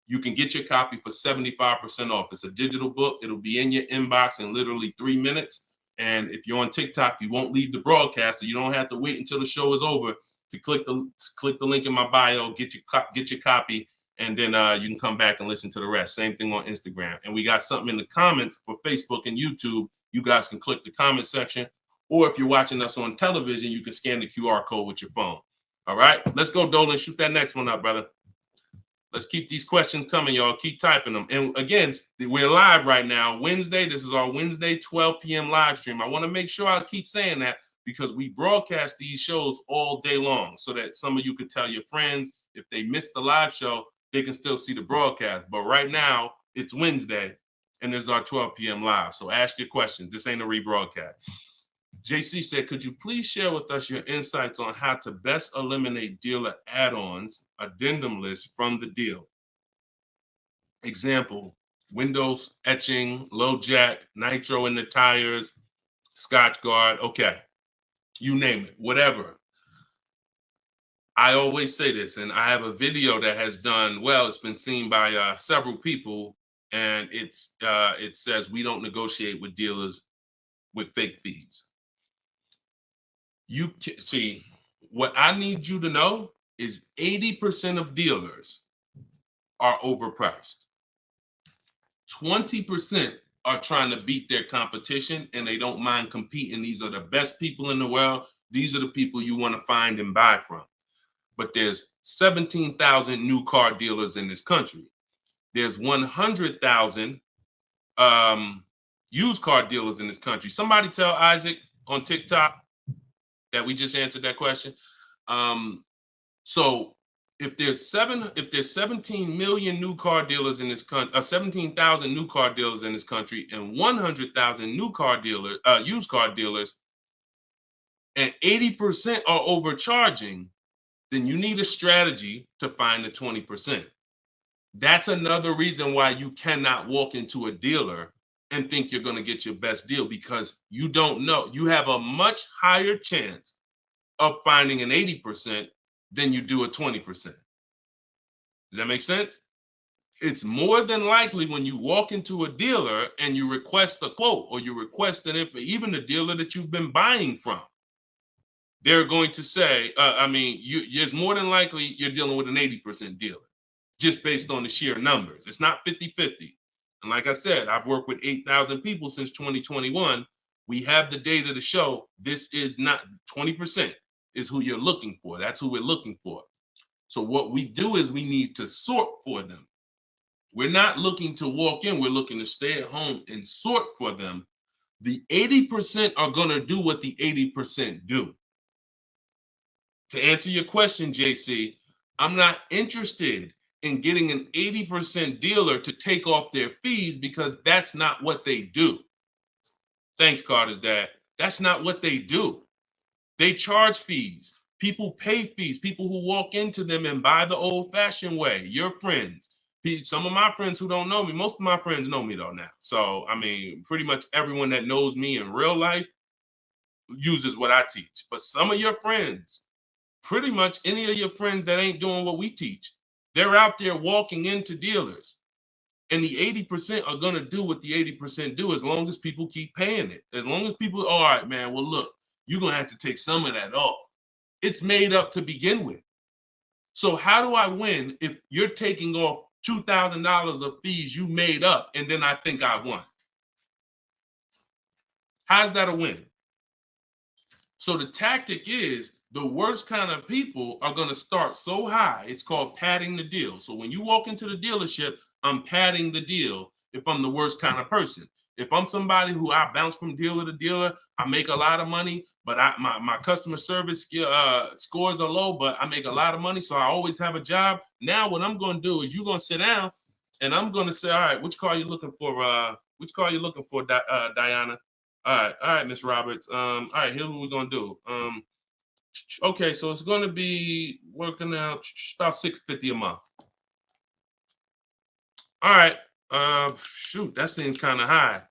S2: you can get your copy for 75% off. It's a digital book. It'll be in your inbox in literally 3 minutes. And if you're on TikTok, you won't leave the broadcast, so you don't have to wait until the show is over to click the link in my bio, get your copy, and then you can come back and listen to the rest. Same thing on Instagram. And we got something in the comments for Facebook and YouTube. You guys can click the comment section, or if you're watching us on television, you can scan the QR code with your phone. All right, let's go, Dolan. Shoot that next one up, brother. Let's keep these questions coming, y'all. Keep typing them. And again, we're live right now, Wednesday. This is our Wednesday 12 p.m. live stream. I want to make sure I keep saying that because we broadcast these shows all day long so that some of you could tell your friends if they missed the live show, they can still see the broadcast. But right now, it's Wednesday, and this is our 12 p.m. live. So ask your questions. This ain't a rebroadcast. JC said, could you please share with us your insights on how to best eliminate dealer add-ons, addendum lists from the deal? Example, windows etching, low jack, nitro in the tires, Scotch guard, okay. You name it, whatever. I always say this, and I have a video that has done well. It's been seen by several people, and it says we don't negotiate with dealers with fake fees. You can see what I need you to know is 80% of dealers are overpriced. 20% are trying to beat their competition and they don't mind competing. These are the best people in the world. These are the people you want to find and buy from. But there's 17,000 new car dealers in this country. There's 100,000 used car dealers in this country. Somebody tell Isaac on TikTok that we just answered that question. So if there's 17 million new car dealers in this country, 17,000 new car dealers in this country, and 100,000 new car dealers, used car dealers, and 80% are overcharging, then you need a strategy to find the 20%. That's another reason why you cannot walk into a dealer and think you're going to get your best deal, because you don't know. You have a much higher chance of finding an 80% than you do a 20%. Does that make sense? It's more than likely when you walk into a dealer and you request a quote or you request an info, even the dealer that you've been buying from, they're going to say, it's more than likely you're dealing with an 80% dealer just based on the sheer numbers. It's not 50-50. And like I said, I've worked with 8,000 people since 2021. We have the data to show this is not 20% is who you're looking for. That's who we're looking for. So what we do is we need to sort for them. We're not looking to walk in. We're looking to stay at home and sort for them. The 80% are going to do what the 80% do. To answer your question, JC, I'm not interested in getting an 80% dealer to take off their fees because that's not what they do. Thanks, Carter's dad. That's not what they do. They charge fees. People pay fees. People who walk into them and buy the old-fashioned way. Your friends. Some of my friends who don't know me, most of my friends know me though now. So, pretty much everyone that knows me in real life uses what I teach. But some of your friends, pretty much any of your friends that ain't doing what we teach, they're out there walking into dealers. And the 80% are going to do what the 80% do as long as people keep paying it. As long as people, all right, man, well, look, you're going to have to take some of that off. It's made up to begin with. So how do I win if you're taking off $2,000 of fees you made up and then I think I won? How's that a win? So the tactic is the worst kind of people are going to start so high. It's called padding the deal. So when you walk into the dealership, I'm padding the deal if I'm the worst kind of person. If I'm somebody who I bounce from dealer to dealer, I make a lot of money, but my customer service scores are low, but I make a lot of money, so I always have a job. Now what I'm going to do is you're going to sit down, and I'm going to say, all right, which car are you looking for? Which car are you looking for, Diana? All right, Miss Roberts. All right, here's what we're going to do. Okay, so it's going to be working out about $650 a month. All right. Shoot, that seems kind of high.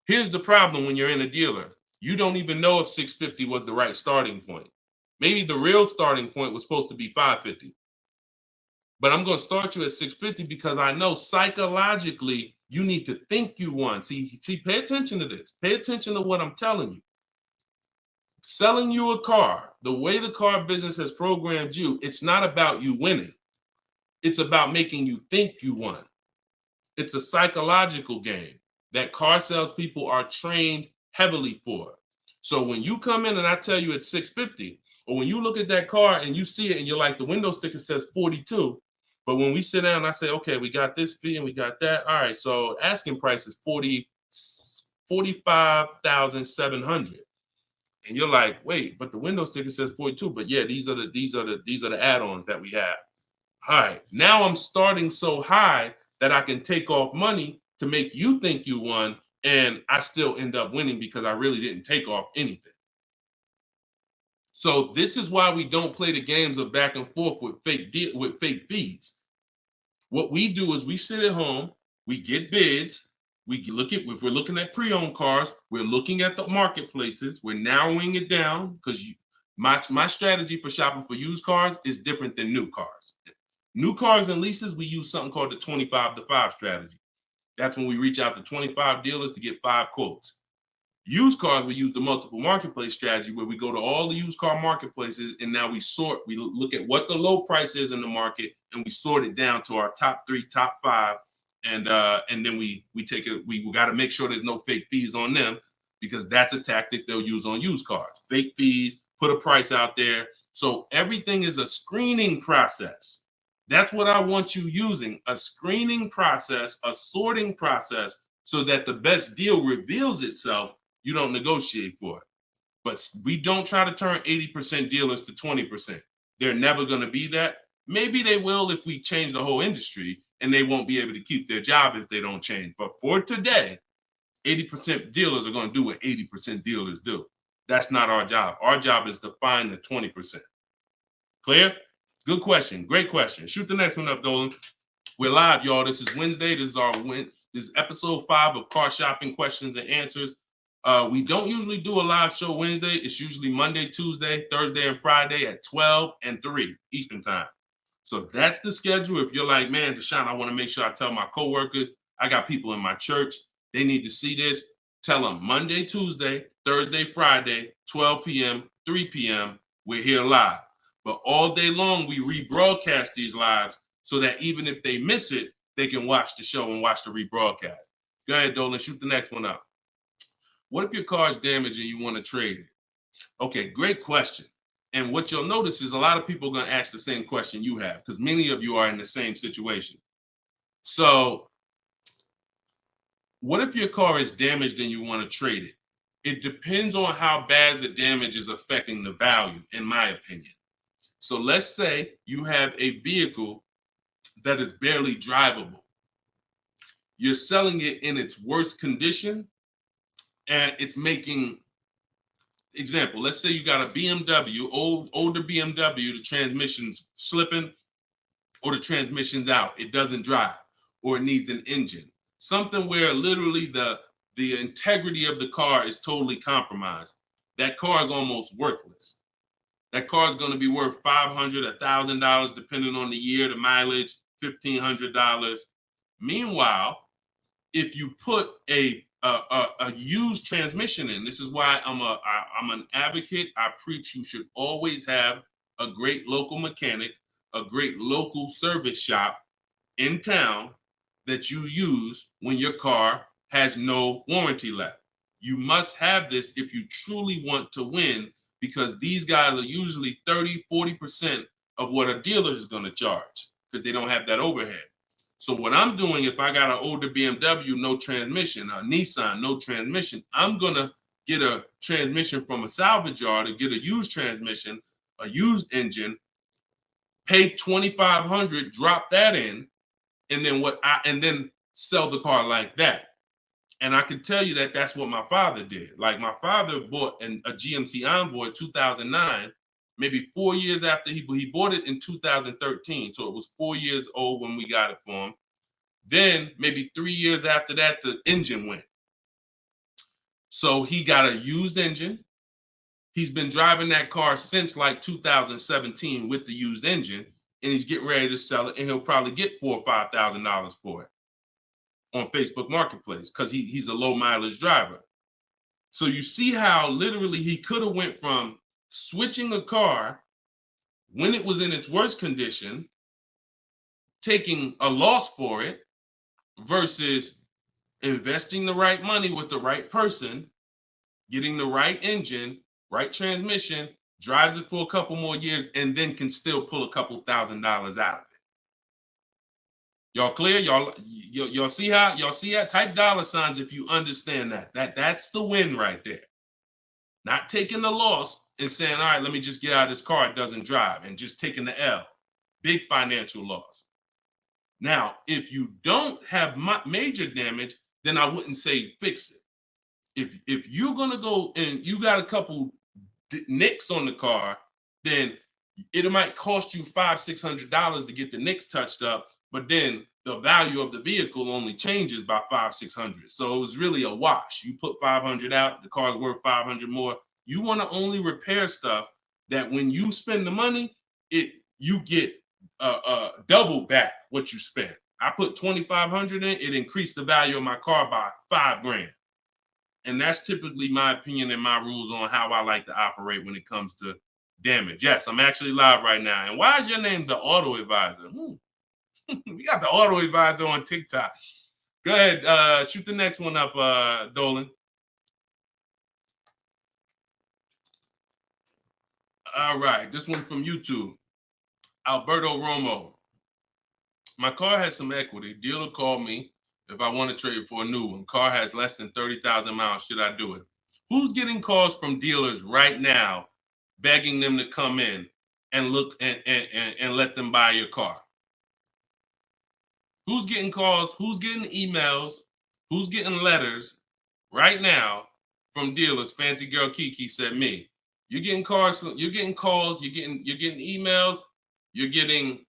S2: Here's the problem when you're in a dealer. You don't even know if $650 was the right starting point. Maybe the real starting point was supposed to be $550. But I'm going to start you at $650 because I know psychologically you need to think you won. See, pay attention to this. Pay attention to what I'm telling you. Selling you a car, the way the car business has programmed you, it's not about you winning. It's about making you think you won. It's a psychological game that car salespeople are trained heavily for. So when you come in and I tell you it's $650, or when you look at that car and you see it and you're like, the window sticker says 42, but when we sit down and I say, okay, we got this fee and we got that. All right, so asking price is $45,700. And you're like, wait, but the window sticker says 42. But yeah, these are the add-ons that we have. All right, now I'm starting so high that I can take off money to make you think you won, and I still end up winning because I really didn't take off anything. So this is why we don't play the games of back and forth with fake fees. What we do is we sit at home, we get bids, if we're looking at pre-owned cars, we're looking at the marketplaces, we're narrowing it down because my strategy for shopping for used cars is different than new cars. New cars and leases, we use something called the 25 to 5 strategy. That's when we reach out to 25 dealers to get 5 quotes. Used cars, we use the multiple marketplace strategy where we go to all the used car marketplaces and now we look at what the low price is in the market and we sort it down to our top 3, top 5. And then we take it, we got to make sure there's no fake fees on them because that's a tactic they'll use on used cars. Fake fees, put a price out there. So everything is a screening process. That's what I want you using, a screening process, a sorting process, so that the best deal reveals itself. You don't negotiate for it. But we don't try to turn 80% dealers to 20%. They're never going to be that. Maybe they will if we change the whole industry, and they won't be able to keep their job if they don't change. But for today, 80% dealers are going to do what 80% dealers do. That's not our job. Our job is to find the 20%. Clear? Good question. Great question. Shoot the next one up, Dolan. We're live, y'all. This is Wednesday. This is episode 5 of Car Shopping Questions and Answers. We don't usually do a live show Wednesday. It's usually Monday, Tuesday, Thursday, and Friday at 12 and 3 Eastern time. So that's the schedule. If you're like, man, Deshone, I want to make sure I tell my coworkers, I got people in my church, they need to see this. Tell them Monday, Tuesday, Thursday, Friday, 12 p.m., 3 p.m., we're here live. But all day long, we rebroadcast these lives so that even if they miss it, they can watch the show and watch the rebroadcast. Go ahead, Dolan, shoot the next one up. What if your car is damaged and you want to trade it? Okay, great question. And what you'll notice is a lot of people are going to ask the same question you have because many of you are in the same situation. So what if your car is damaged and you want to trade it? It depends on how bad the damage is affecting the value, in my opinion. So let's say you have a vehicle that is barely drivable. You're selling it in its worst condition and it's making, example, let's say you got a BMW, older BMW, the transmission's slipping or the transmission's out. It doesn't drive or it needs an engine. Something where literally the integrity of the car is totally compromised. That car is almost worthless. That car is going to be worth $500, $1,000, depending on the year, the mileage, $1,500. Meanwhile, if you put a used transmission in, this is why I'm an advocate. I preach you should always have a great local mechanic, a great local service shop in town that you use when your car has no warranty left. You must have this if you truly want to win, because these guys are usually 30, 40% of what a dealer is going to charge because they don't have that overhead. So what I'm doing, if I got an older BMW, no transmission, a Nissan, no transmission, I'm going to get a transmission from a salvage yard and get a used transmission, a used engine, pay $2,500, drop that in, and then sell the car like that. And I can tell you that that's what my father did. Like my father bought a GMC Envoy in 2009, maybe 4 years after he bought it in 2013. So it was 4 years old when we got it for him. Then maybe 3 years after that, the engine went. So he got a used engine. He's been driving that car since like 2017 with the used engine, and he's getting ready to sell it, and he'll probably get $4,000 or $5,000 for it on Facebook Marketplace because he's a low mileage driver. So you see how literally he could have went from switching a car when it was in its worst condition, taking a loss for it, versus investing the right money with the right person, getting the right engine, right transmission, drives it for a couple more years, and then can still pull a couple $1,000s out of it. Y'all clear? Y'all see how? Y'all see how? Type dollar signs if you understand that. That's the win right there. Not taking the loss and saying, all right, let me just get out of this car, it doesn't drive, and just taking the L. Big financial loss. Now, if you don't have major damage, then I wouldn't say fix it. If you're gonna go and you got a couple nicks on the car, then it might cost you $500-$600 to get the nicks touched up, but then the value of the vehicle only changes by $500-$600. So it was really a wash. You put 500 out, the car's worth 500 more. You want to only repair stuff that when you spend the money, you get double back what you spent. I put 2,500 in, it increased the value of my car by $5,000. And that's typically my opinion and my rules on how I like to operate when it comes to damage. Yes, I'm actually live right now. And why is your name the Auto Advisor? We got the Auto Advisor on TikTok. Go ahead, shoot the next one up, Dolan. All right, this one from YouTube. Alberto Romo. My car has some equity. Dealer called me if I want to trade for a new one. Car has less than 30,000 miles. Should I do it? Who's getting calls from dealers right now begging them to come in and look and let them buy your car? Who's getting calls? Who's getting emails? Who's getting letters right now from dealers? Fancy Girl Kiki said me. You're getting calls. You're getting calls. You're getting emails. You're getting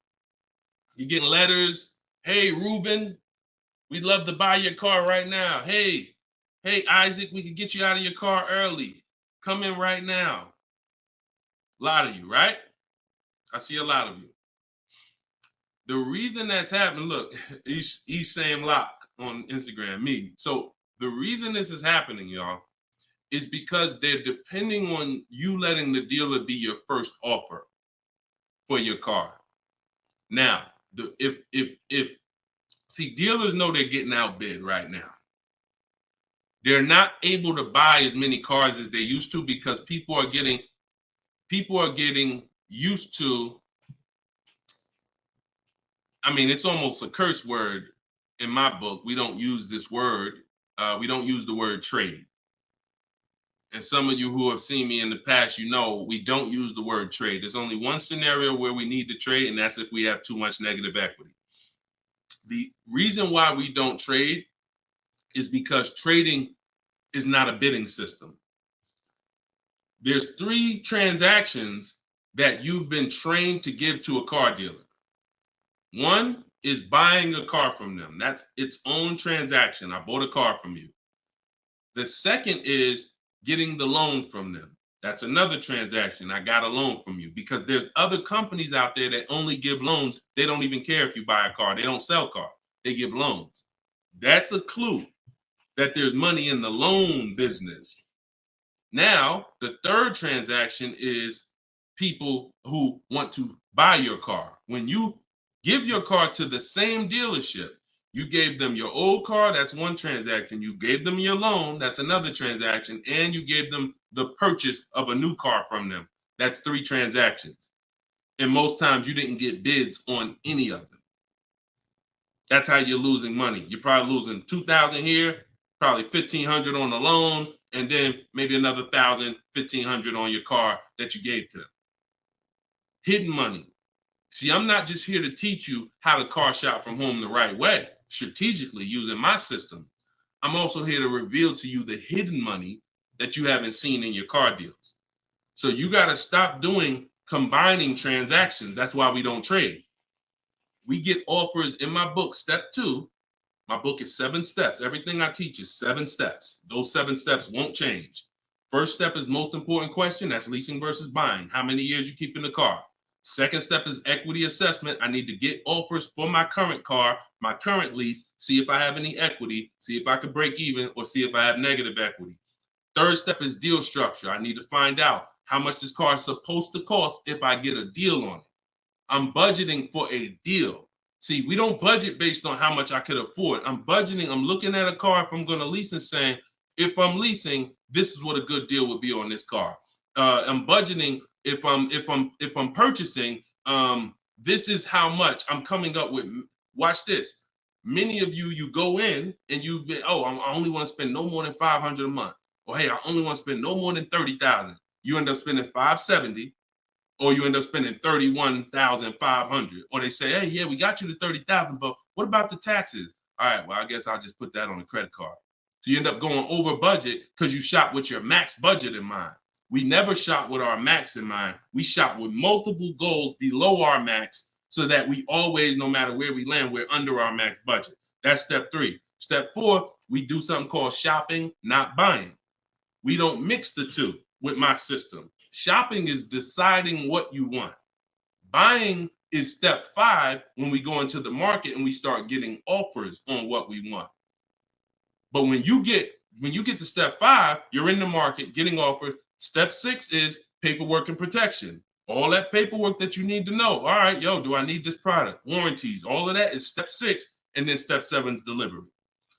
S2: letters. Hey, Ruben, we'd love to buy your car right now. Hey, Isaac, we could get you out of your car early. Come in right now. A lot of you, right? I see a lot of you. The reason that's happening, look, he's saying lock on Instagram, me. So the reason this is happening, y'all, is because they're depending on you letting the dealer be your first offer for your car. Now, see, dealers know they're getting outbid right now. They're not able to buy as many cars as they used to because people are getting used to. I mean, it's almost a curse word in my book. We don't use this word. We don't use the word trade. And some of you who have seen me in the past, you know we don't use the word trade. There's only one scenario where we need to trade, and that's if we have too much negative equity. The reason why we don't trade is because trading is not a bidding system. There's 3 transactions that you've been trained to give to a car dealer. One is buying a car from them. That's its own transaction. I bought a car from you. The second is getting the loan from them. That's another transaction. I got a loan from you, because there's other companies out there that only give loans. They don't even care if you buy a car. They don't sell cars. They give loans. That's a clue that there's money in the loan business. Now, the third transaction is people who want to buy your car. When you give your car to the same dealership, you gave them your old car, that's one transaction. You gave them your loan, that's another transaction. And you gave them the purchase of a new car from them. That's 3 transactions. And most times you didn't get bids on any of them. That's how you're losing money. You're probably losing $2,000 here, probably $1,500 on the loan, and then maybe another $1,000, $1,500 on your car that you gave to them. Hidden money. See, I'm not just here to teach you how to car shop from home the right way, strategically using my system. I'm also here to reveal to you the hidden money that you haven't seen in your car deals. So you got to stop doing combining transactions. That's why we don't trade. We get offers in my book, step 2. My book is 7 steps. Everything I teach is 7 steps. Those 7 steps won't change. First step is most important question. That's leasing versus buying. How many years you keep in the car? Second step is equity assessment. I need to get offers for my current car, my current lease, see if I have any equity, see if I can break even, or see if I have negative equity. Third step is deal structure. I need to find out how much this car is supposed to cost if I get a deal on it. I'm budgeting for a deal. See, we don't budget based on how much I could afford. I'm budgeting, I'm looking at a car if I'm going to lease and saying, if I'm leasing, this is what a good deal would be on this car. I'm budgeting if I'm purchasing, this is how much I'm coming up with. Watch this. Many of you go in and you've been, I only want to spend no more than $500 a month. Or hey, I only want to spend no more than $30,000. You end up spending $570, or you end up spending $31,500. Or they say, hey, yeah, we got you to $30,000, but what about the taxes? All right, well, I guess I'll just put that on the credit card. So you end up going over budget because you shop with your max budget in mind. We never shop with our max in mind. We shop with multiple goals below our max so that we always, no matter where we land, we're under our max budget. That's step 3. Step 4, we do something called shopping, not buying. We don't mix the two with my system. Shopping is deciding what you want. Buying is step 5 when we go into the market and we start getting offers on what we want. But when you get to step 5, you're in the market getting offered. Step 6 is paperwork and protection. All that paperwork that you need to know. All right, do I need this product? Warranties, all of that is step 6. And then step 7 is delivery.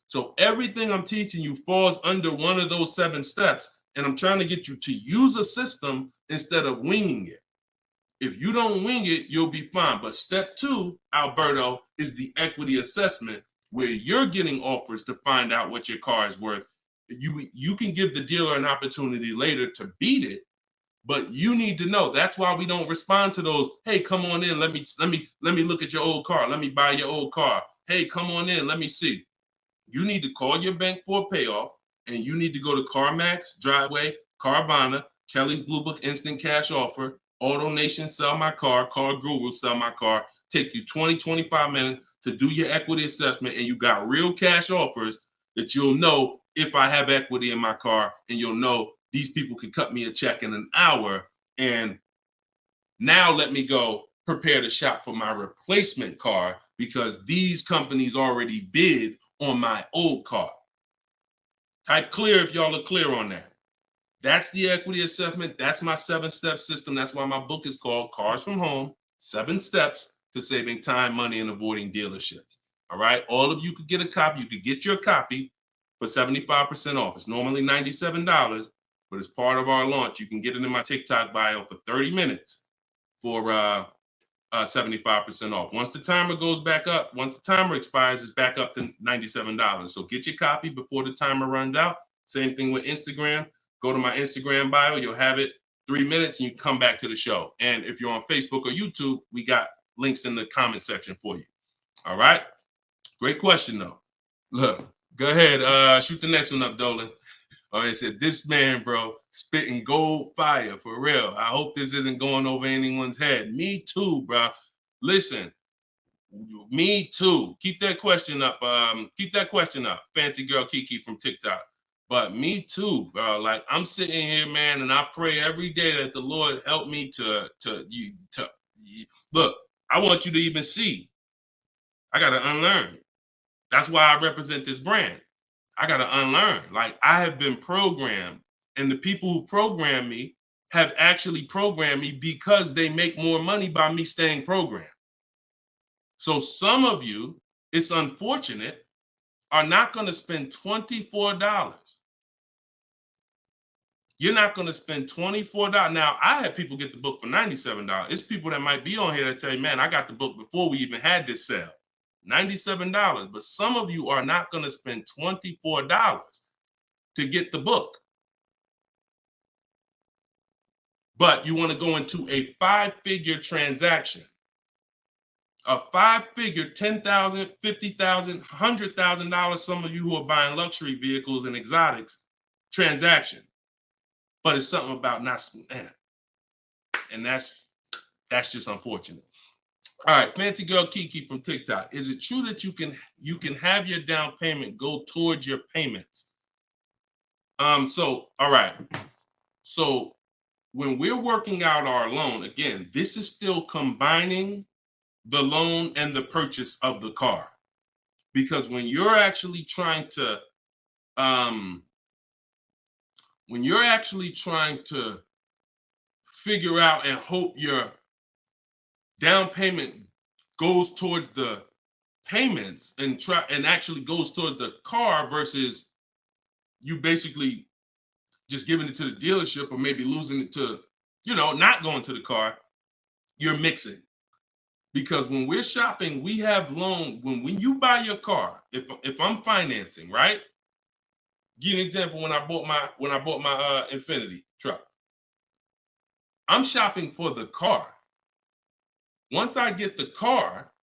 S2: So everything I'm teaching you falls under one of those 7 steps. And I'm trying to get you to use a system instead of winging it. If you don't wing it, you'll be fine. But step 2, Alberto, is the equity assessment, where you're getting offers to find out what your car is worth. You can give the dealer an opportunity later to beat it, but you need to know. That's why we don't respond to those. Hey, come on in. Let me look at your old car. Let me buy your old car. Hey, come on in. Let me see. You need to call your bank for a payoff, and you need to go to CarMax, Driveway, Carvana, Kelly's Blue Book Instant Cash Offer, AutoNation, Sell My Car, Car Guru, Sell My Car. Take you 20, 25 minutes to do your equity assessment, and you got real cash offers that you'll know if I have equity in my car, and you'll know these people can cut me a check in an hour. And now let me go prepare to shop for my replacement car because these companies already bid on my old car. Type clear if y'all are clear on that. That's the equity assessment. That's my 7-step system. That's why my book is called Cars from Home, 7 Steps to Saving Time, Money, and Avoiding Dealerships. All right. All of you could get a copy. You could get your copy for 75% off. It's normally $97, but as part of our launch, you can get it in my TikTok bio for 30 minutes for 75% off. Once the timer goes back up, once the timer expires, it's back up to $97. So get your copy before the timer runs out. Same thing with Instagram. Go to my Instagram bio. You'll have it 3 minutes and you come back to the show. And if you're on Facebook or YouTube, we got links in the comment section for you. All right. Great question, though. Look, go ahead. Shoot the next one up, Dolan. Oh, it said, this man, bro, spitting gold fire for real. I hope this isn't going over anyone's head. Me too, bro. Listen, me too. Keep that question up. Fancy girl Kiki from TikTok. But me too, bro. Like, I'm sitting here, man, and I pray every day that the Lord help me to look. I want you to even see. I gotta unlearn. That's why I represent this brand. I got to unlearn. Like, I have been programmed, and the people who programmed me have actually programmed me because they make more money by me staying programmed. So some of you, it's unfortunate, are not going to spend $24. You're not going to spend $24. Now, I had people get the book for $97. It's people that might be on here that say, man, I got the book before we even had this sale. $97, but some of you are not going to spend $24 to get the book. But you want to go into a 5-figure transaction, a 5-figure, $10,000, $50,000, $100,000. Some of you who are buying luxury vehicles and exotics transaction, but it's something about not, and that's just unfortunate. All right, fancy girl Kiki from TikTok. Is it true that you can have your down payment go towards your payments? So, all right. So when we're working out our loan, again, this is still combining the loan and the purchase of the car. Because when you're actually trying to figure out and hope your down payment goes towards the payments and actually goes towards the car versus you basically just giving it to the dealership or maybe losing it to, not going to the car, you're mixing. Because when we're shopping, we have loan. When you buy your car, if I'm financing, right? Give you an example. When I bought my Infinity truck, I'm shopping for the car. Once I get the car,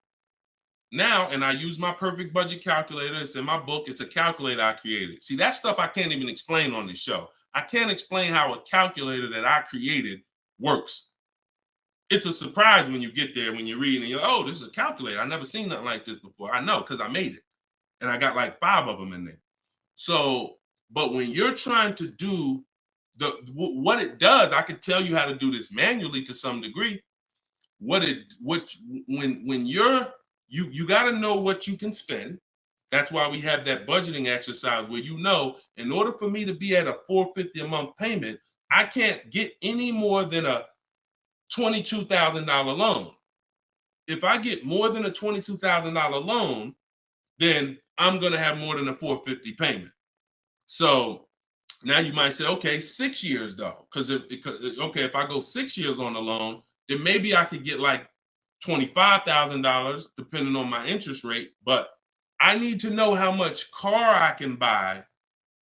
S2: now, and I use my perfect budget calculator. It's in my book. It's a calculator I created. See, that stuff I can't even explain on this show. I can't explain how a calculator that I created works. It's a surprise when you get there, when you read and you're like, oh, this is a calculator. I've never seen nothing like this before. I know, because I made it. And I got like 5 of them in there. So, but when you're trying to do what it does, I can tell you how to do this manually to some degree. When you got to know what you can spend. That's why we have that budgeting exercise where in order for me to be at a $450 a month payment, I can't get any more than a $22,000 loan. If I get more than a $22,000 loan, then I'm going to have more than a $450 payment. So now you might say, okay, 6 years though, because if I go 6 years on the loan, then maybe I could get like $25,000 depending on my interest rate. But I need to know how much car I can buy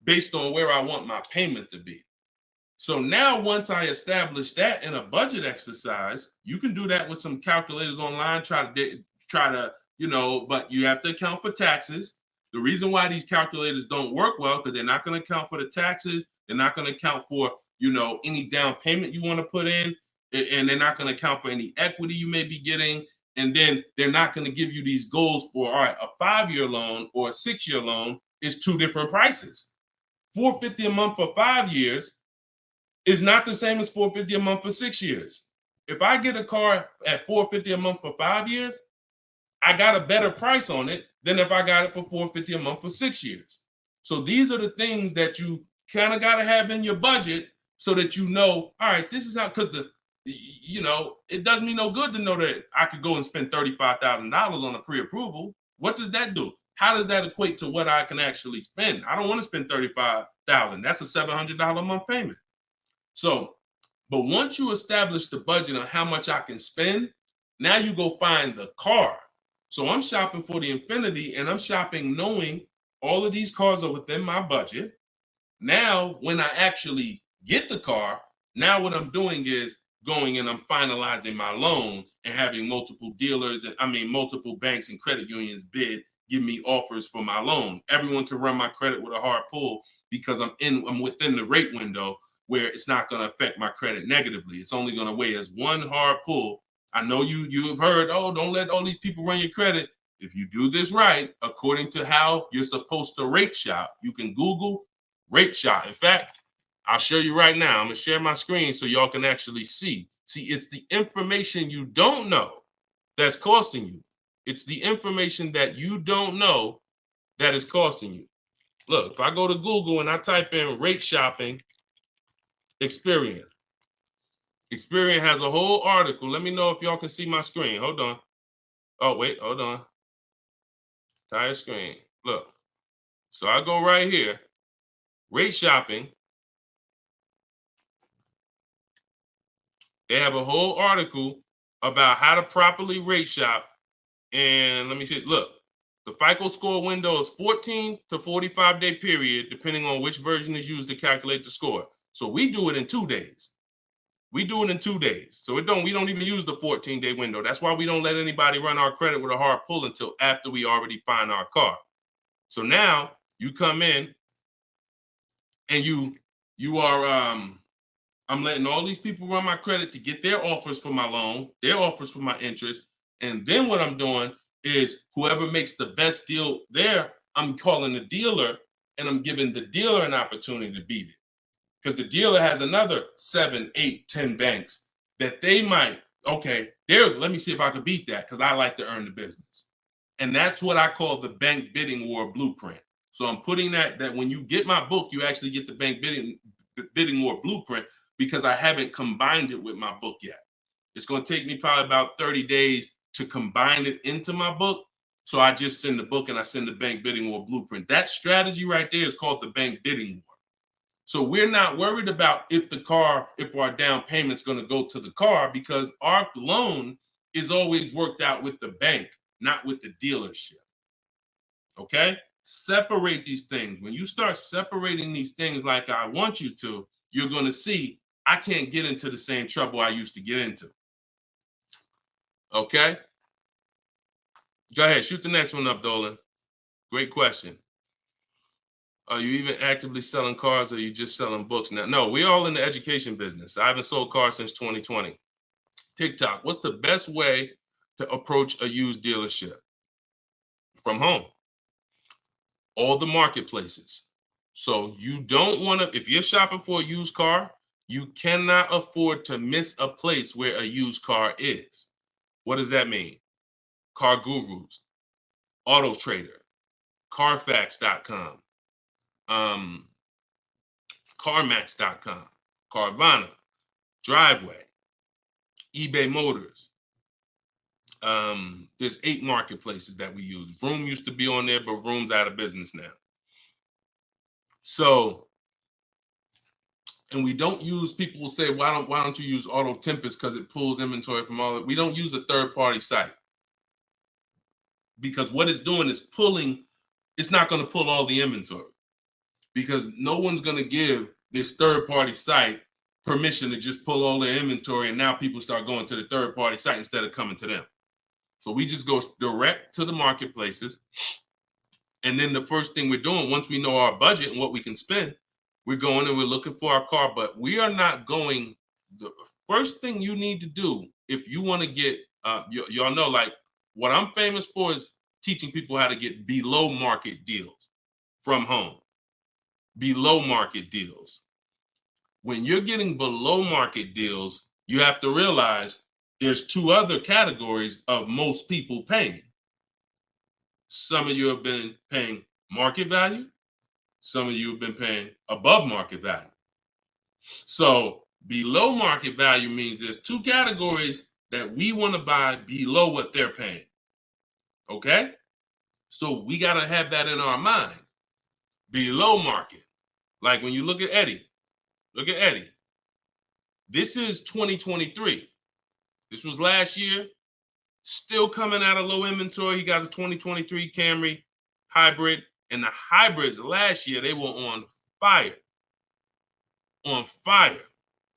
S2: based on where I want my payment to be. So now once I establish that in a budget exercise, you can do that with some calculators online, try to, but you have to account for taxes. The reason why these calculators don't work well, because they're not going to account for the taxes. They're not going to account for, any down payment you want to put in, and they're not going to account for any equity you may be getting. And then they're not going to give you these goals for, all right, a 5-year loan or a 6-year loan is 2 different prices. $450 a month for 5 years is not the same as $450 a month for 6 years. If I get a car at $450 a month for 5 years, I got a better price on it than if I got it for $450 a month for 6 years. So these are the things that you kind of got to have in your budget so that all right, this is how, because it does me no good to know that I could go and spend $35,000 on a pre-approval. What does that do? How does that equate to what I can actually spend? I don't want to spend $35,000. That's a $700 a month payment. So, but once you establish the budget on how much I can spend, now you go find the car. So I'm shopping for the Infinity, and I'm shopping knowing all of these cars are within my budget. Now, when I actually get the car, now what I'm doing is going and I'm finalizing my loan and having multiple dealers, multiple banks and credit unions give me offers for my loan. Everyone can run my credit with a hard pull because I'm within the rate window where it's not going to affect my credit negatively. It's only going to weigh as one hard pull. I know you have heard, oh, don't let all these people run your credit. If you do this right, according to how you're supposed to rate shop, you can Google rate shop. In fact, I'll show you right now. I'm going to share my screen so y'all can actually see. See, it's the information you don't know that's costing you. It's the information that you don't know that is costing you. Look, if I go to Google and I type in rate shopping, Experian has a whole article. Let me know if y'all can see my screen. Hold on. Oh, wait, hold on. Entire screen. Look. So I go right here. Rate shopping. They have a whole article about how to properly rate shop. And let me see. Look, the FICO score window is 14 to 45 day period, depending on which version is used to calculate the score. So we do it in 2 days. We do it in 2 days. So we don't even use the 14-day window. That's why we don't let anybody run our credit with a hard pull until after we already find our car. So now you come in and you are I'm letting all these people run my credit to get their offers for my loan, their offers for my interest. And then what I'm doing is whoever makes the best deal there, I'm calling the dealer and I'm giving the dealer an opportunity to beat it. because the dealer has another 7, 8, 10 banks that they might, okay, there, let me see if I can beat that because I like to earn the business. And that's what I call the bank bidding war blueprint. So I'm putting that when you get my book, you actually get the bank bidding war blueprint because I haven't combined it with my book yet. It's going to take me probably about 30 days to combine it into my book. So I just send the book and I send the bank bidding war blueprint. That strategy right there is called the bank bidding war. So we're not worried about if our down payment's going to go to the car because our loan is always worked out with the bank, not with the dealership. Okay? Separate these things. When you start separating these things like I want you to, you're going to see I can't get into the same trouble I used to get into. Okay? Go ahead. Shoot the next one up, Dolan. Great question. Are you even actively selling cars or are you just selling books now? No, we're all in the education business. I haven't sold cars since 2020. TikTok, what's the best way to approach a used dealership? From home. All the marketplaces. So you don't want to, if you're shopping for a used car, you cannot afford to miss a place where a used car is. What does that mean? Car Gurus, Auto Trader, Carfax.com, CarMax.com, Carvana, Driveway, eBay Motors. There's 8 marketplaces that we use. Vroom used to be on there, but Vroom's out of business now. So, and we don't use, people will say, why don't you use Auto Tempest because it pulls inventory from all that. We don't use a third-party site because what it's doing is pulling, it's not going to pull all the inventory because no one's going to give this third-party site permission to just pull all their inventory and now people start going to the third-party site instead of coming to them. So we just go direct to the marketplaces. And then the first thing we're doing, once we know our budget and what we can spend, we're going and we're looking for our car, but we are not going, the first thing you need to do if you want to get, y'all know, like what I'm famous for is teaching people how to get below market deals from home. Below market deals. When you're getting below market deals, you have to realize there's 2 other categories of most people paying. Some of you have been paying market value. Some of you have been paying above market value. So below market value means there's 2 categories that we want to buy below what they're paying. Okay? So we got to have that in our mind. Below market. Like when you look at Eddie. Look at Eddie. This is 2023. This was last year. Still coming out of low inventory. He got a 2023 Camry hybrid. And the hybrids last year, they were on fire. On fire.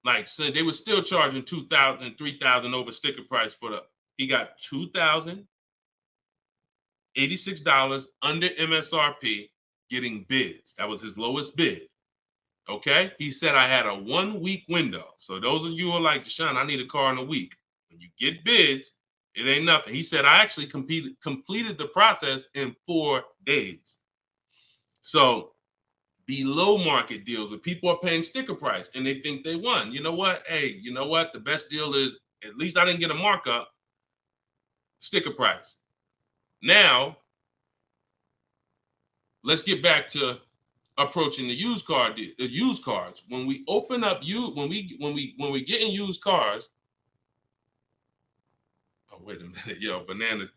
S2: Like, so they were still charging $2,000, $3,000 over sticker price for the, he got $2,086 under MSRP getting bids. That was his lowest bid. Okay? He said I had a 1-week window. So those of you who are like, Deshone, I need a car in a week. When you get bids, it ain't nothing. He said I actually completed the process in 4 days. So below market deals where people are paying sticker price and they think they won. You know what? Hey, you know what? The best deal is, at least I didn't get a markup, sticker price. Now, let's get back to approaching the used cars. When we open up when we get in used cars. Oh, wait a minute, yo, banana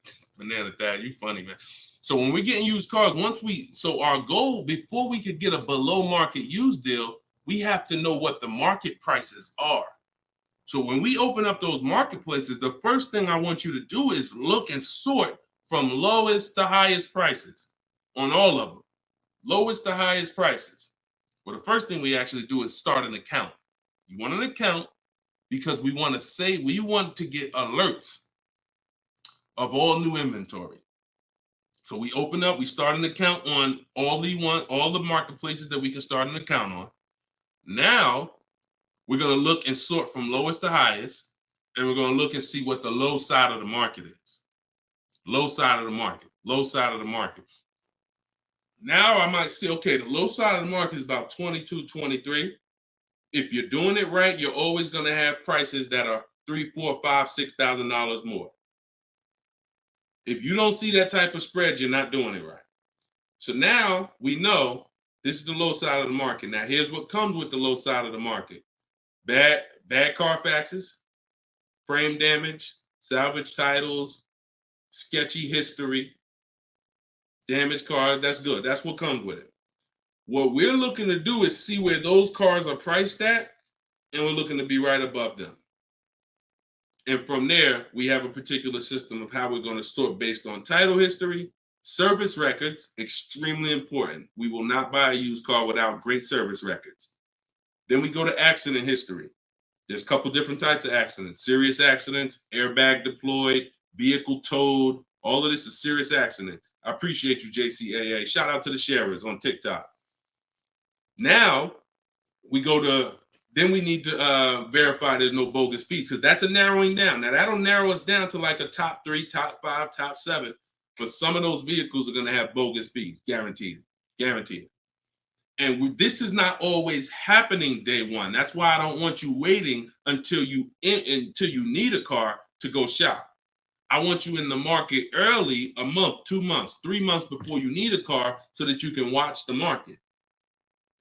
S2: dad, you funny, man. So when we get in used cars, so our goal before we could get a below market used deal, we have to know what the market prices are. So when we open up those marketplaces, the first thing I want you to do is look and sort from lowest to highest prices on all of them. Lowest to highest prices. Well, the first thing we actually do is start an account. You want an account because we want to get alerts of all new inventory. So we start an account on all the marketplaces that we can start an account on. Now we're going to look and sort from lowest to highest, and we're going to look and see what the low side of the market is. Low side of the market, low side of the market. Now I might say, okay, the low side of the market is about 22, 23. If you're doing it right, you're always going to have prices that are $3,000, $4,000, $5,000, $6,000 more. If you don't see that type of spread, you're not doing it right. So now we know this is the low side of the market. Now here's what comes with the low side of the market: bad Carfaxes, frame damage, salvage titles, sketchy history, damaged cars. That's good. That's what comes with it. What we're looking to do is see where those cars are priced at, and we're looking to be right above them. And from there, we have a particular system of how we're going to sort based on title history, service records, extremely important. We will not buy a used car without great service records. Then we go to accident history. There's a couple different types of accidents: serious accidents, airbag deployed, vehicle towed. All of this is serious accident. I appreciate you, JCAA. Shout out to the sharers on TikTok. Now we go to, then we need to verify there's no bogus fees, because that's a narrowing down. Now that'll narrow us down to like a top 3, top 5, top 7. But some of those vehicles are going to have bogus fees, guaranteed. And this is not always happening day one. That's why I don't want you waiting until you need a car to go shop. I want you in the market early, a month, 2 months, 3 months before you need a car, so that you can watch the market.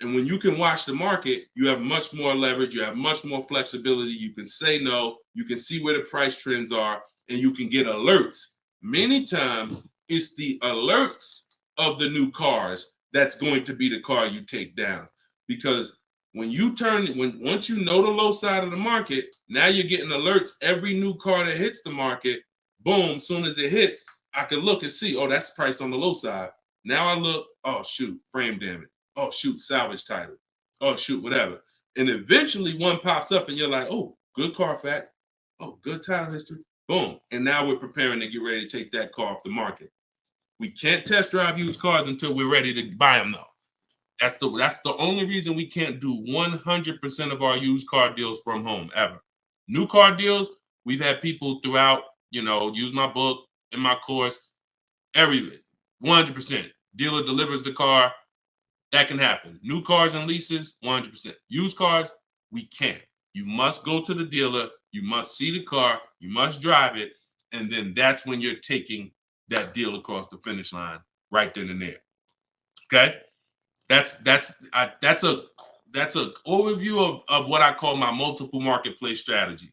S2: And when you can watch the market, you have much more leverage. You have much more flexibility. You can say no. You can see where the price trends are, and you can get alerts. Many times, it's the alerts of the new cars that's going to be the car you take down. Because once you know the low side of the market, now you're getting alerts. Every new car that hits the market, boom, soon as it hits, I can look and see, oh, that's priced on the low side. Now I look, oh, shoot, frame damage. Oh, shoot, salvage title. Oh, shoot, whatever. And eventually one pops up and you're like, oh, good Carfax. Oh, good title history. Boom. And now we're preparing to get ready to take that car off the market. We can't test drive used cars until we're ready to buy them, though. That's the only reason we can't do 100% of our used car deals from home, ever. New car deals, we've had people throughout, use my book, in my course, 100%. Dealer delivers the car. That can happen. New cars and leases, 100%. Used cars, we can't. You must go to the dealer. You must see the car. You must drive it. And then that's when you're taking that deal across the finish line right then and there. Okay? That's a overview of what I call my multiple marketplace strategy.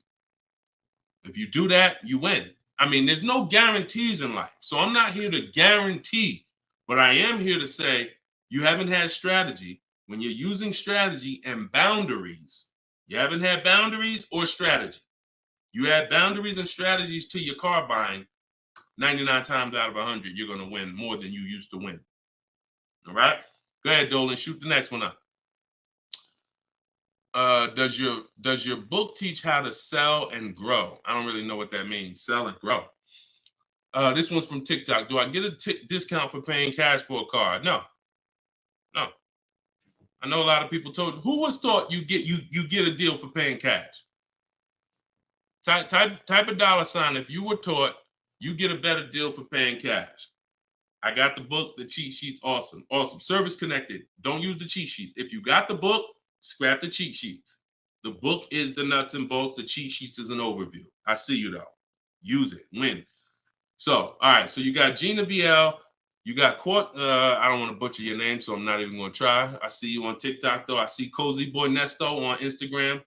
S2: If you do that, you win. I mean, there's no guarantees in life. So I'm not here to guarantee, but I am here to say, you haven't had strategy. When you're using strategy and boundaries, you haven't had boundaries or strategy. You add boundaries and strategies to your car buying, 99 times out of 100, you're going to win more than you used to win. All right? Go ahead, Dolan. Shoot the next one up. Does your book teach how to sell and grow? I don't really know what that means. Sell and grow. This one's from TikTok. Do I get a discount for paying cash for a car? No. I know a lot of people told. Who was taught you get a deal for paying cash? Type a dollar sign if you were taught you get a better deal for paying cash. I got the book, the cheat sheets, awesome. Service connected. Don't use the cheat sheet. If you got the book, scrap the cheat sheets. The book is the nuts and bolts. The cheat sheets is an overview. I see you though. Use it. Win. So, all right. So you got Gina VL. You got I don't want to butcher your name, so I'm not even going to try. I see you on TikTok, though. I see Cozy Boy Nesto on Instagram.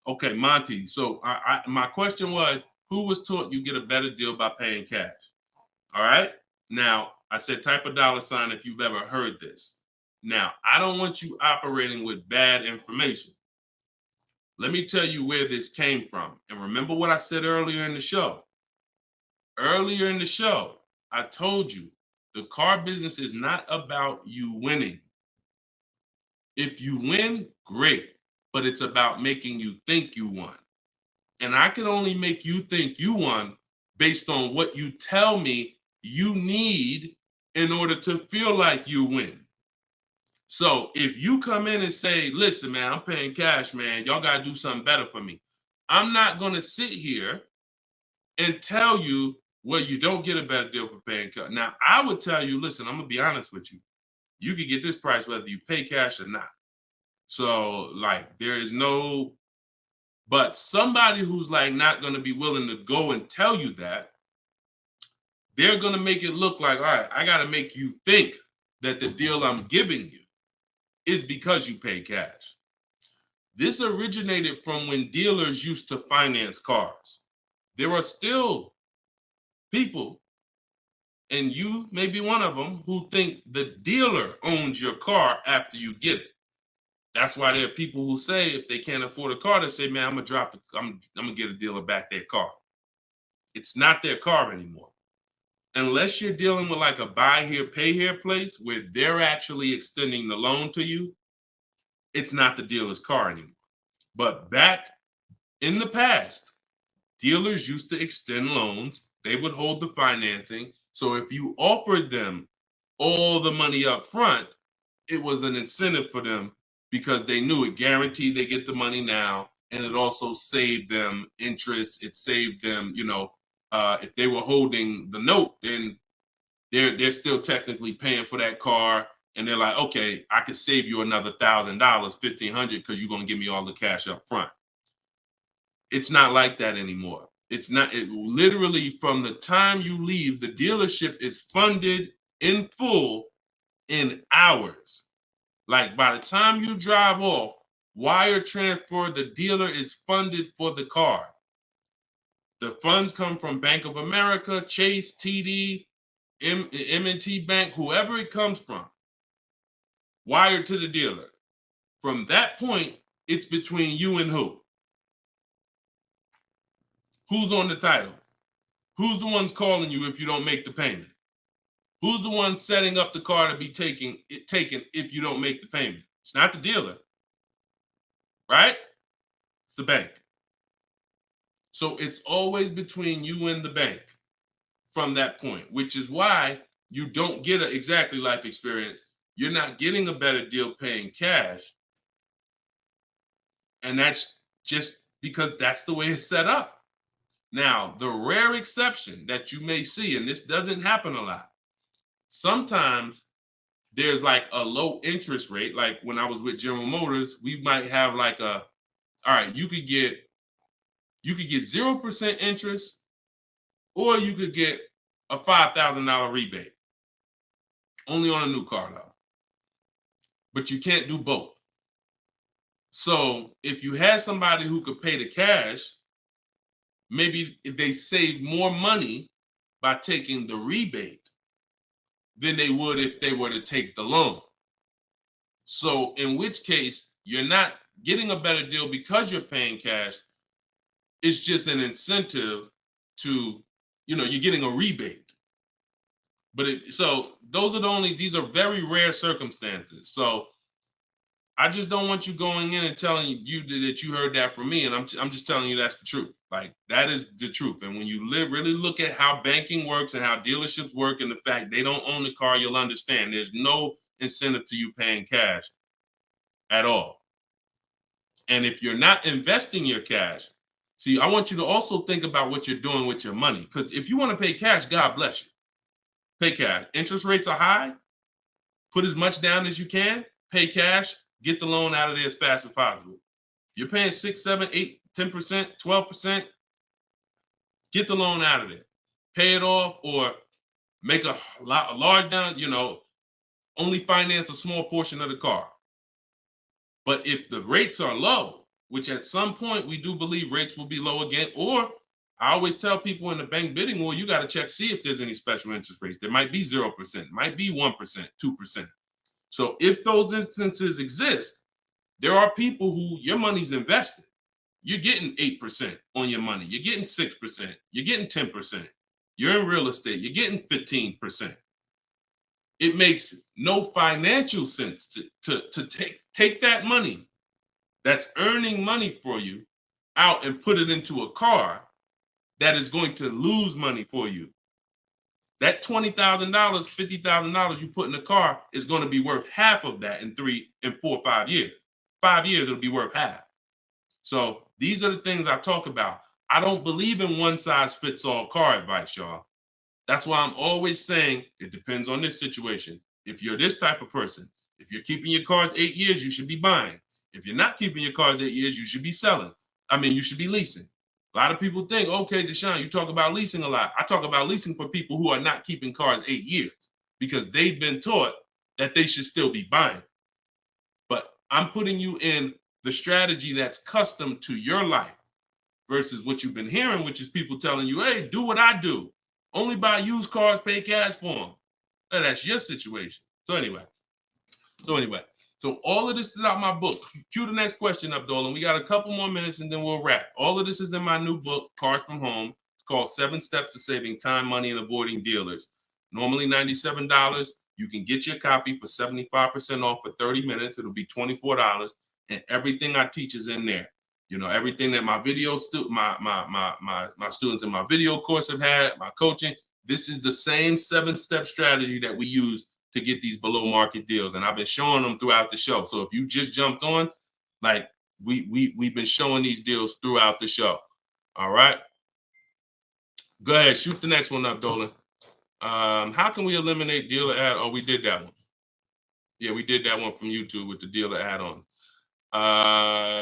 S2: Okay, Monty. So my question was, who was taught you get a better deal by paying cash? All right. Now, I said type a dollar sign if you've ever heard this. Now, I don't want you operating with bad information. Let me tell you where this came from. And remember what I said earlier in the show. Earlier in the show, I told you, the car business is not about you winning. If you win, great, but it's about making you think you won. And I can only make you think you won based on what you tell me you need in order to feel like you win. So if you come in and say, listen, man, I'm paying cash, man, y'all got to do something better for me. I'm not going to sit here and tell you, well, you don't get a better deal for paying cash. Now, I would tell you, listen, I'm going to be honest with you. You can get this price whether you pay cash or not. So like there is no, but somebody who's like not going to be willing to go and tell you that, they're going to make it look like, all right, I got to make you think that the deal I'm giving you is because you pay cash. This originated from when dealers used to finance cars. There are still people, and you may be one of them, who think the dealer owns your car after you get it. That's why there are people who say if they can't afford a car, they say, man, I'm gonna get a dealer back their car. It's not their car anymore. Unless you're dealing with like a buy here, pay here place where they're actually extending the loan to you, it's not the dealer's car anymore. But back in the past, dealers used to extend loans. They would hold the financing. So if you offered them all the money up front, it was an incentive for them because they knew it guaranteed they get the money now. And it also saved them interest. It saved them, if they were holding the note, then they're still technically paying for that car. And they're like, okay, I could save you another $1,000, $1,500, because you're going to give me all the cash up front. It's not like that anymore. It's not. Literally from the time you leave, the dealership is funded in full in hours. Like by the time you drive off, wire transfer, the dealer is funded for the car. The funds come from Bank of America, Chase, TD, M&T Bank, whoever it comes from, wired to the dealer. From that point, it's between you and who? Who's on the title? Who's the ones calling you if you don't make the payment? Who's the one setting up the car to be taken if you don't make the payment? It's not the dealer, right? It's the bank. So it's always between you and the bank from that point, which is why you don't get an exactly life experience. You're not getting a better deal paying cash. And that's just because that's the way it's set up. Now, the rare exception that you may see, and this doesn't happen a lot, sometimes there's like a low interest rate. Like when I was with General Motors, we might have like all right, you could get 0% interest, or you could get a $5,000 rebate. Only on a new car though. But you can't do both. So if you had somebody who could pay the cash, maybe if they save more money by taking the rebate than they would if they were to take the loan. So in which case, you're not getting a better deal because you're paying cash. It's just an incentive to, you're getting a rebate. But so those are these are very rare circumstances. So I just don't want you going in and telling you that you heard that from me. And I'm just telling you that's the truth. Like that is the truth. And when you really look at how banking works and how dealerships work and the fact they don't own the car, you'll understand there's no incentive to you paying cash at all. And if you're not investing your cash, see, I want you to also think about what you're doing with your money. Because if you want to pay cash, God bless you. Pay cash. Interest rates are high. Put as much down as you can. Pay cash. Get the loan out of there as fast as possible. You're paying 6, 7, 8, 10%, 12%. Get the loan out of there. Pay it off or make a large down, only finance a small portion of the car. But if the rates are low, which at some point we do believe rates will be low again, or I always tell people in the bank bidding war, you got to check, see if there's any special interest rates. There might be 0%, might be 1%, 2%. So if those instances exist, there are people who your money's invested. You're getting 8% on your money. You're getting 6%. You're getting 10%. You're in real estate. You're getting 15%. It makes no financial sense to take that money that's earning money for you out and put it into a car that is going to lose money for you. That $20,000, $50,000 you put in the car is going to be worth half of that in 3 and 4 or 5 years. 5 years, it'll be worth half. So these are the things I talk about. I don't believe in one size fits all car advice, y'all. That's why I'm always saying it depends on this situation. If you're this type of person, if you're keeping your cars 8 years, you should be buying. If you're not keeping your cars 8 years, you should be selling. I mean, you should be leasing. A lot of people think, okay, Deshone, you talk about leasing a lot. I talk about leasing for people who are not keeping cars 8 years because they've been taught that they should still be buying. But I'm putting you in the strategy that's custom to your life versus what you've been hearing, which is people telling you, hey, do what I do. Only buy used cars, pay cash for them. And that's your situation. So anyway, so all of this is out my book. Cue the next question up, Dolan. We got a couple more minutes and then we'll wrap. All of this is in my new book, Cars from Home. It's called 7 Steps to Saving Time, Money, and Avoiding Dealers. Normally $97. You can get your copy for 75% off for 30 minutes. It'll be $24. And everything I teach is in there. You know, everything that my my students in my video course have had, my coaching. This is the same 7-step strategy that we use to get these below market deals. And I've been showing them throughout the show. So if you just jumped on, like we've been showing these deals throughout the show. All right. Go ahead, shoot the next one up, Dolan. How can we eliminate dealer add? Oh, we did that one. Yeah, we did that one from YouTube with the dealer add-on.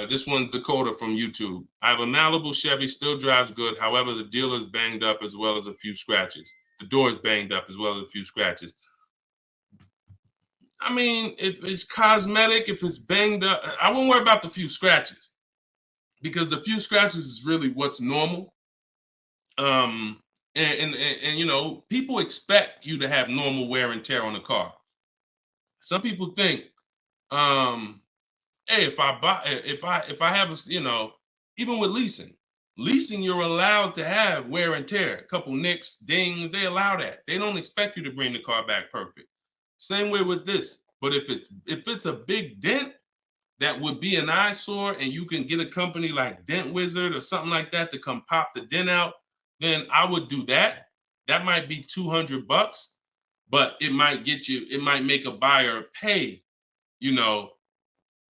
S2: This one's Dakota from YouTube. I have a Malibu Chevy, still drives good. However, the dealer's banged up as well as a few scratches. The door's banged up as well as a few scratches. I mean, if it's cosmetic, if it's banged up, I wouldn't worry about the few scratches because the few scratches is really what's normal. And you know, people expect you to have normal wear and tear on the car. Some people think, hey, if I have a, you know, even with leasing, you're allowed to have wear and tear, a couple nicks, dings, they allow that. They don't expect you to bring the car back perfect. Same way with this. But if it's a big dent that would be an eyesore and you can get a company like Dent Wizard or something like that to come pop the dent out, then I would do that. That might be $200, but it might make a buyer pay, you know,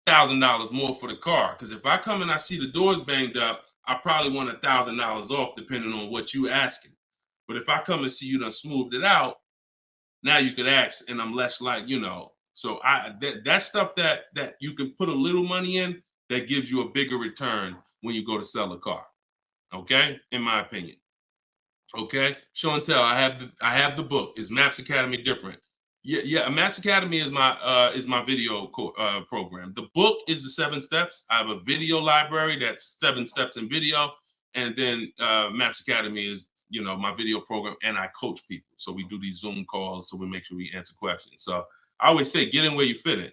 S2: $1,000 more for the car. Because if I come and I see the doors banged up, I probably want $1,000 off depending on what you asking. But if I come and see you done smoothed it out, now you could ask, and I'm less like, you know. So that stuff that you can put a little money in that gives you a bigger return when you go to sell a car. Okay, in my opinion. Okay, show and tell. I have the book. Is Maps Academy different? Yeah. Maps Academy is my video program. The book is the 7 steps. I have a video library that's 7 steps in video, and then Maps Academy is, you know, my video program, and I coach people. So we do these Zoom calls, so we make sure we answer questions. So I always say, get in where you fit in.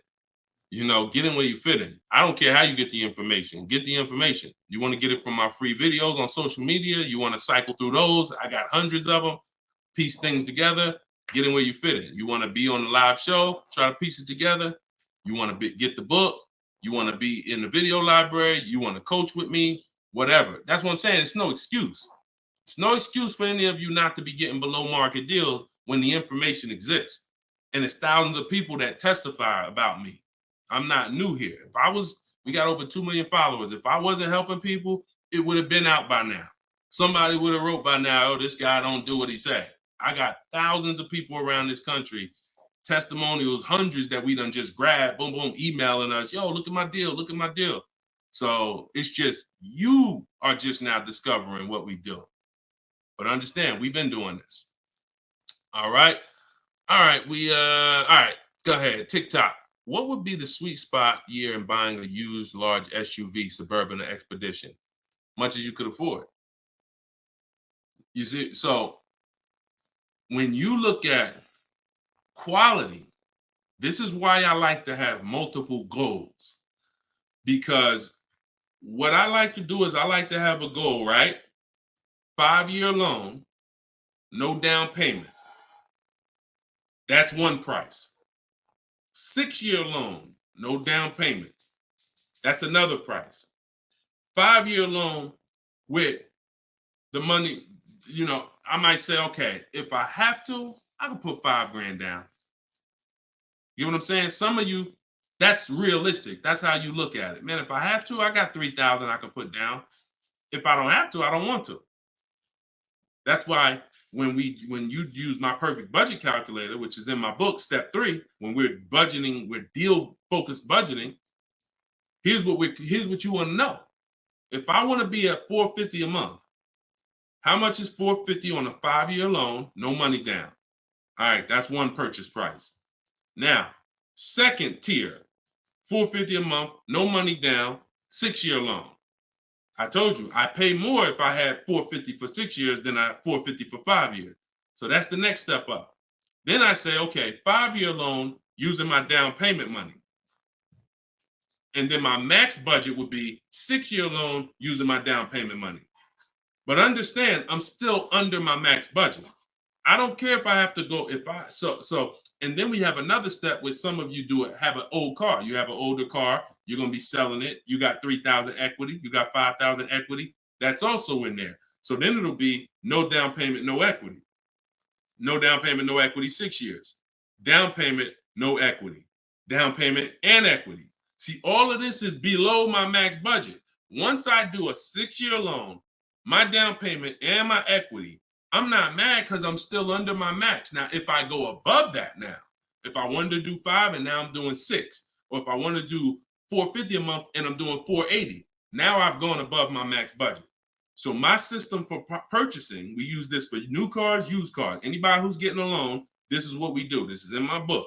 S2: You know, get in where you fit in. I don't care how you get the information. Get the information. You want to get it from my free videos on social media. You want to cycle through those. I got hundreds of them. Piece things together. Get in where you fit in. You want to be on the live show. Try to piece it together. You want to get the book. You want to be in the video library. You want to coach with me. Whatever. That's what I'm saying. It's no excuse. It's no excuse for any of you not to be getting below market deals when the information exists. And it's thousands of people that testify about me. I'm not new here. We got over 2 million followers. If I wasn't helping people, it would have been out by now. Somebody would have wrote by now, oh, this guy don't do what he said. I got thousands of people around this country, testimonials, hundreds that we done just grabbed, boom, boom, emailing us, yo, look at my deal, look at my deal. So it's just, you are just now discovering what we do. But understand, we've been doing this. All right. All right. All right. Go ahead. TikTok. What would be the sweet spot year in buying a used large SUV, Suburban, or Expedition? Much as you could afford. You see, so when you look at quality, this is why I like to have multiple goals. Because what I like to do is I like to have a goal, right? 5-year loan, no down payment. That's one price. 6-year loan, no down payment. That's another price. 5-year loan with the money, you know, I might say, okay, if I have to, I can put $5,000 down. You know what I'm saying? Some of you, that's realistic. That's how you look at it. Man, if I have to, I got $3,000 I can put down. If I don't have to, I don't want to. That's why when you use my perfect budget calculator, which is in my book, step 3, when we're budgeting, we're deal focused budgeting. here's what you want to know. If I want to be at $450 a month, how much is $450 on a 5-year loan? No money down. All right, that's one purchase price. Now, second tier, $450 a month, no money down, 6-year loan. I told you I pay more if I had $450 for 6 years than I $450 for 5 years. So that's the next step up. Then I say, okay, 5-year loan using my down payment money. And then my max budget would be 6-year loan using my down payment money. But understand, I'm still under my max budget. I don't care if I have to go, and then we have another step where some of you have an old car. You have an older car, you're going to be selling it. You got 3,000 equity, you got 5,000 equity. That's also in there. So then it'll be no down payment, no equity. No down payment, no equity, 6 years. Down payment, no equity. Down payment and equity. See, all of this is below my max budget. Once I do a 6-year loan, my down payment and my equity, I'm not mad because I'm still under my max. Now, if I go above that now, if I wanted to do 5 and now I'm doing 6, or if I want to do $450 a month and I'm doing $480, now I've gone above my max budget. So my system for purchasing, we use this for new cars, used cars. Anybody who's getting a loan, this is what we do. This is in my book.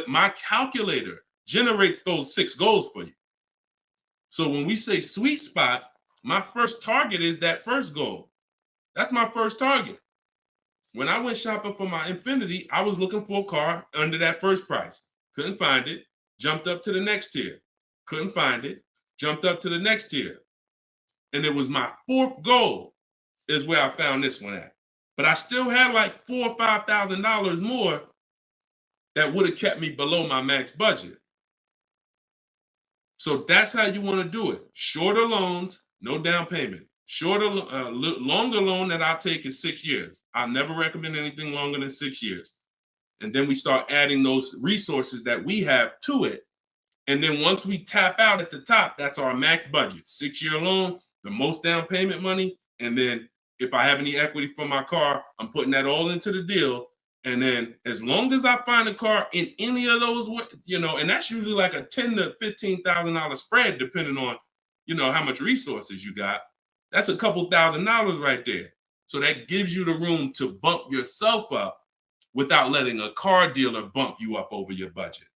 S2: My calculator generates those 6 goals for you. So when we say sweet spot, my first target is that first goal. That's my first target. When I went shopping for my Infiniti, I was looking for a car under that first price. Couldn't find it. Jumped up to the next tier. Couldn't find it. Jumped up to the next tier. And it was my 4th goal is where I found this one at. But I still had like $4,000 or $5,000 more that would have kept me below my max budget. So that's how you want to do it. Shorter loans, no down payment. Longer loan that I'll take is 6 years. I never recommend anything longer than 6 years. And then we start adding those resources that we have to it. And then once we tap out at the top, that's our max budget. 6-year loan, the most down payment money. And then if I have any equity from my car, I'm putting that all into the deal. And then as long as I find a car in any of those, and that's usually like a $10,000 to $15,000 spread, depending on, how much resources you got. That's a couple $1,000s right there. So that gives you the room to bump yourself up without letting a car dealer bump you up over your budget.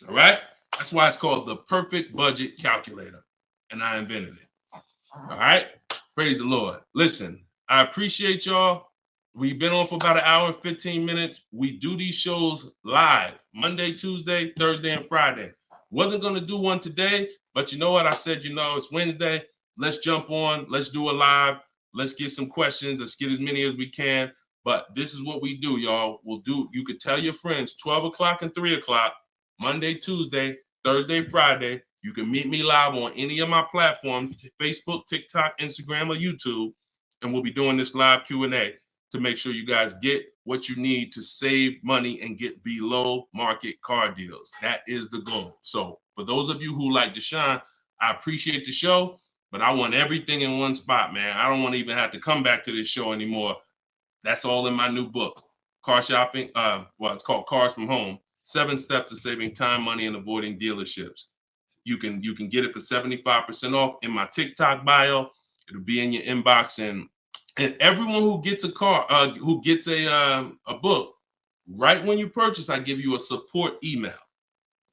S2: All right? That's why it's called the perfect budget calculator. And I invented it. All right? Praise the Lord. Listen, I appreciate y'all. We've been on for about an hour and 15 minutes. We do these shows live Monday, Tuesday, Thursday, and Friday. Wasn't going to do one today, but you know what? I said, it's Wednesday. Let's jump on. Let's do a live. Let's get some questions. Let's get as many as we can. But this is what we do, y'all. You could tell your friends 12 o'clock and 3 o'clock, Monday, Tuesday, Thursday, Friday. You can meet me live on any of my platforms, Facebook, TikTok, Instagram, or YouTube. And we'll be doing this live Q&A to make sure you guys get what you need to save money and get below market car deals. That is the goal. So for those of you who like Deshone, I appreciate the show, but I want everything in one spot, man. I don't want to even have to come back to this show anymore. That's all in my new book, Car Shopping. It's called Cars from Home, 7 Steps to Saving Time, Money, and Avoiding Dealerships. You can get it for 75% off in my TikTok bio. It'll be in your inbox, and everyone who gets a car, who gets a book, right when you purchase, I give you a support email.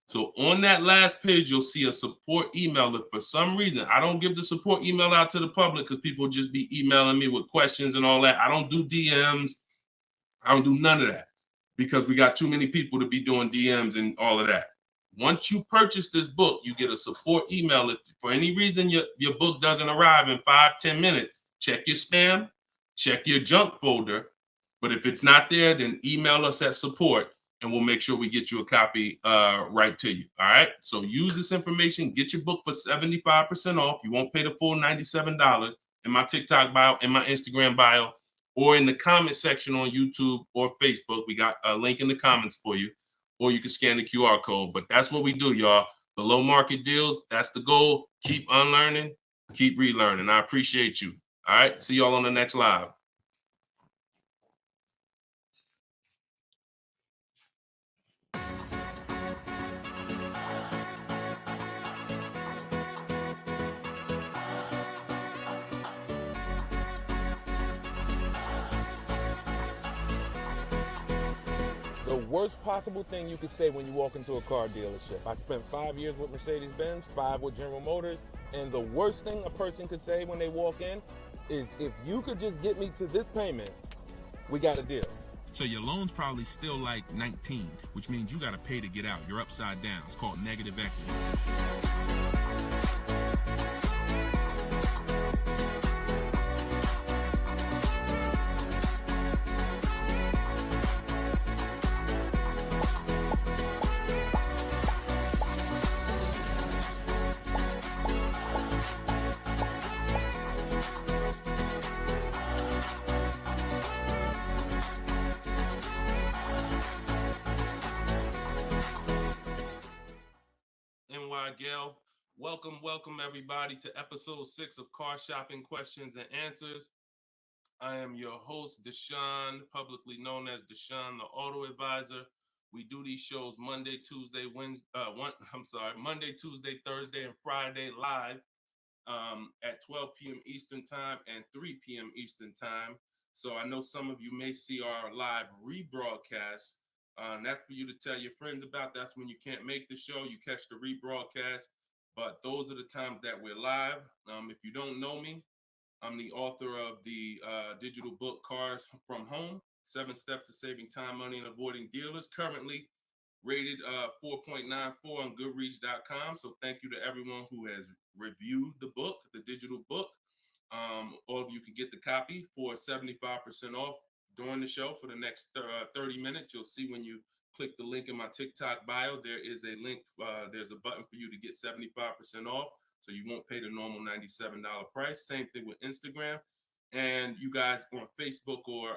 S2: So on that last page, you'll see a support email. If for some reason I don't give the support email out to the public because people just be emailing me with questions and all that. I don't do DMs. I don't do none of that because we got too many people to be doing DMs and all of that. Once you purchase this book, you get a support email. If for any reason your book doesn't arrive in 5-10 minutes, check your spam, check your junk folder. But if it's not there, then email us at support and we'll make sure we get you a copy right to you. All right. So use this information, get your book for 75% off. You won't pay the full $97 in my TikTok bio, in my Instagram bio, or in the comment section on YouTube or Facebook. We got a link in the comments for you, or you can scan the QR code. But that's what we do, y'all. Below market deals. That's the goal. Keep unlearning, keep relearning. I appreciate you. All right. See y'all on the next live.
S1: The worst possible thing you could say when you walk into a car dealership. I spent 5 years with Mercedes-Benz, 5 with General Motors, and the worst thing a person could say when they walk in is, if you could just get me to this payment, we got a deal.
S3: So your loan's probably still like 19, which means you got to pay to get out. You're upside down. It's called negative equity.
S2: Gail. Welcome everybody to episode 6 of Car Shopping Questions and Answers. I am your host, Deshone, publicly known as Deshone the Auto Advisor. We do these shows Monday, Tuesday, Thursday, and Friday live at 12 p.m. Eastern Time and 3 p.m. Eastern Time. So I know some of you may see our live rebroadcast. That's for you to tell your friends about. That's when you can't make the show, you catch the rebroadcast. But those are the times that we're live. If you don't know me, I'm the author of the digital book Cars from Home, 7 Steps to Saving Time, Money, and Avoiding Dealers, currently rated 4.94 on Goodreads.com. So thank you to everyone who has reviewed the book, the digital book. All of you can get the copy for 75% off during the show for the next 30 minutes. You'll see when you click the link in my TikTok bio, there is a link, there's a button for you to get 75% off. So you won't pay the normal $97 price. Same thing with Instagram. And you guys on Facebook or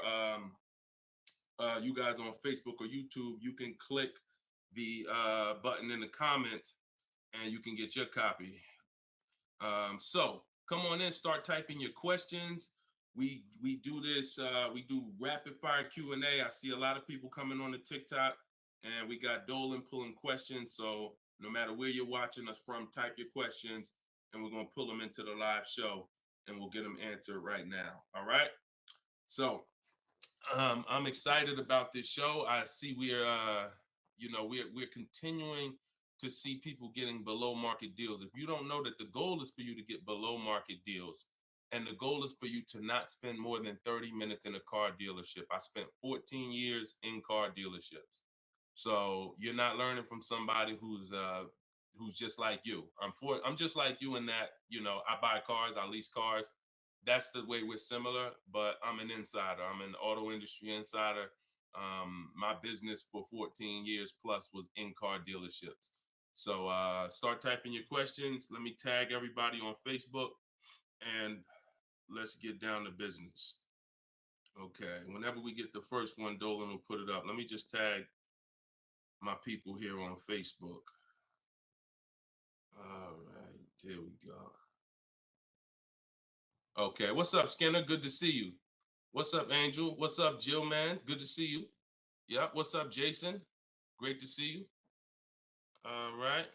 S2: YouTube, you can click the button in the comments and you can get your copy. So come on in, start typing your questions. We do this, we do rapid fire Q&A. I see a lot of people coming on the TikTok, and we got Dolan pulling questions. So no matter where you're watching us from, type your questions and we're going to pull them into the live show and we'll get them answered right now. All right. So I'm excited about this show. I see we're continuing to see people getting below market deals. If you don't know that the goal is for you to get below market deals, and the goal is for you to not spend more than 30 minutes in a car dealership. I spent 14 years in car dealerships. So you're not learning from somebody who's just like you. I'm just like you in that, I buy cars, I lease cars. That's the way we're similar, but I'm an insider. I'm an auto industry insider. My business for 14 years plus was in car dealerships. So start typing your questions. Let me tag everybody on Facebook and let's get down to business. Okay, whenever we get the first one, Dolan will put it up. Let me just tag my people here on Facebook. All right, there we go. Okay, what's up, Skinner? Good to see you. What's up, Angel? What's up, Jill, man? Good to see you. Yep, what's up, Jason? Great to see you. All right.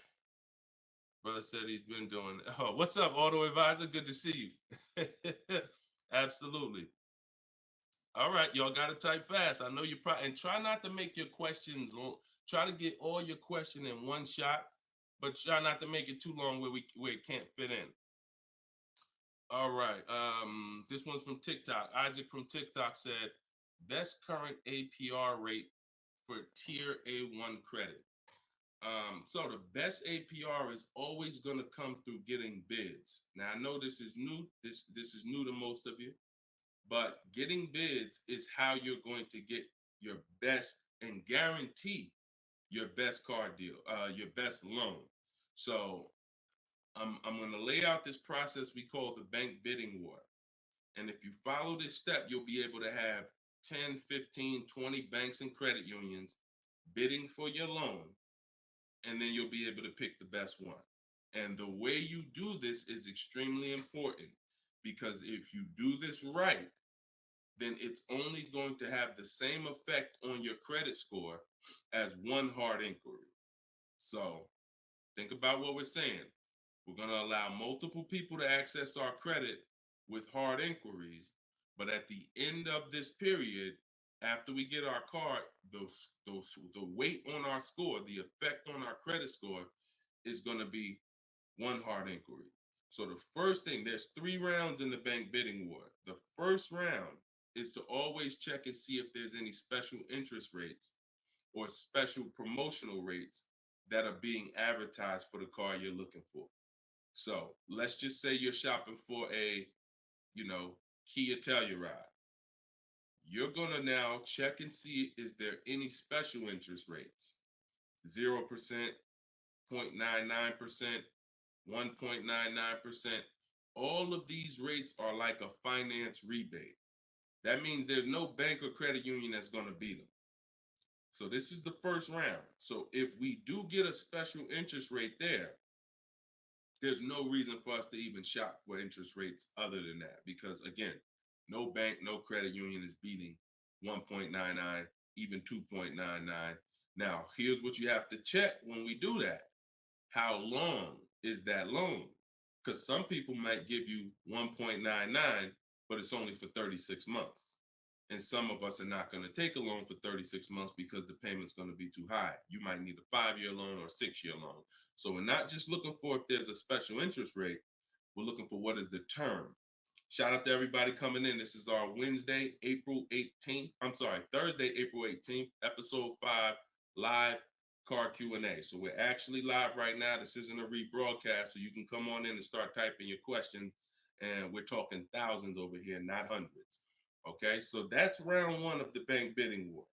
S2: Brother said he's been doing it. Oh, what's up, Auto Advisor? Good to see you. Absolutely. All right, y'all got to type fast. I know you probably, and try not to make your questions long. Try to get all your question in one shot, but try not to make it too long where it can't fit in. All right, this one's from TikTok. Isaac from TikTok said, best current APR rate for tier A1 credit. So the best APR is always going to come through getting bids. Now I know this is new. This is new to most of you. But getting bids is how you're going to get your best and guarantee your best car deal, your best loan. So I'm going to lay out this process we call the bank bidding war. And if you follow this step, you'll be able to have 10, 15, 20 banks and credit unions bidding for your loan. And then you'll be able to pick the best one. And the way you do this is extremely important, because if you do this right, then it's only going to have the same effect on your credit score as one hard inquiry. So think about what we're saying. We're going to allow multiple people to access our credit with hard inquiries, but at the end of this period, after we get our car, the weight on our score, the effect on our credit score is going to be one hard inquiry. So the first thing, there's 3 rounds in the bank bidding war. The first round is to always check and see if there's any special interest rates or special promotional rates that are being advertised for the car you're looking for. So let's just say you're shopping for a, Kia Telluride. You're gonna now check and see, is there any special interest rates? 0%, 0.99%, 1.99%. All of these rates are like a finance rebate. That means there's no bank or credit union that's gonna beat them. So this is the first round. So if we do get a special interest rate there's no reason for us to even shop for interest rates other than that, because again, no bank, no credit union is beating 1.99, even 2.99. Now, here's what you have to check when we do that. How long is that loan? Because some people might give you 1.99, but it's only for 36 months. And some of us are not going to take a loan for 36 months because the payment's going to be too high. You might need a 5-year loan or a 6-year loan. So we're not just looking for if there's a special interest rate, we're looking for what is the term. Shout out to everybody coming in. This is our Thursday, April 18th, episode 5, live car Q&A. So we're actually live right now. This isn't a rebroadcast, so you can come on in and start typing your questions. And we're talking thousands over here, not hundreds. Okay, so that's round 1 of the bank bidding war.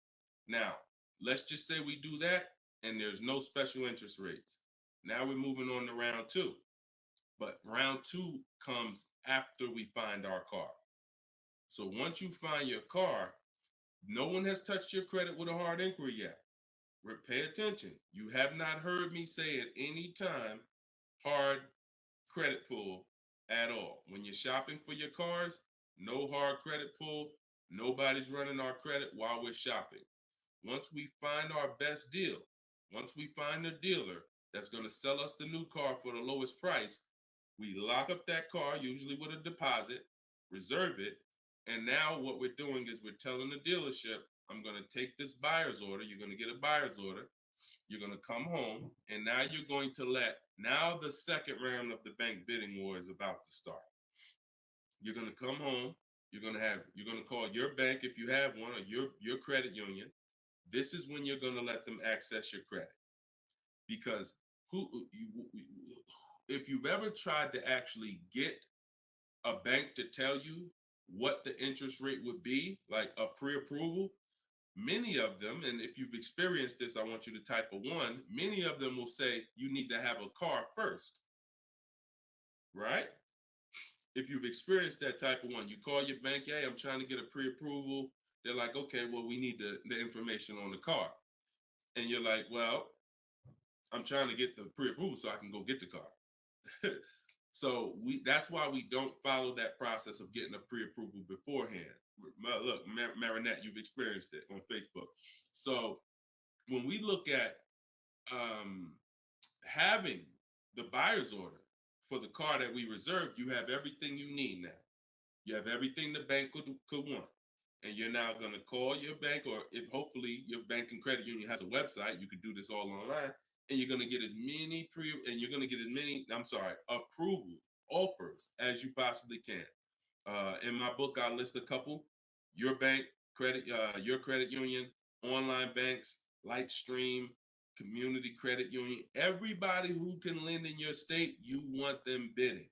S2: Now, let's just say we do that and there's no special interest rates. Now we're moving on to round 2. But round 2 comes after we find our car. So once you find your car, no one has touched your credit with a hard inquiry yet. Pay attention. You have not heard me say at any time hard credit pull at all. When you're shopping for your cars, no hard credit pull. Nobody's running our credit while we're shopping. Once we find our best deal, once we find a dealer that's going to sell us the new car for the lowest price, we lock up that car, usually with a deposit, reserve it. And now what we're doing is we're telling the dealership, I'm going to take this buyer's order. You're going to get a buyer's order. You're going to come home, and now you're going to now the second round of the bank bidding war is about to start. You're going to come home. You're going to call your bank if you have one, or your credit union. This is when you're going to let them access your credit. Because if you've ever tried to actually get a bank to tell you what the interest rate would be, like a pre-approval, many of them, and if you've experienced this, I want you to type a 1, many of them will say you need to have a car first, right? If you've experienced that type of 1, you call your bank, hey, I'm trying to get a pre-approval. They're like, okay, well, we need the information on the car. And you're like, well, I'm trying to get the pre-approval so I can go get the car. So that's why we don't follow that process of getting a pre-approval beforehand. Look, Marinette, you've experienced it on Facebook. So when we look at having the buyer's order for the car that we reserved, you have everything you need now. You have everything the bank could want. And you're now going to call your bank, or if hopefully your bank and credit union has a website, you could do this all online. And you're going to get as many approvals, offers as you possibly can. In my book, I list a couple: your bank, your credit union, online banks, Lightstream, community credit union, everybody who can lend in your state, you want them bidding.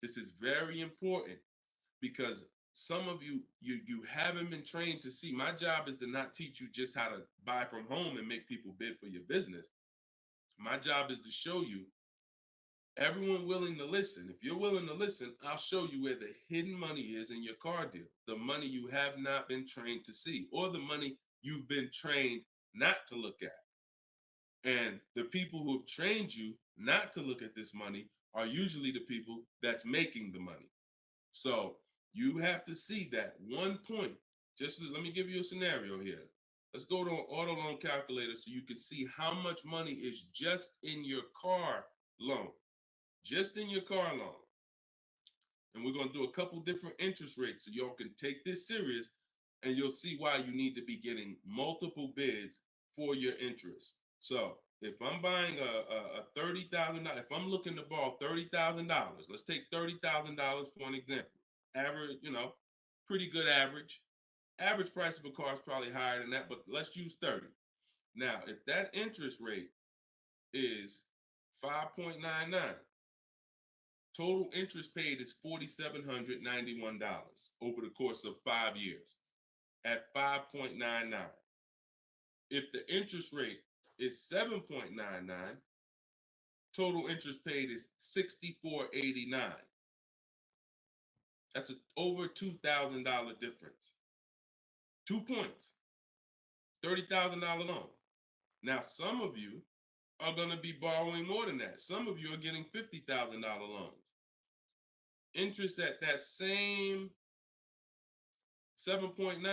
S2: This is very important because some of you haven't been trained to see. My job is to not teach you just how to buy from home and make people bid for your business. My job is to show you everyone willing to listen. If you're willing to listen, I'll show you where the hidden money is in your car deal. The money you have not been trained to see, or the money you've been trained not to look at. And the people who have trained you not to look at this money are usually the people that's making the money. So you have to see that one point. Let me give you a scenario here. Let's go to an auto loan calculator so you can see how much money is just in your car loan. Just in your car loan. And we're going to do a couple different interest rates so y'all can take this serious and you'll see why you need to be getting multiple bids for your interest. So if I'm buying a $30,000, if I'm looking to borrow $30,000, let's take $30,000 for an example. Average, pretty good average. Average price of a car is probably higher than that, but let's use 30. Now, if that interest rate is 5.99, total interest paid is $4,791 over the course of 5 years at 5.99. If the interest rate is 7.99, total interest paid is $64.89. That's over $2,000 difference. 2 points, $30,000 loan. Now, some of you are going to be borrowing more than that. Some of you are getting $50,000 loans. Interest at that same 7.9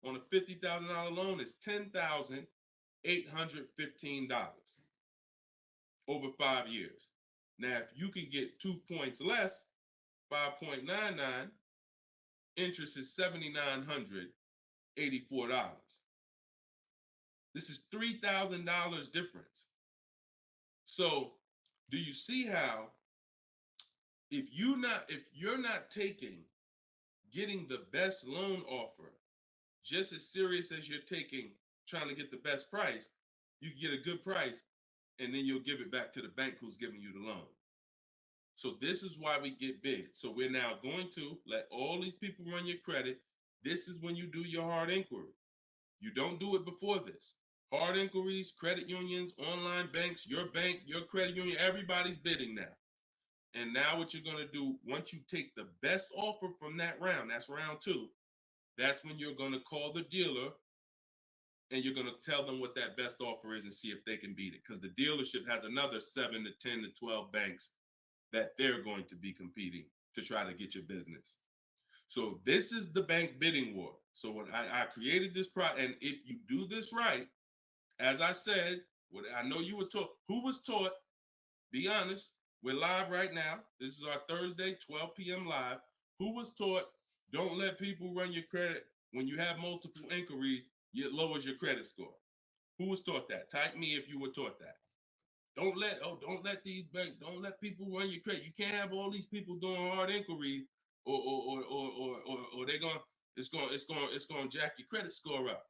S2: on a $50,000 loan is $10,815 over 5 years. Now, if you can get 2 points less, 5.99, interest is $7,984. This is $3,000 difference. So, do you see how if you're not taking getting the best loan offer just as serious as you're taking trying to get the best price, you get a good price and then you'll give it back to the bank who's giving you the loan. So this is why we get bid. So we're now going to let all these people run your credit. This is when you do your hard inquiry. You don't do it before this. Hard inquiries, credit unions, online banks, your bank, your credit union, everybody's bidding now. And now what you're going to do, once you take the best offer from that round, that's round 2, that's when you're going to call the dealer and you're going to tell them what that best offer is and see if they can beat it. Because the dealership has another 7 to 10 to 12 banks that they're going to be competing to try to get your business. So this is the bank bidding war. So when I created this product, and if you do this right, as I said, what I know you were taught, who was taught, be honest, we're live right now. This is our Thursday, 12 p.m. live. Who was taught, don't let people run your credit. When you have multiple inquiries, it lowers your credit score. Who was taught that? Type me if you were taught that. Don't let people run your credit. You can't have all these people doing hard inquiries or it's gonna jack your credit score up.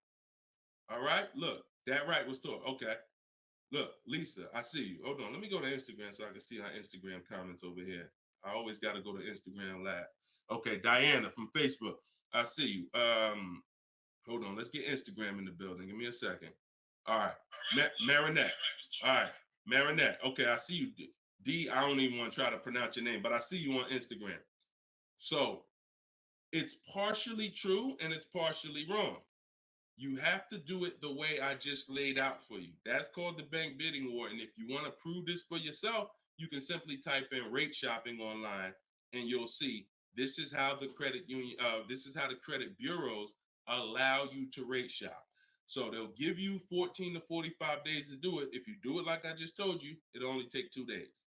S2: All right, look, that right was taught. Okay. Look, Lisa, I see you. Hold on. Let me go to Instagram so I can see our Instagram comments over here. I always got to go to Instagram Live. Okay, Diana from Facebook. I see you. Hold on. Let's get Instagram in the building. Give me a second. All right. Marinette. All right. Marinette. Okay, I see you. D, I don't even want to try to pronounce your name, but I see you on Instagram. So it's partially true and it's partially wrong. You have to do it the way I just laid out for you. That's called the bank bidding war. And if you want to prove this for yourself, you can simply type in rate shopping online and you'll see this is how the credit union, this is how the credit bureaus allow you to rate shop. So they'll give you 14 to 45 days to do it. If you do it like I just told you, it'll only take 2 days.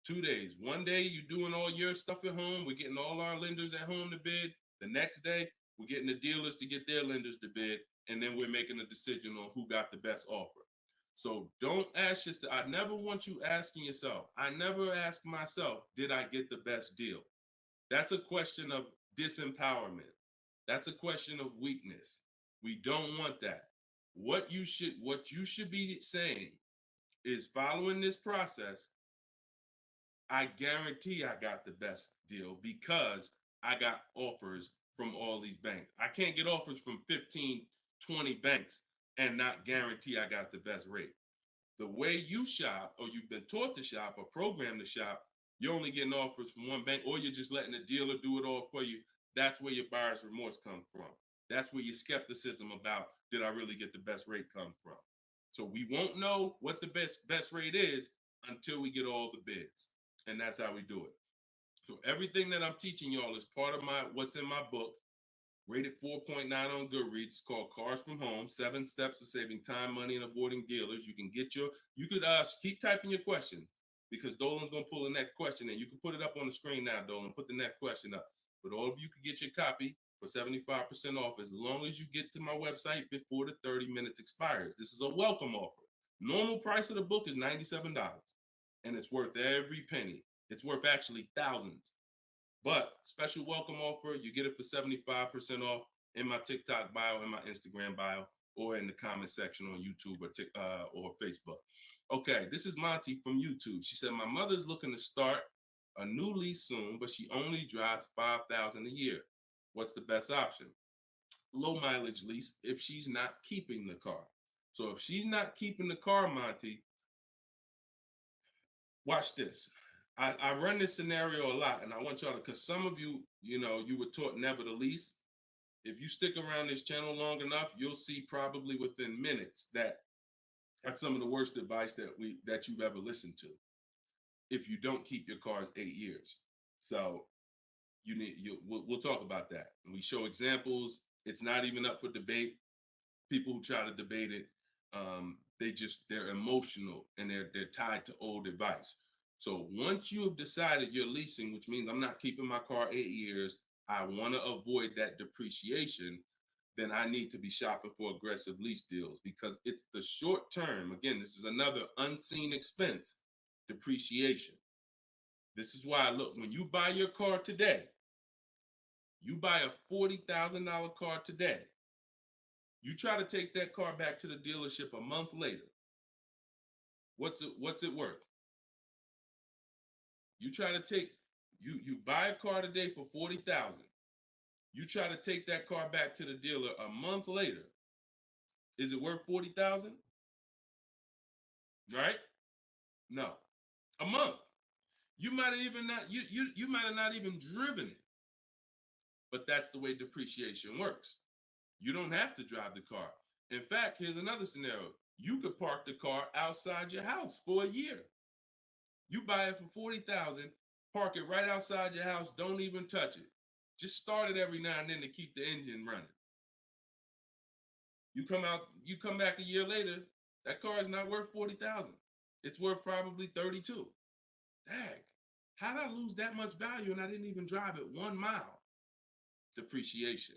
S2: 2 days. One day you're doing all your stuff at home. We're getting all our lenders at home to bid. The next day, we're getting the dealers to get their lenders to bid. And then we're making a decision on who got the best offer. So don't ask yourself. I never want you asking yourself. I never ask myself, did I get the best deal? That's a question of disempowerment. That's a question of weakness. We don't want that. What you should be saying is, following this process, I guarantee I got the best deal because I got offers from all these banks. I can't get offers from 15, 20 banks and not guarantee I got the best rate. The way you shop, or you've been taught to shop or programmed to shop, you're only getting offers from one bank, or you're just letting the dealer do it all for you. That's where your buyer's remorse comes from. That's where your skepticism about, did I really get the best rate, come from. So we won't know what the best rate is until we get all the bids. And that's how we do it. So everything that I'm teaching y'all is part of what's in my book, rated 4.9 on Goodreads. It's called Cars from Home, 7 Steps to Saving Time, Money, and Avoiding Dealers. You could keep typing your questions because Dolan's going to pull the next question in. You can put it up on the screen now, Dolan. Put the next question up. But all of you could get your copy for 75% off as long as you get to my website before the 30 minutes expires. This is a welcome offer. Normal price of the book is $97, and it's worth every penny. It's worth actually thousands. But special welcome offer, you get it for 75% off in my TikTok bio, in my Instagram bio, or in the comment section on YouTube or Facebook. Okay, this is Monty from YouTube. She said, my mother's looking to start a new lease soon, but she only drives 5,000 a year. What's the best option? Low mileage lease if she's not keeping the car. So if she's not keeping the car, Monty, watch this. I run this scenario a lot, and I want y'all to, because some of you, you were taught never to lease. If you stick around this channel long enough, you'll see probably within minutes that that's some of the worst advice that you've ever listened to. If you don't keep your cars 8 years, so we'll talk about that. And we show examples. It's not even up for debate. People who try to debate it, they're emotional and they're tied to old advice. So once you have decided you're leasing, which means I'm not keeping my car 8 years, I want to avoid that depreciation, then I need to be shopping for aggressive lease deals, because it's the short term. Again, this is another unseen expense, depreciation. This is why, look, when you buy your car today, you buy a $40,000 car today, you try to take that car back to the dealership a month later, what's it worth? You try to take, you buy a car today for 40,000. You try to take that car back to the dealer a month later. Is it worth 40,000? Right? No. A month. You might have even not you might have not even driven it. But that's the way depreciation works. You don't have to drive the car. In fact, here's another scenario. You could park the car outside your house for a year. You buy it for 40,000, park it right outside your house, don't even touch it. Just start it every now and then to keep the engine running. You come back a year later, that car is not worth 40,000. It's worth probably 32. Dang, how did I lose that much value and I didn't even drive it 1 mile? Depreciation.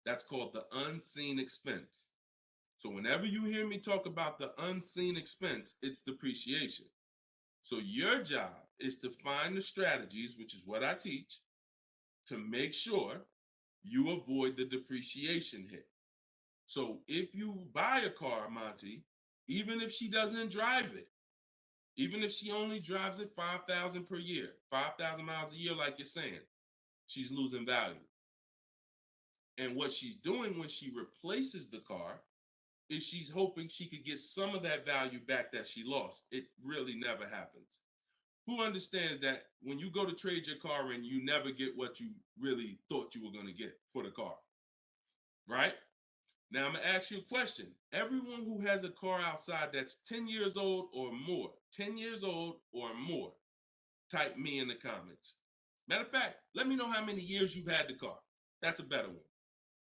S2: That's called the unseen expense. So whenever you hear me talk about the unseen expense, it's depreciation. So your job is to find the strategies, which is what I teach, to make sure you avoid the depreciation hit. So if you buy a car, Monty, even if she doesn't drive it, even if she only drives it 5,000 per year, 5,000 miles a year, like you're saying, she's losing value. And what she's doing when she replaces the car is she's hoping she could get some of that value back that she lost. It really never happens. Who understands that when you go to trade your car in, you never get what you really thought you were going to get for the car, right? Now, I'm going to ask you a question. Everyone who has a car outside that's 10 years old or more, 10 years old or more, type me in the comments. Matter of fact, let me know how many years you've had the car. That's a better one.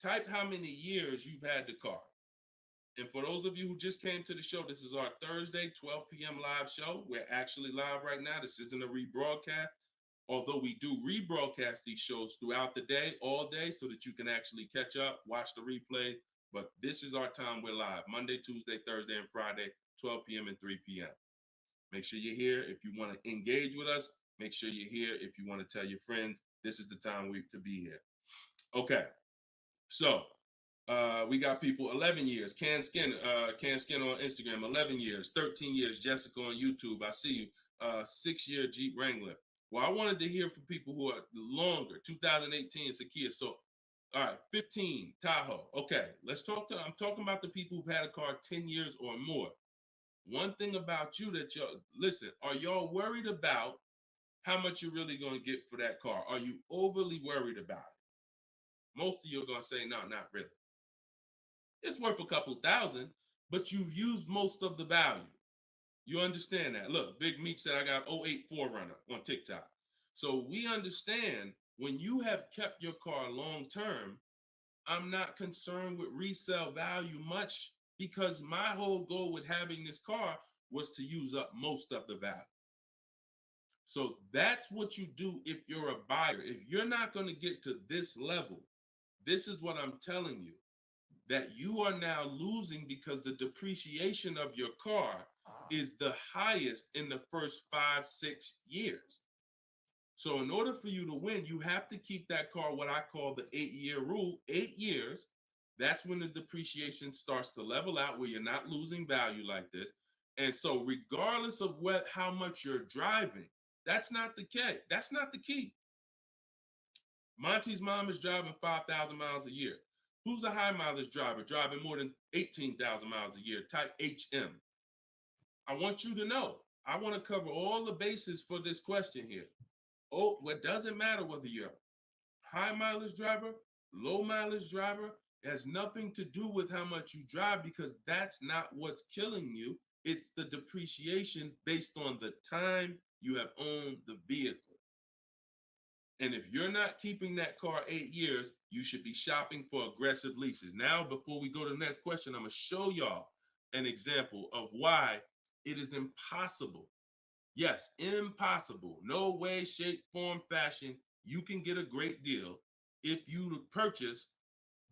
S2: Type how many years you've had the car. And for those of you who just came to the show, this is our Thursday, 12 p.m. live show. We're actually live right now. This isn't a rebroadcast, although we do rebroadcast these shows throughout the day, all day, so that you can actually catch up, watch the replay. But this is our time. We're live Monday, Tuesday, Thursday, and Friday, 12 p.m. and 3 p.m. Make sure you're here. If you want to engage with us, make sure you're here. If you want to tell your friends, this is the time to be here. Okay, so we got people 11 years. Can Skin on Instagram, 11 years, 13 years. Jessica on YouTube, I see you. 6-year Jeep Wrangler. Well, I wanted to hear from people who are longer. 2018 Sakia. So, all right, 15 Tahoe. Okay, I'm talking about the people who've had a car 10 years or more. One thing about you that listen, are y'all worried about how much you're really going to get for that car? Are you overly worried about it? Most of you are going to say, no, not really. It's worth a couple thousand, but you've used most of the value. You understand that? Look, Big Meek said I got 08 4Runner on TikTok. So we understand when you have kept your car long term, I'm not concerned with resale value much, because my whole goal with having this car was to use up most of the value. So that's what you do if you're a buyer. If you're not going to get to this level, this is what I'm telling you, that you are now losing because the depreciation of your car is the highest in the first 5-6 years. So in order for you to win, you have to keep that car, what I call the 8-year rule, 8 years. That's when the depreciation starts to level out, where you're not losing value like this. And so regardless of how much you're driving, that's not the key. That's not the key. Monty's mom is driving 5,000 miles a year. Who's a high mileage driver driving more than 18,000 miles a year? Type HM. I want you to know, I want to cover all the bases for this question here. Oh, what doesn't matter whether you're a high mileage driver, low mileage driver, it has nothing to do with how much you drive, because that's not what's killing you. It's the depreciation based on the time you have owned the vehicle. And if you're not keeping that car 8 years, you should be shopping for aggressive leases. Now, before we go to the next question, I'm going to show y'all an example of why it is impossible. Yes, impossible. No way, shape, form, fashion. You can get a great deal if you purchase,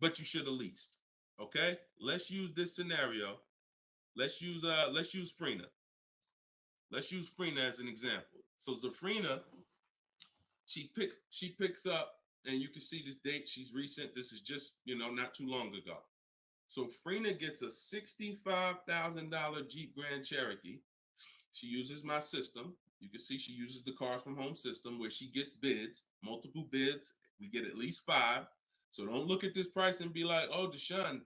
S2: but you should have leased. Okay? Let's use this scenario. Let's use Frina. Let's use Frina as an example. So Zafrina, she picks up, and you can see this date. She's recent. This is just, not too long ago. So Frina gets a $65,000 Jeep Grand Cherokee. She uses my system. You can see she uses the Cars from Home system, where she gets bids, multiple bids. We get at least 5. So don't look at this price and be like, oh, Deshone,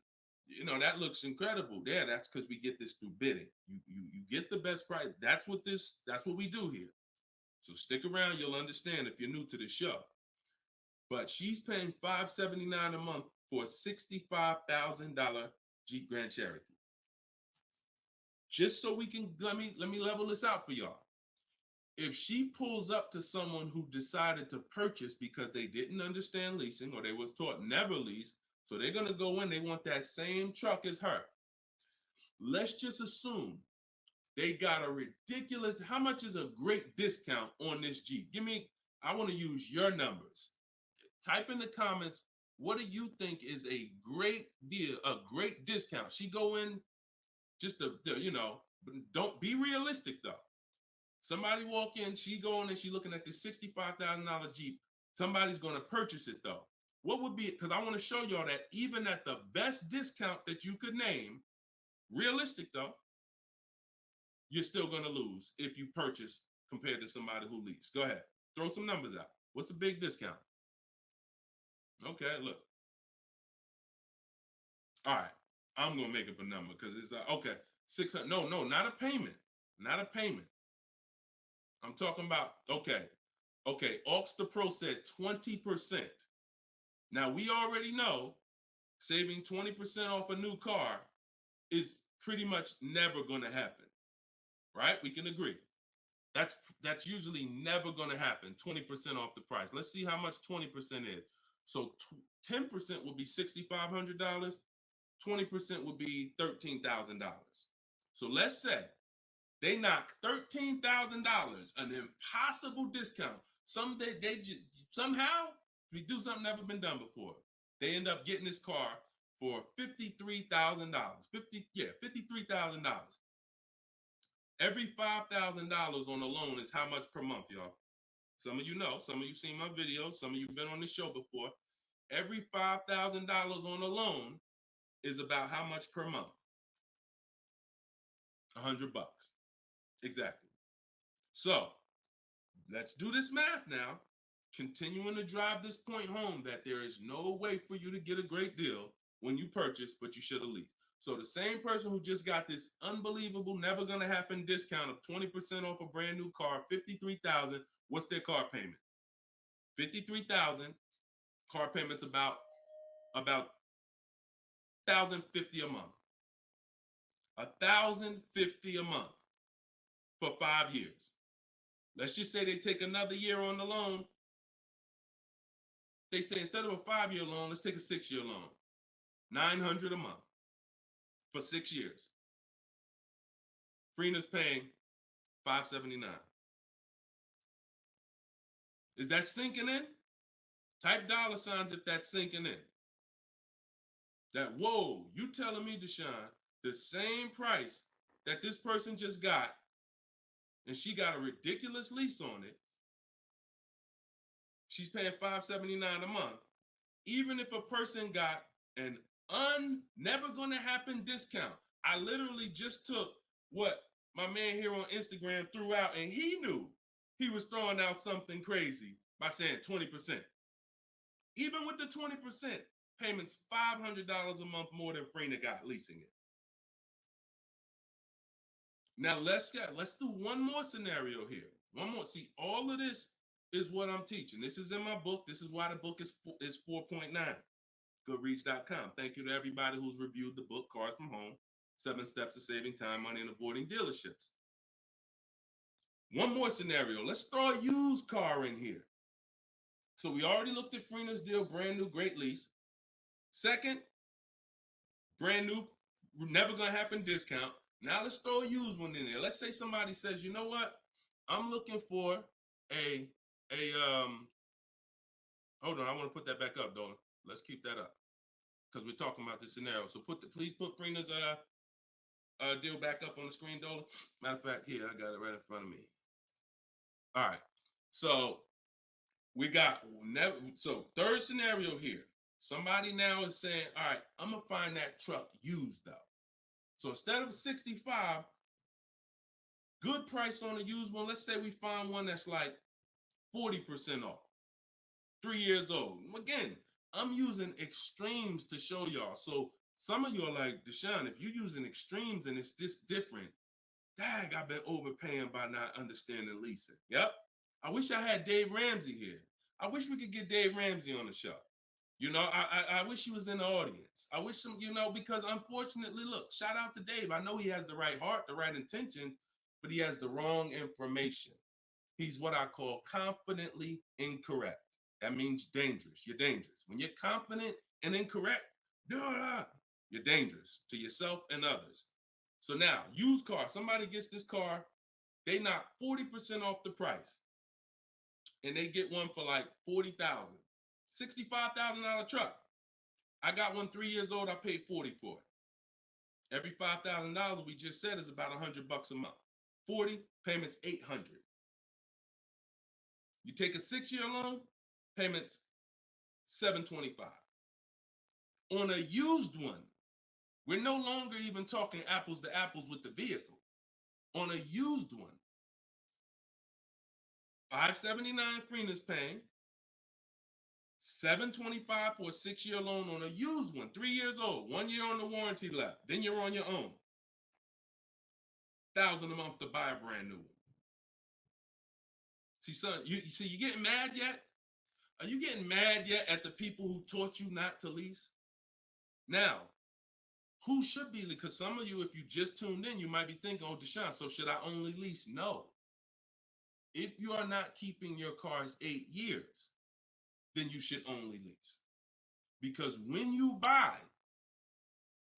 S2: that looks incredible. Yeah, that's because we get this through bidding. You get the best price. That's what we do here. So stick around, you'll understand if you're new to the show. But she's paying $579 a month for a $65,000 Jeep Grand Cherokee. Just so we can, let me level this out for y'all. If she pulls up to someone who decided to purchase because they didn't understand leasing, or they was taught never lease, so they're going to go in, they want that same truck as her. Let's just assume they got a ridiculous, how much is a great discount on this Jeep? I want to use your numbers. Type in the comments, what do you think is a great deal, a great discount? She go in just to, don't be realistic though. Somebody walk in, she going and she looking at this $65,000 Jeep. Somebody's going to purchase it though. What would be, because I want to show y'all that even at the best discount that you could name, realistic though, you're still going to lose if you purchase compared to somebody who leased. Go ahead, throw some numbers out. What's a big discount? Okay, look. All right, I'm going to make up a number because it's like, okay, 600. No, not a payment. Not a payment. I'm talking about, okay, Aux the Pro said 20%. Now, we already know saving 20% off a new car is pretty much never going to happen, right? We can agree. That's usually never going to happen, 20% off the price. Let's see how much 20% is. So 10% will be $6,500. 20% would be $13,000. So let's say they knock $13,000, an impossible discount. Someday they just somehow we do something never been done before. They end up getting this car for $53,000. $53,000. Every $5,000 on a loan is how much per month, y'all? Some of you know, some of you seen my videos, some of you been on the show before. Every $5,000 on a loan is about how much per month? $100. Exactly. So let's do this math now. Continuing to drive this point home that there is no way for you to get a great deal when you purchase, but you should have leased. So the same person who just got this unbelievable, never gonna happen discount of 20% off a brand new car, $53,000, what's their car payment? $53,000, car payment's about $1,050 a month. $1,050 a month for 5 years. Let's just say they take another year on the loan. They say instead of a 5-year loan, let's take a 6-year loan. $900 a month for 6 years. Freena's paying $579. Is that sinking in? Type $ if that's sinking in. that, whoa, you telling me, Deshone, the same price that this person just got, and she got a ridiculous lease on it, she's paying $579 a month, even if a person got an never gonna happen discount. I literally just took what my man here on Instagram threw out, and he knew he was throwing out something crazy by saying 20%. Even with the 20%, payments $500 a month more than Frena got leasing it. Now let's do one more scenario here. One more. See, all of this is what I'm teaching. This is in my book. This is why the book is 4.9. Goodreads.com. Thank you to everybody who's reviewed the book, Cars from Home, 7 Steps to Saving Time, Money, and Avoiding Dealerships. One more scenario. Let's throw a used car in here. So we already looked at Frena's deal, brand new, great lease. Second, brand new, never gonna happen discount. Now let's throw a used one in there. Let's say somebody says, you know what? I'm looking for a hold on, I want to put that back up, Dolan. Let's keep that up because we're talking about this scenario. So please put Frena's deal back up on the screen, Dolan. Matter of fact, here I got it right in front of me. All right. So we got third scenario here. Somebody now is saying, all right, I'm gonna find that truck used though. So instead of 65, good price on a used one. Let's say we find one that's like 40% off, 3 years old. Again, I'm using extremes to show y'all. So some of you are like, Deshone, if you're using extremes and it's this different, dang, I've been overpaying by not understanding leasing. Yep. I wish I had Dave Ramsey here. I wish we could get Dave Ramsey on the show. You know, I wish he was in the audience. I wish him, you know, because unfortunately, look, shout out to Dave. I know he has the right heart, the right intentions, but he has the wrong information. He's what I call confidently incorrect. That means dangerous. You're dangerous. When you're confident and incorrect, you're dangerous to yourself and others. So now, used car. Somebody gets this car, they knock 40% off the price, and they get one for like $40,000. $65,000 truck. I got one 3 years old. I paid 40 for it. Every $5,000 we just said is about $100 a month. 40 payments, 800. You take a 6-year loan, payments 725. On a used one, we're no longer even talking apples to apples with the vehicle. On a used one, $579 Frena's paying, $725 for a 6-year loan on a used one, 3 years old, 1 year on the warranty left. Then you're on your own. $1,000 a month to buy a brand new one. See, son, you getting mad yet? Are you getting mad yet at the people who taught you not to lease? Now, who should be? Because some of you, if you just tuned in, you might be thinking, oh, Deshone, so should I only lease? No. If you are not keeping your cars 8 years, then you should only lease. Because when you buy,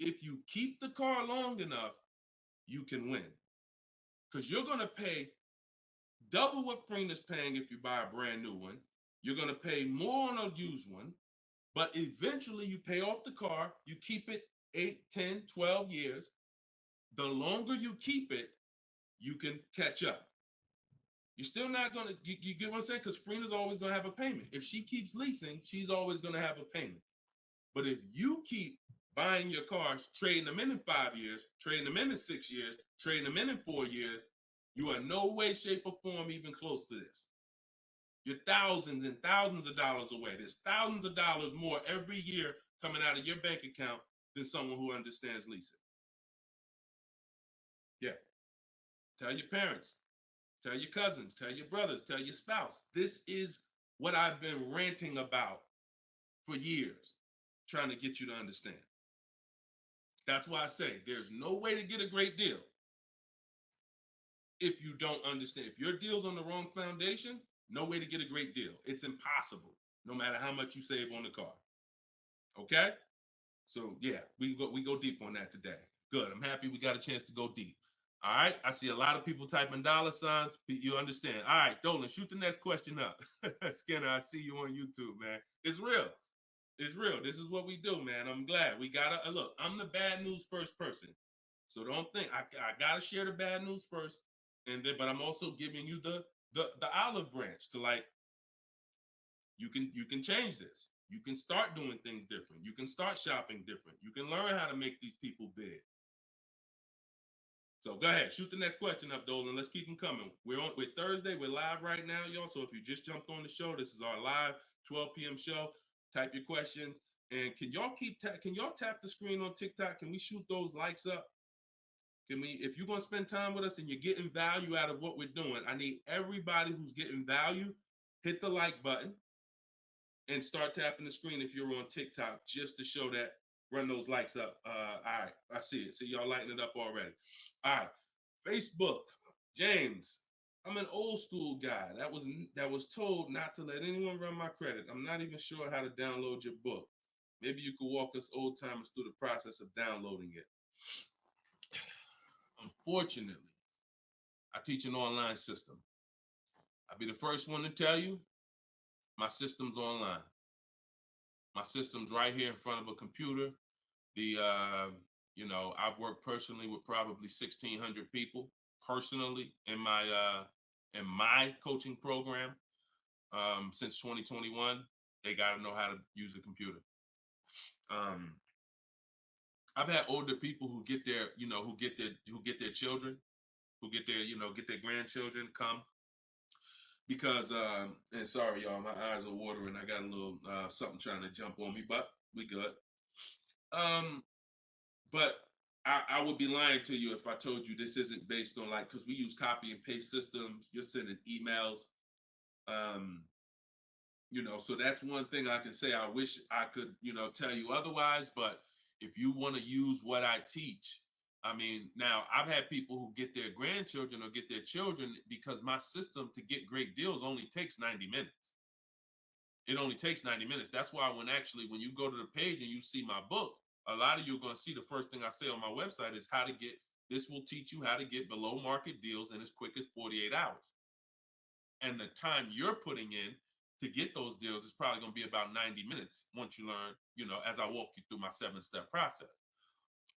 S2: if you keep the car long enough, you can win. Because you're going to pay double what Frena's paying if you buy a brand new one. You're going to pay more on a used one, but eventually you pay off the car, you keep it 8, 10, 12 years. The longer you keep it, you can catch up. You're still not going to, you get what I'm saying? Because Frena's always going to have a payment. If she keeps leasing, she's always going to have a payment. But if you keep buying your cars, trading them in 5 years, trading them in 6 years, trading them in 4 years, you are no way, shape, or form even close to this. You're thousands and thousands of dollars away. There's thousands of dollars more every year coming out of your bank account than someone who understands leasing. Yeah. Tell your parents, tell your cousins, tell your brothers, tell your spouse. This is what I've been ranting about for years, trying to get you to understand. That's why I say there's no way to get a great deal if you don't understand. If your deal's on the wrong foundation, no way to get a great deal. It's impossible, no matter how much you save on the car. Okay? So yeah, we go deep on that today. Good. I'm happy we got a chance to go deep. All right. I see a lot of people typing $signs. You understand. All right, Dolan, shoot the next question up. Skinner, I see you on YouTube, man. It's real. It's real. This is what we do, man. I'm glad we gotta look. I'm the bad news first person, so don't think I gotta share the bad news first, and then but I'm also giving you the olive branch to like you can change this. You can start doing things different. You can start shopping different. You can learn how to make these people bid. So go ahead, shoot the next question up, Dolan. Let's keep them coming. We're Thursday. We're live right now, y'all. So if you just jumped on the show, this is our live 12 p.m. show. Type your questions, and can y'all tap the screen on TikTok? Can we shoot those likes up? Can we? If you're gonna spend time with us and you're getting value out of what we're doing, I need everybody who's getting value hit the like button and start tapping the screen if you're on TikTok just to show that. Run those likes up. All right, I see it. See y'all lighting it up already. All right, Facebook, James. I'm an old school guy that was told not to let anyone run my credit. I'm not even sure how to download your book. Maybe you could walk us old timers through the process of downloading it. Unfortunately, I teach an online system. I'll be the first one to tell you my system's online. My system's right here in front of a computer. I've worked personally with probably 1,600 people personally in my coaching program since 2021. They got to know how to use a computer. I've had older people who get their children, who get their grandchildren come because and sorry y'all, my eyes are watering. I got a little something trying to jump on me, but we good. But I would be lying to you if I told you this isn't based on because we use copy and paste systems. You're sending emails. So that's one thing I can say. I wish I could, tell you otherwise, but if you want to use what I teach, I mean, now I've had people who get their grandchildren or get their children because my system to get great deals only takes 90 minutes. It only takes 90 minutes. That's why when you go to the page and you see my book, a lot of you are going to see the first thing I say on my website is this will teach you how to get below market deals in as quick as 48 hours. And the time you're putting in to get those deals is probably going to be about 90 minutes once you learn, as I walk you through my 7-step process.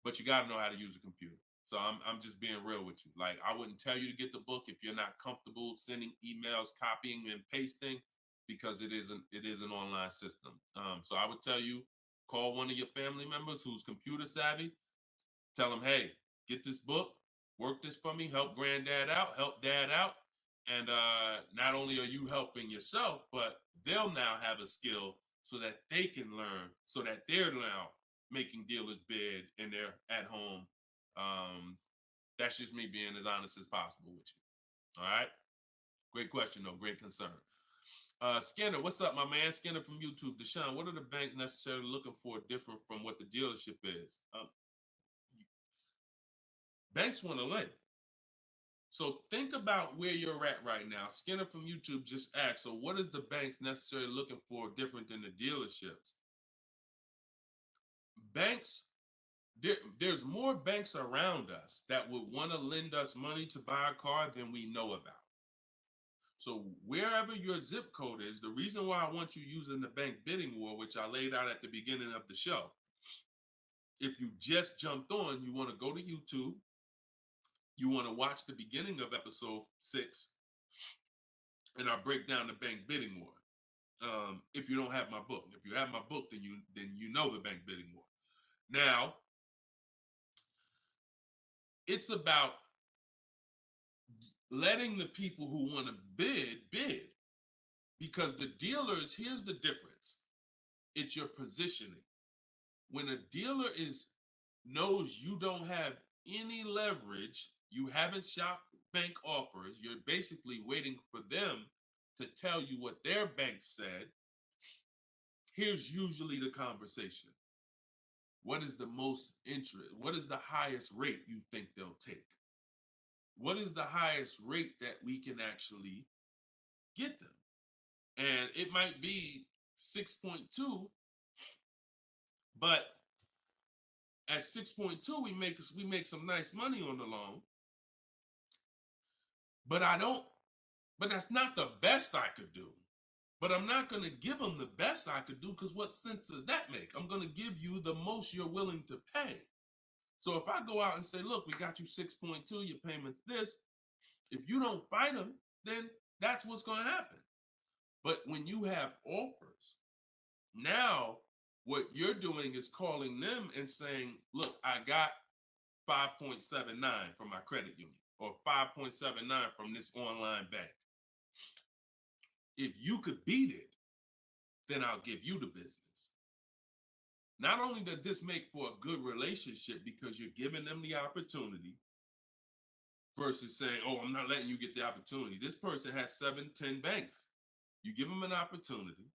S2: But you got to know how to use a computer. So I'm just being real with you. Like, I wouldn't tell you to get the book if you're not comfortable sending emails, copying and pasting, because it is an online system. So I would tell you, call one of your family members who's computer savvy. Tell them, hey, get this book, work this for me, help granddad out, help dad out. And not only are you helping yourself, but they'll now have a skill so that they can learn, so that they're now making dealers bid and they're at home. That's just me being as honest as possible with you. All right. Great question, though. Great concern. Skinner, what's up, my man? Skinner from YouTube. Deshone, what are the banks necessarily looking for different from what the dealership is? Banks want to lend. So think about where you're at right now. Skinner from YouTube just asked, so what is the banks necessarily looking for different than the dealerships? Banks, there's more banks around us that would want to lend us money to buy a car than we know about. So wherever your zip code is, the reason why I want you using the bank bidding war, which I laid out at the beginning of the show, if you just jumped on, you want to go to YouTube, you want to watch the beginning of episode 6, and I break down the bank bidding war. If you don't have my book, if you have my book, then you know the bank bidding war. Now, it's about letting the people who want to bid, because the dealers, here's the difference. It's your positioning. When a dealer knows you don't have any leverage, you haven't shopped bank offers, you're basically waiting for them to tell you what their bank said. Here's usually the conversation. What is the most interest? What is the highest rate you think they'll take? What is the highest rate that we can actually get them? And it might be 6.2, but at 6.2, we make some nice money on the loan. But that's not the best I could do. But I'm not going to give them the best I could do, because what sense does that make? I'm going to give you the most you're willing to pay. So if I go out and say, look, we got you 6.2, your payment's this. If you don't fight them, then that's what's going to happen. But when you have offers, now what you're doing is calling them and saying, look, I got 5.79 from my credit union, or 5.79 from this online bank. If you could beat it, then I'll give you the business. Not only does this make for a good relationship because you're giving them the opportunity versus saying, oh, I'm not letting you get the opportunity. This person has 7, 10 banks. You give them an opportunity,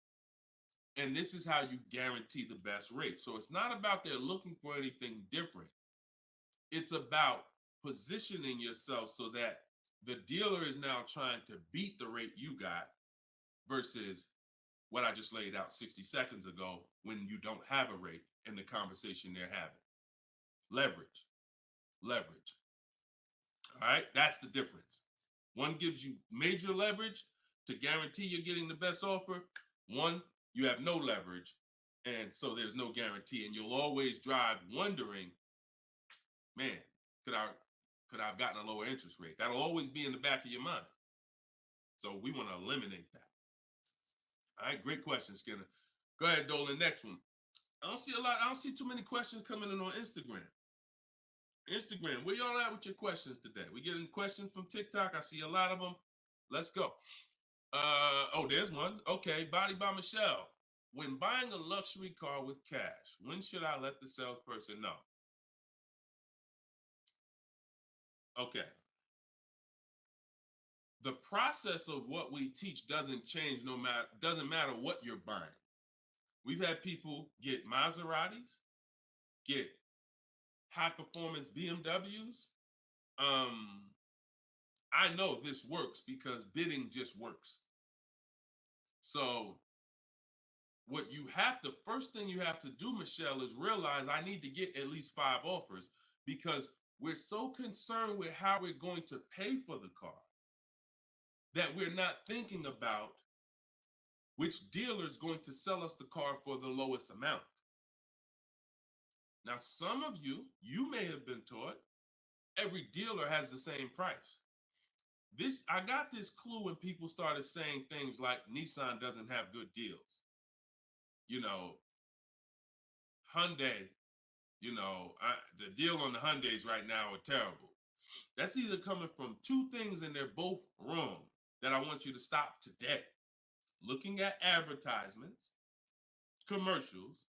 S2: and this is how you guarantee the best rate. So it's not about they're looking for anything different. It's about positioning yourself so that the dealer is now trying to beat the rate you got versus what I just laid out 60 seconds ago when you don't have a rate in the conversation they're having. Leverage. Leverage. All right, that's the difference. One gives you major leverage to guarantee you're getting the best offer. One, you have no leverage, and so there's no guarantee. And you'll always drive wondering, man, could I have gotten a lower interest rate? That'll always be in the back of your mind. So we want to eliminate that. All right, great question, Skinner. Go ahead, Dolan. Next one. I don't see too many questions coming in on Instagram. Instagram, where y'all at with your questions today? We getting questions from TikTok. I see a lot of them. Let's go. Oh, there's one. Okay, Body by Michelle. When buying a luxury car with cash, when should I let the salesperson know? Okay. The process of what we teach doesn't change doesn't matter what you're buying. We've had people get Maseratis, get high performance BMWs. I know this works because bidding just works. So the first thing you have to do, Michelle, is realize I need to get at least 5 offers, because we're so concerned with how we're going to pay for the car that we're not thinking about which dealer is going to sell us the car for the lowest amount. Now, some of you may have been taught every dealer has the same price. I got this clue when people started saying things like Nissan doesn't have good deals. Hyundai, the deal on the Hyundais right now are terrible. That's either coming from 2 things and they're both wrong that I want you to stop today. Looking at advertisements, commercials,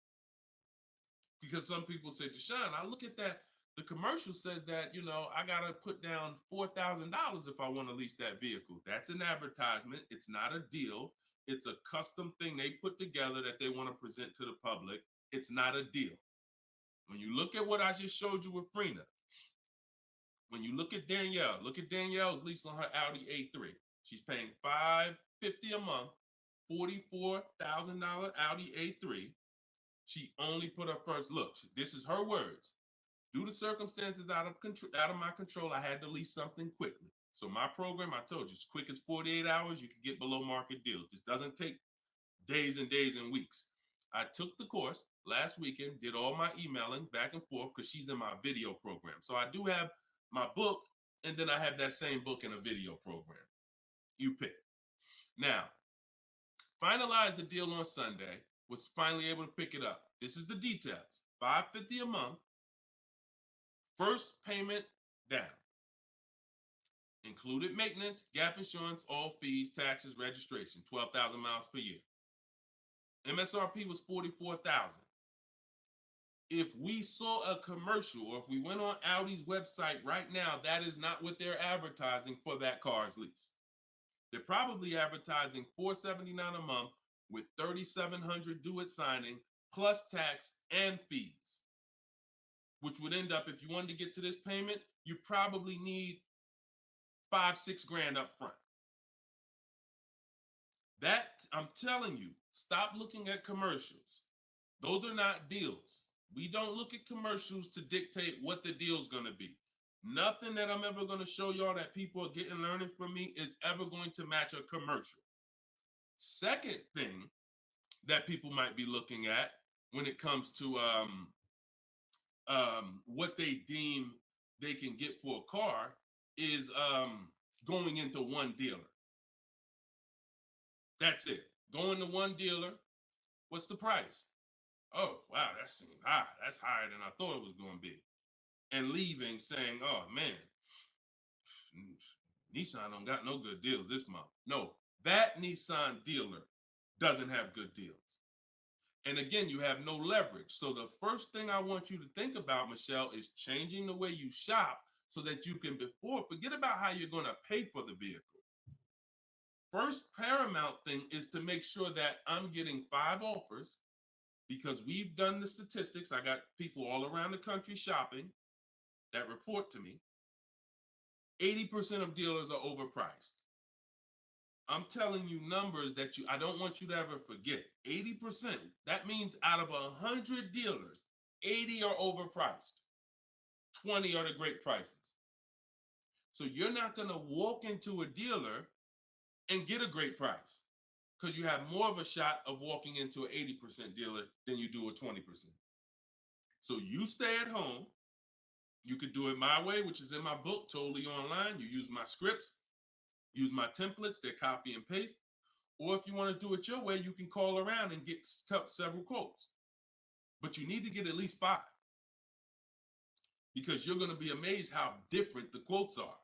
S2: because some people say, Deshone, I look at that. The commercial says that, I got to put down $4,000 if I want to lease that vehicle. That's an advertisement. It's not a deal. It's a custom thing they put together that they want to present to the public. It's not a deal. When you look at what I just showed you with Frina, when you look at Danielle's lease on her Audi A3. She's paying $550 a month, $44,000 Audi A3. She only put her first look. This is her words. Due to circumstances out of my control, I had to lease something quickly. So my program, I told you, as quick as 48 hours, you can get below market deals. This doesn't take days and days and weeks. I took the course last weekend, did all my emailing back and forth because she's in my video program. So I do have my book, and then I have that same book in a video program. You pick. Now, finalized the deal on Sunday, was finally able to pick it up. This is the details. $550 a month. First payment down. Included maintenance, gap insurance, all fees, taxes, registration, 12,000 miles per year. MSRP was $44,000. If we saw a commercial, or if we went on Audi's website right now, that is not what they're advertising for that car's lease. They're probably advertising $479 a month with $3,700 due at signing, plus tax and fees, which would end up, if you wanted to get to this payment, you probably need $5-6 grand up front. That, I'm telling you, stop looking at commercials. Those are not deals. We don't look at commercials to dictate what the deal's going to be. Nothing that I'm ever going to show y'all that people are learning from me is ever going to match a commercial. Second thing that people might be looking at when it comes to what they deem they can get for a car is going into one dealer. That's it. Going to one dealer. What's the price? Oh, wow, that seems high. That's higher than I thought it was going to be. And leaving saying, oh, man, Nissan don't got no good deals this month. No, that Nissan dealer doesn't have good deals. And again, you have no leverage. So the first thing I want you to think about, Michelle, is changing the way you shop so that you can forget about how you're going to pay for the vehicle. First paramount thing is to make sure that I'm getting 5 offers, because we've done the statistics. I got people all around the country shopping that report to me. 80% of dealers are overpriced. I'm telling you numbers that I don't want you to ever forget. 80%. That means out of 100 dealers, 80 are overpriced. 20 are the great prices. So you're not going to walk into a dealer and get a great price, because you have more of a shot of walking into an 80% dealer than you do a 20%. So you stay at home. You could do it my way, which is in my book, totally online. You use my scripts, use my templates, they're copy and paste. Or if you want to do it your way, you can call around and get several quotes. But you need to get at least 5, because you're going to be amazed how different the quotes are.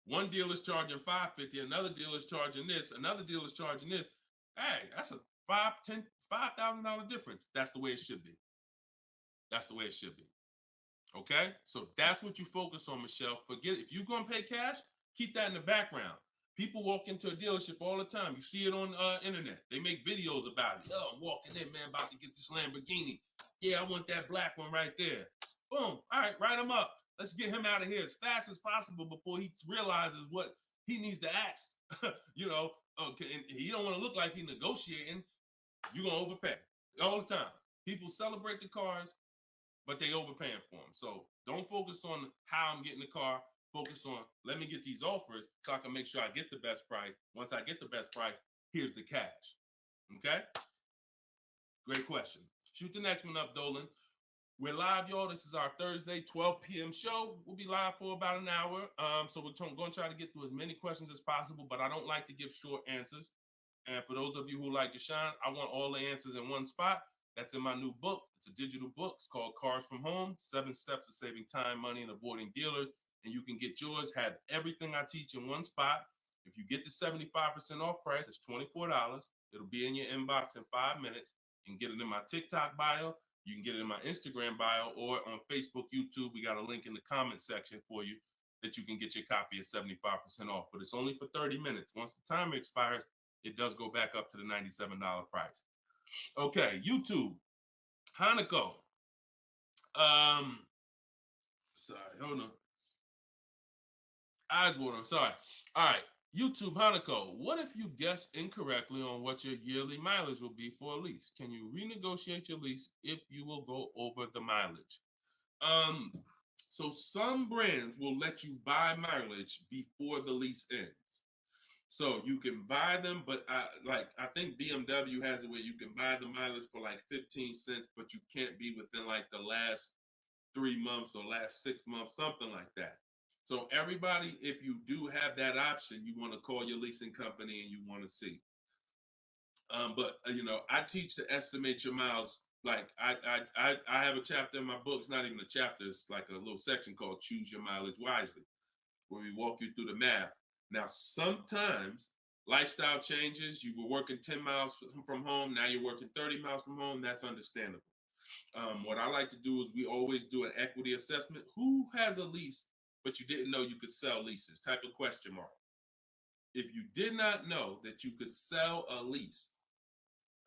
S2: One dealer's charging $550, another dealer's charging this, another dealer's charging this. Hey, that's a $5,000 difference. That's the way it should be. That's the way it should be. Okay, so that's what you focus on, Michelle. Forget it. If you're going to pay cash, keep that in the background. People walk into a dealership all the time. You see it on internet. They make videos about it. Oh, I'm walking in, man, about to get this Lamborghini. Yeah, I want that black one right there. Boom. All right, write him up. Let's get him out of here as fast as possible before he realizes what he needs to ask. Okay, and he don't want to look like he's negotiating. You're going to overpay all the time. People celebrate the cars, but they overpaying for them. So don't focus on how I'm getting the car. Focus on, let me get these offers so I can make sure I get the best price. Once I get the best price, here's the cash. Okay? Great question. Shoot the next one up, Dolan. We're live, y'all. This is our Thursday, 12 p.m. show. We'll be live for about an hour. So we're going to try to get through as many questions as possible, but I don't like to give short answers. And for those of you who like to shine, I want all the answers in one spot. That's in my new book. It's a digital book. It's called Cars from Home, 7 Steps to Saving Time, Money, and Avoiding Dealers. And you can get yours, have everything I teach in one spot. If you get the 75% off price, it's $24. It'll be in your inbox in 5 minutes. You can get it in my TikTok bio. You can get it in my Instagram bio, or on Facebook, YouTube. We got a link in the comment section for you that you can get your copy at 75% off. But it's only for 30 minutes. Once the timer expires, it does go back up to the $97 price. Okay, YouTube, Hanako. Sorry, hold on. Eyes water, I'm sorry. All right, YouTube, Hanako. What if you guess incorrectly on what your yearly mileage will be for a lease? Can you renegotiate your lease if you will go over the mileage? So some brands will let you buy mileage before the lease ends. So you can buy them, but I think BMW has it where you can buy the mileage for like 15 cents, but you can't be within like the last 3 months or last 6 months, something like that. So everybody, if you do have that option, you want to call your leasing company and you want to see. But I teach to estimate your miles. Like I have a chapter in my book. It's not even a chapter. It's like a little section called Choose Your Mileage Wisely, where we walk you through the math. Now, sometimes lifestyle changes. You were working 10 miles from home. Now you're working 30 miles from home. That's understandable. What I like to do is we always do an equity assessment. Who has a lease, but you didn't know you could sell leases? Type of question mark. If you did not know that you could sell a lease,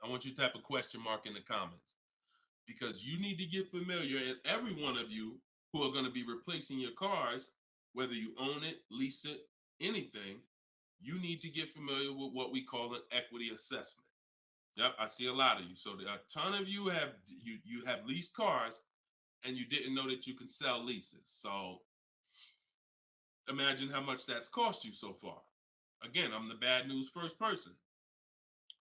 S2: I want you to type a question mark in the comments, because you need to get familiar, and every one of you who are going to be replacing your cars, whether you own it, lease it, anything, you need to get familiar with what we call an equity assessment. Yep, I see a lot of you. So a ton of you have leased cars and you didn't know that you could sell leases. So imagine how much that's cost you so far. Again, I'm the bad news first person.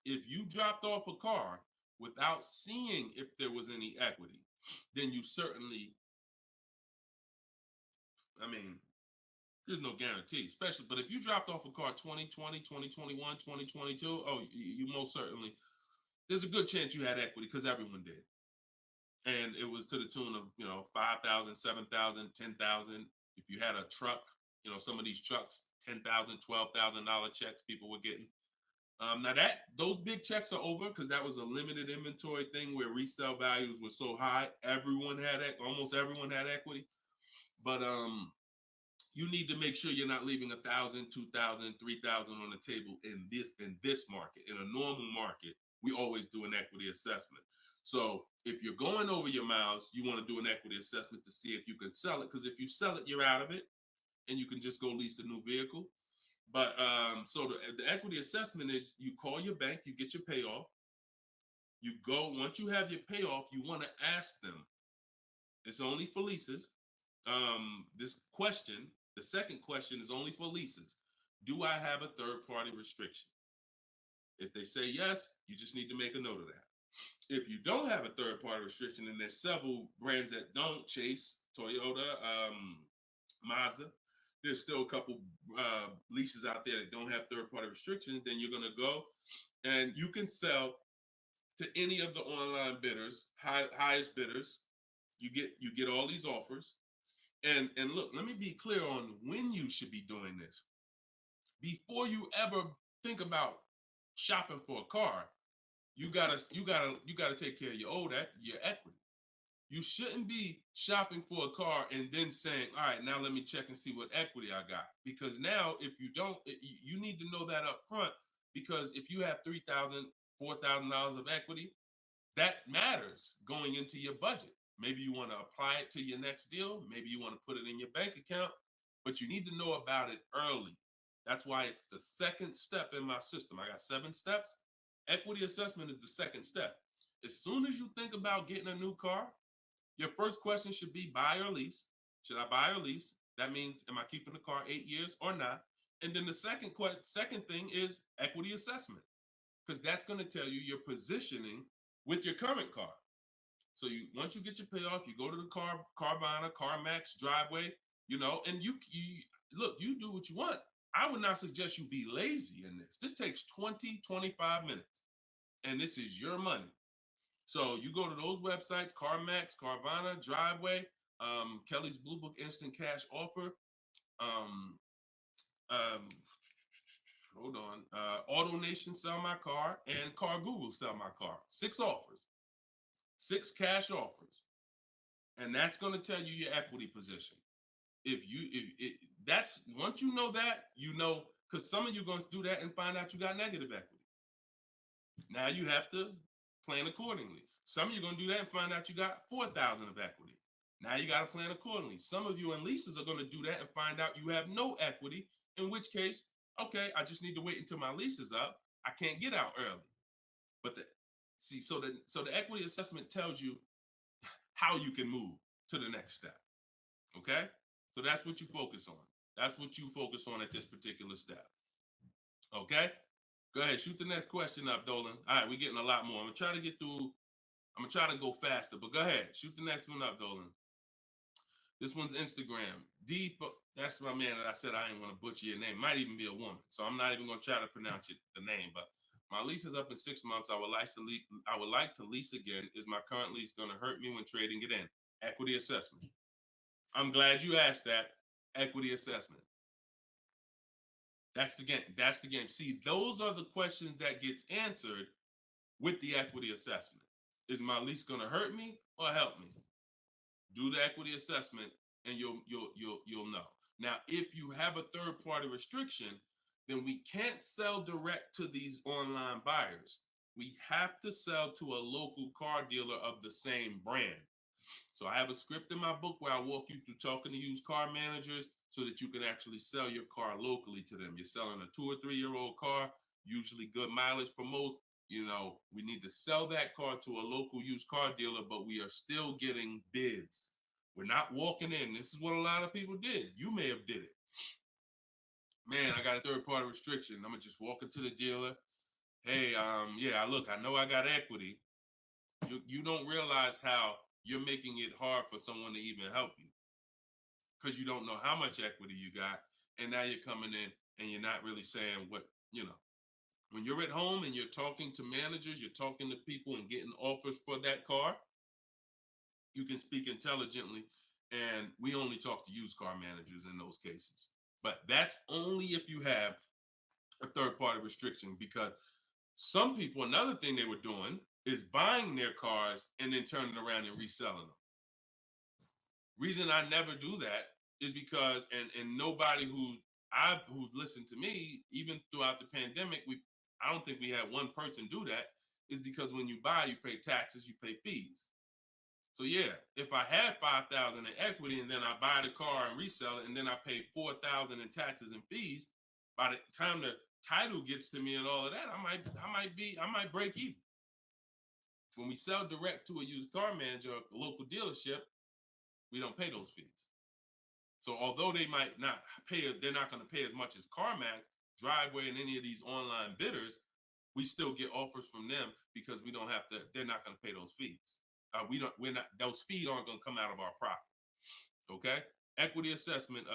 S2: If you dropped off a car without seeing if there was any equity, then you certainly, I mean, there's no guarantee, especially, but if you dropped off a car 2020, 2021, 2022, oh, you most certainly, there's a good chance you had equity because everyone did. And it was to the tune of, 5,000, 7,000, 10,000. If you had a truck, some of these trucks, $10,000, $12,000 checks people were getting. Now those big checks are over because that was a limited inventory thing where resale values were so high. Almost everyone had equity. But you need to make sure you're not leaving 1,000, 2,000, 3,000 on the table in this market. In a normal market, we always do an equity assessment. So if you're going over your miles, you want to do an equity assessment to see if you can sell it. Because if you sell it, you're out of it, and you can just go lease a new vehicle. But so the equity assessment is you call your bank, you get your payoff. You go, once you have your payoff, you want to ask them. It's only for leases. This question, the second question is only for leases. Do I have a third-party restriction? If they say yes, you just need to make a note of that. If you don't have a third-party restriction, and there's several brands that don't, Chase, Toyota, Mazda, there's still a couple leases out there that don't have third-party restrictions, then you're going to go and you can sell to any of the online bidders, highest bidders. You get all these offers. And look, let me be clear on when you should be doing this. Before you ever think about shopping for a car, you gotta take care of your equity. You shouldn't be shopping for a car and then saying, all right, now let me check and see what equity I got. Because now if you don't, you need to know that up front, because if you have $3,000, $4,000 of equity, that matters going into your budget. Maybe you want to apply it to your next deal. Maybe you want to put it in your bank account, but you need to know about it early. That's why it's the second step in my system. I got 7 steps. Equity assessment is the second step. As soon as you think about getting a new car, your first question should be buy or lease. Should I buy or lease? That means, am I keeping the car 8 years or not? And then the second thing is equity assessment, because that's going to tell you your positioning with your current car. So once you get your payoff, you go to the Carvana, CarMax, Driveway, and you look, you do what you want. I would not suggest you be lazy in this. This takes 20, 25 minutes, and this is your money. So you go to those websites, CarMax, Carvana, Driveway, Kelly's Blue Book Instant Cash Offer, hold on, Auto Nation Sell My Car, and Car Google Sell My Car. 6 offers, 6 cash offers, and that's going to tell you your equity position. That's once you know that, because some of you are going to do that and find out you got negative equity. Now you have to plan accordingly. Some of you are going to do that and find out you got 4,000 of equity. Now you got to plan accordingly. Some of you in leases are going to do that and find out you have no equity, in which case, okay, I just need to wait until my lease is up. I can't get out early. But so the equity assessment tells you how you can move to the next step. Okay? So that's what you focus on. That's what you focus on at this particular step. Okay? Go ahead, shoot the next question up, Dolan. All right, we're getting a lot more. I'm gonna try to get through. I'm gonna try to go faster, but go ahead, shoot the next one up, Dolan. This one's Instagram. Deep. That's my man that I said I didn't want to butcher your name. Might even be a woman, so I'm not even gonna try to pronounce the name. But my lease is up in 6 months. I would like to lease again. Is my current lease gonna hurt me when trading it in? Equity assessment. I'm glad you asked that. Equity assessment. That's the game. That's the game. See, those are the questions that gets answered with the equity assessment. Is my lease going to hurt me or help me? Do the equity assessment, and you'll know. Now, if you have a third-party restriction, then we can't sell direct to these online buyers. We have to sell to a local car dealer of the same brand. So I have a script in my book where I walk you through talking to used car managers so that you can actually sell your car locally to them. You're selling a 2 or 3 year old car, usually good mileage for most. We need to sell that car to a local used car dealer, but we are still getting bids. We're not walking in. This is what a lot of people did. You may have did it. Man, I got a third party restriction. I'm gonna just walk into the dealer. Hey, yeah, look, I know I got equity. You don't realize how you're making it hard for someone to even help you because you don't know how much equity you got, and now you're coming in and you're not really saying what you know. When you're at home and you're talking to managers, you're talking to people and getting offers for that car, you can speak intelligently. And we only talk to used car managers in those cases. But that's only if you have a third party restriction, because some people, another thing they were doing is buying their cars and then turning around and reselling them. Reason I never do that is because, and nobody who's listened to me, even throughout the pandemic, I don't think we had one person do that, is because when you buy, you pay taxes, you pay fees. So yeah, if I had 5,000 in equity and then I buy the car and resell it and then I pay 4,000 in taxes and fees, by the time the title gets to me and all of that, I might break even. When we sell direct to a used car manager or a local dealership, we don't pay those fees. So although they might not pay, they're not going to pay as much as CarMax, Driveway, and any of these online bidders, we still get offers from them because we don't have to. They're not going to pay those fees. We're not. Those fees aren't going to come out of our profit. Okay. Equity assessment.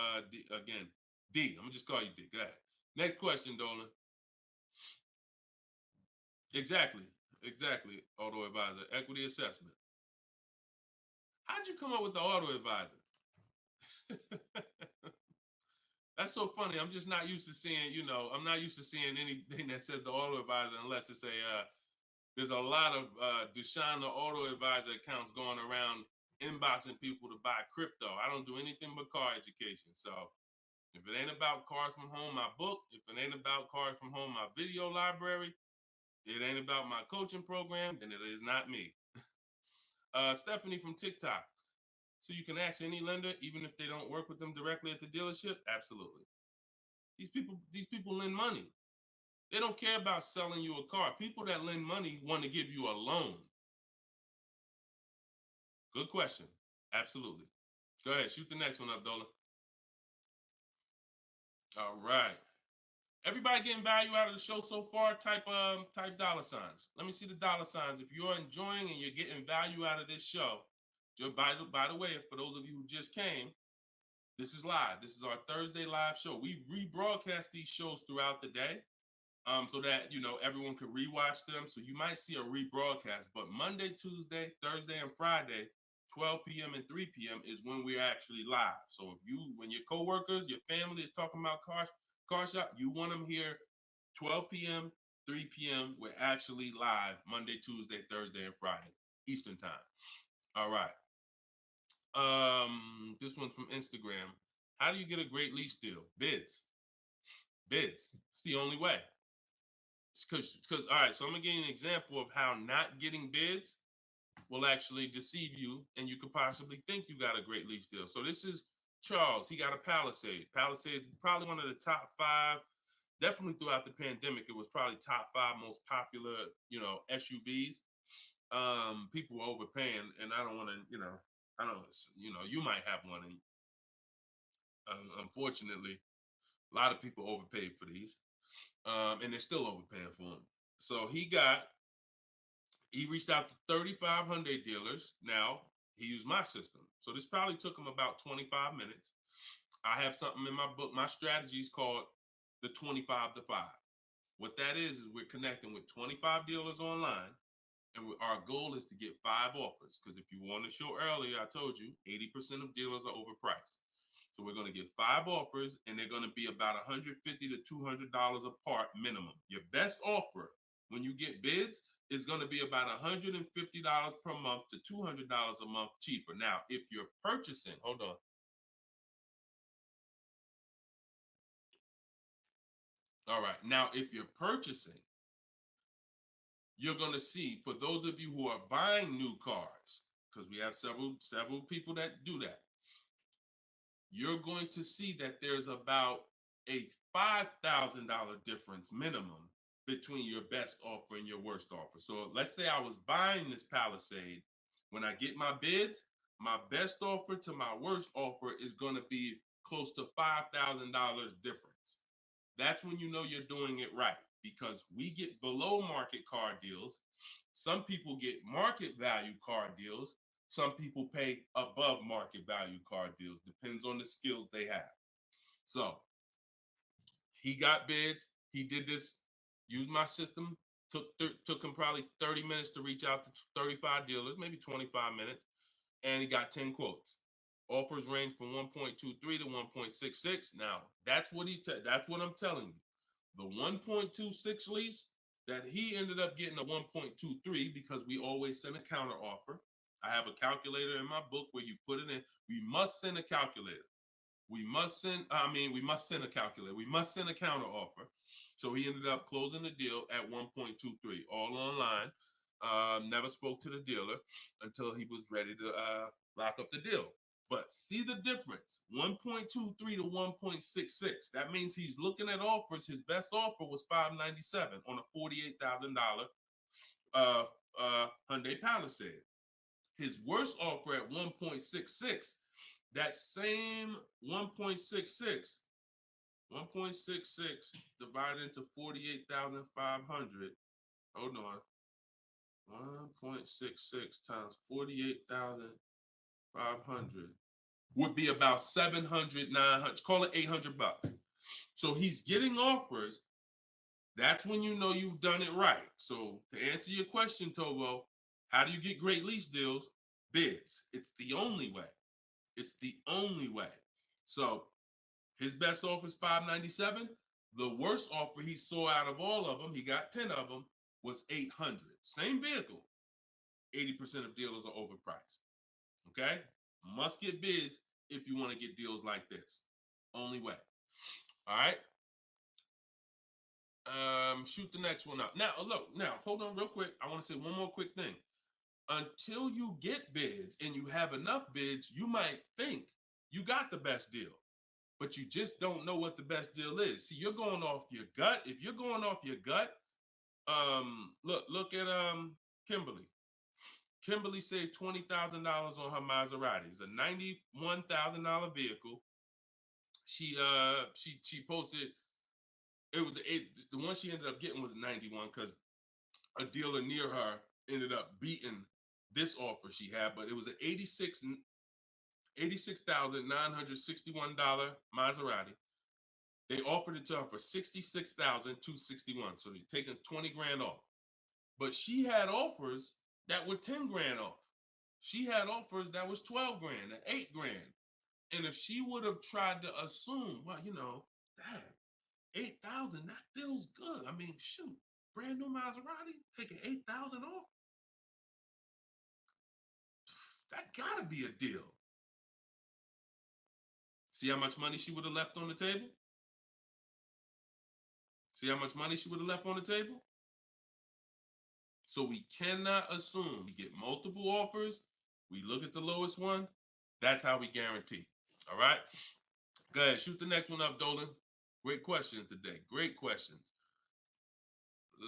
S2: Again, D. I'm gonna just call you D. Go ahead. Next question, Dolan. Exactly. Exactly. Auto advisor. Equity assessment. How'd you come up with the auto advisor? That's so funny. I'm just not used to seeing, I'm not used to seeing anything that says the auto advisor unless it's there's a lot of Deshone the Auto Advisor accounts going around inboxing people to buy crypto. I don't do anything but car education. So if it ain't about Cars from Home, my book, if it ain't about Cars from Home, my video library, it ain't about my coaching program, then it is not me. Stephanie from TikTok. So you can ask any lender, even if they don't work with them directly at the dealership? Absolutely. These people lend money. They don't care about selling you a car. People that lend money want to give you a loan. Good question. Absolutely. Go ahead. Shoot the next one up, Dolan. All right. Everybody getting value out of the show so far? Type dollar signs. Let me see the dollar signs. If you're enjoying and you're getting value out of this show, by the way, for those of you who just came, this is live. This is our Thursday live show. We rebroadcast these shows throughout the day, so that everyone can rewatch them. So you might see a rebroadcast, but Monday, Tuesday, Thursday, and Friday, 12 p.m. and 3 p.m. is when we're actually live. So when your coworkers, your family is talking about car shop, you want them here 12 p.m., 3 p.m. We're actually live Monday, Tuesday, Thursday, and Friday, Eastern time. All right. This one's from Instagram. How do you get a great lease deal? Bids. It's the only way. Because all right, so I'm gonna give you an example of how not getting bids will actually deceive you, and you could possibly think you got a great lease deal. So this is Charles. He got a Palisade. Palisade is probably one of the top 5. Definitely throughout the pandemic, it was probably top 5 most popular, SUVs. People were overpaying, and I don't want to, I don't, you might have one. And, unfortunately, a lot of people overpaid for these, and they're still overpaying for them. So he reached out to 3,500 dealers. Now he used my system. So this probably took him about 25 minutes. I have something in my book. My strategy is called the 25 to 5. What that is we're connecting with 25 dealers online. And our goal is to get 5 offers. Because if you want to show earlier, I told you 80% of dealers are overpriced. So we're going to get 5 offers, and they're going to be about $150 to $200 apart minimum. Your best offer when you get bids is going to be about $150 per month to $200 a month cheaper. Now, if you're purchasing, hold on. All right. Now, if you're purchasing, you're going to see, for those of you who are buying new cars, because we have several people that do that, you're going to see that there's about a $5,000 difference minimum between your best offer and your worst offer. So let's say I was buying this Palisade. When I get my bids, my best offer to my worst offer is going to be close to $5,000 difference. That's when you know you're doing it right. because we get below market car deals. Some people get market value car deals. Some people pay above market value car deals. Depends on the skills they have. So he got bids. He did this, used my system. Took him probably 30 minutes to reach out to 35 dealers, maybe 25 minutes. And he got 10 quotes. Offers range from 1.23 to 1.66. Now, that's what that's what I'm telling you. The 1.26 lease that he ended up getting a 1.23 because we always send a counter offer. I have a calculator in my book where you put it in. We must send a calculator. We must send a calculator. We must send a counter offer. So he ended up closing the deal at 1.23, all online. Never spoke to the dealer until he was ready to lock up the deal. But see the difference, 1.23 to 1.66. That means he's looking at offers. His best offer was $597 on a $48,000 Hyundai Palisade. His worst offer at 1.66, that same 1.66 divided into 48,500. Hold on. 1.66 times 48,500 would be about 700, 900, call it $800. So he's getting offers. That's when you know you've done it right. So to answer your question, Tobo, how do you get great lease deals? Bids. It's the only way. It's the only way. So his best offer is $597. The worst offer he saw out of all of them, he got 10 of them, was $800. Same vehicle. 80% of dealers are overpriced. Okay? Must get bids if you want to get deals like this. Only way. All right? Shoot the next one up. Now, look, hold on real quick. I want to say one more quick thing. Until you get bids and you have enough bids, you might think you got the best deal, but you just don't know what the best deal is. See, you're going off your gut. If you're going off your gut, look at Kimberly. Kimberly saved $20,000 on her Maserati. It's a $91,000 vehicle. She posted, the one she ended up getting was 91 because a dealer near her ended up beating this offer she had, but it was an $86,961 Maserati. They offered it to her for $66,261. So they're taking 20 grand off. But she had offers that were 10 grand off. She had offers that was 12 grand and 8 grand. And if she would have tried to assume, well, damn, 8,000, that feels good. I mean, shoot, brand new Maserati, taking 8,000 off. That gotta be a deal. See how much money she would have left on the table? See how much money she would have left on the table? So we cannot assume. We get multiple offers. We look at the lowest one. That's how we guarantee. All right? Go ahead. Shoot the next one up, Dolan. Great questions today. Great questions.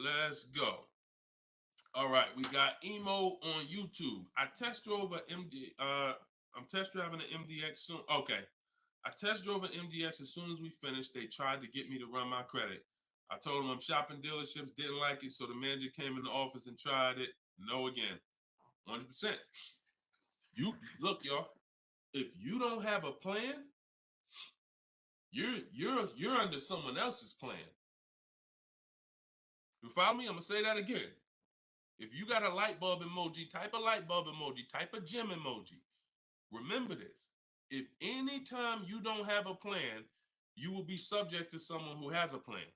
S2: Let's go. All right. We got Emo on YouTube. I test drove I'm test driving an MDX soon. Okay. I test drove an MDX as soon as we finished. They tried to get me to run my credit. I told them I'm shopping dealerships, didn't like it, so the manager came in the office and tried it. No again. 100%. You look, y'all. If you don't have a plan, you're under someone else's plan. You follow me? I'm gonna say that again. If you got a light bulb emoji, type a light bulb emoji, type a gym emoji. Remember this. If anytime you don't have a plan, you will be subject to someone who has a plan.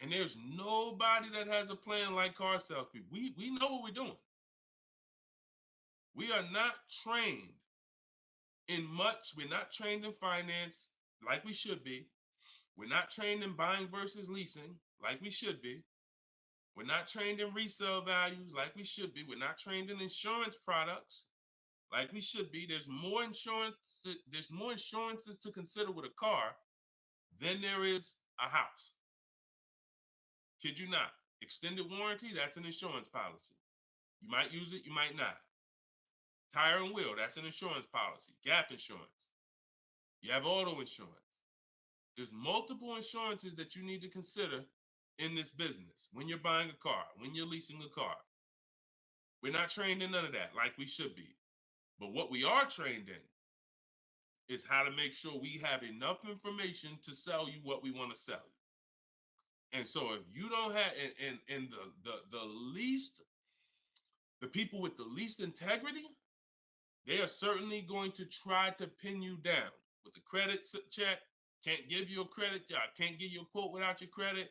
S2: And there's nobody that has a plan like car salespeople. We know what we're doing. We are not trained in much. We're not trained in finance like we should be. We're not trained in buying versus leasing like we should be. We're not trained in resale values like we should be. We're not trained in insurance products like we should be. There's more insurances to consider with a car than there is a house. Kid you not. Extended warranty, that's an insurance policy. You might use it, you might not. Tire and wheel, that's an insurance policy. Gap insurance. You have auto insurance. There's multiple insurances that you need to consider in this business, when you're buying a car, when you're leasing a car. We're not trained in none of that like we should be. But what we are trained in is how to make sure we have enough information to sell you what we want to sell you. And so if you don't have, and the people with the least integrity, they are certainly going to try to pin you down with the credit check. Can't give you a credit. I can't give you a quote without your credit.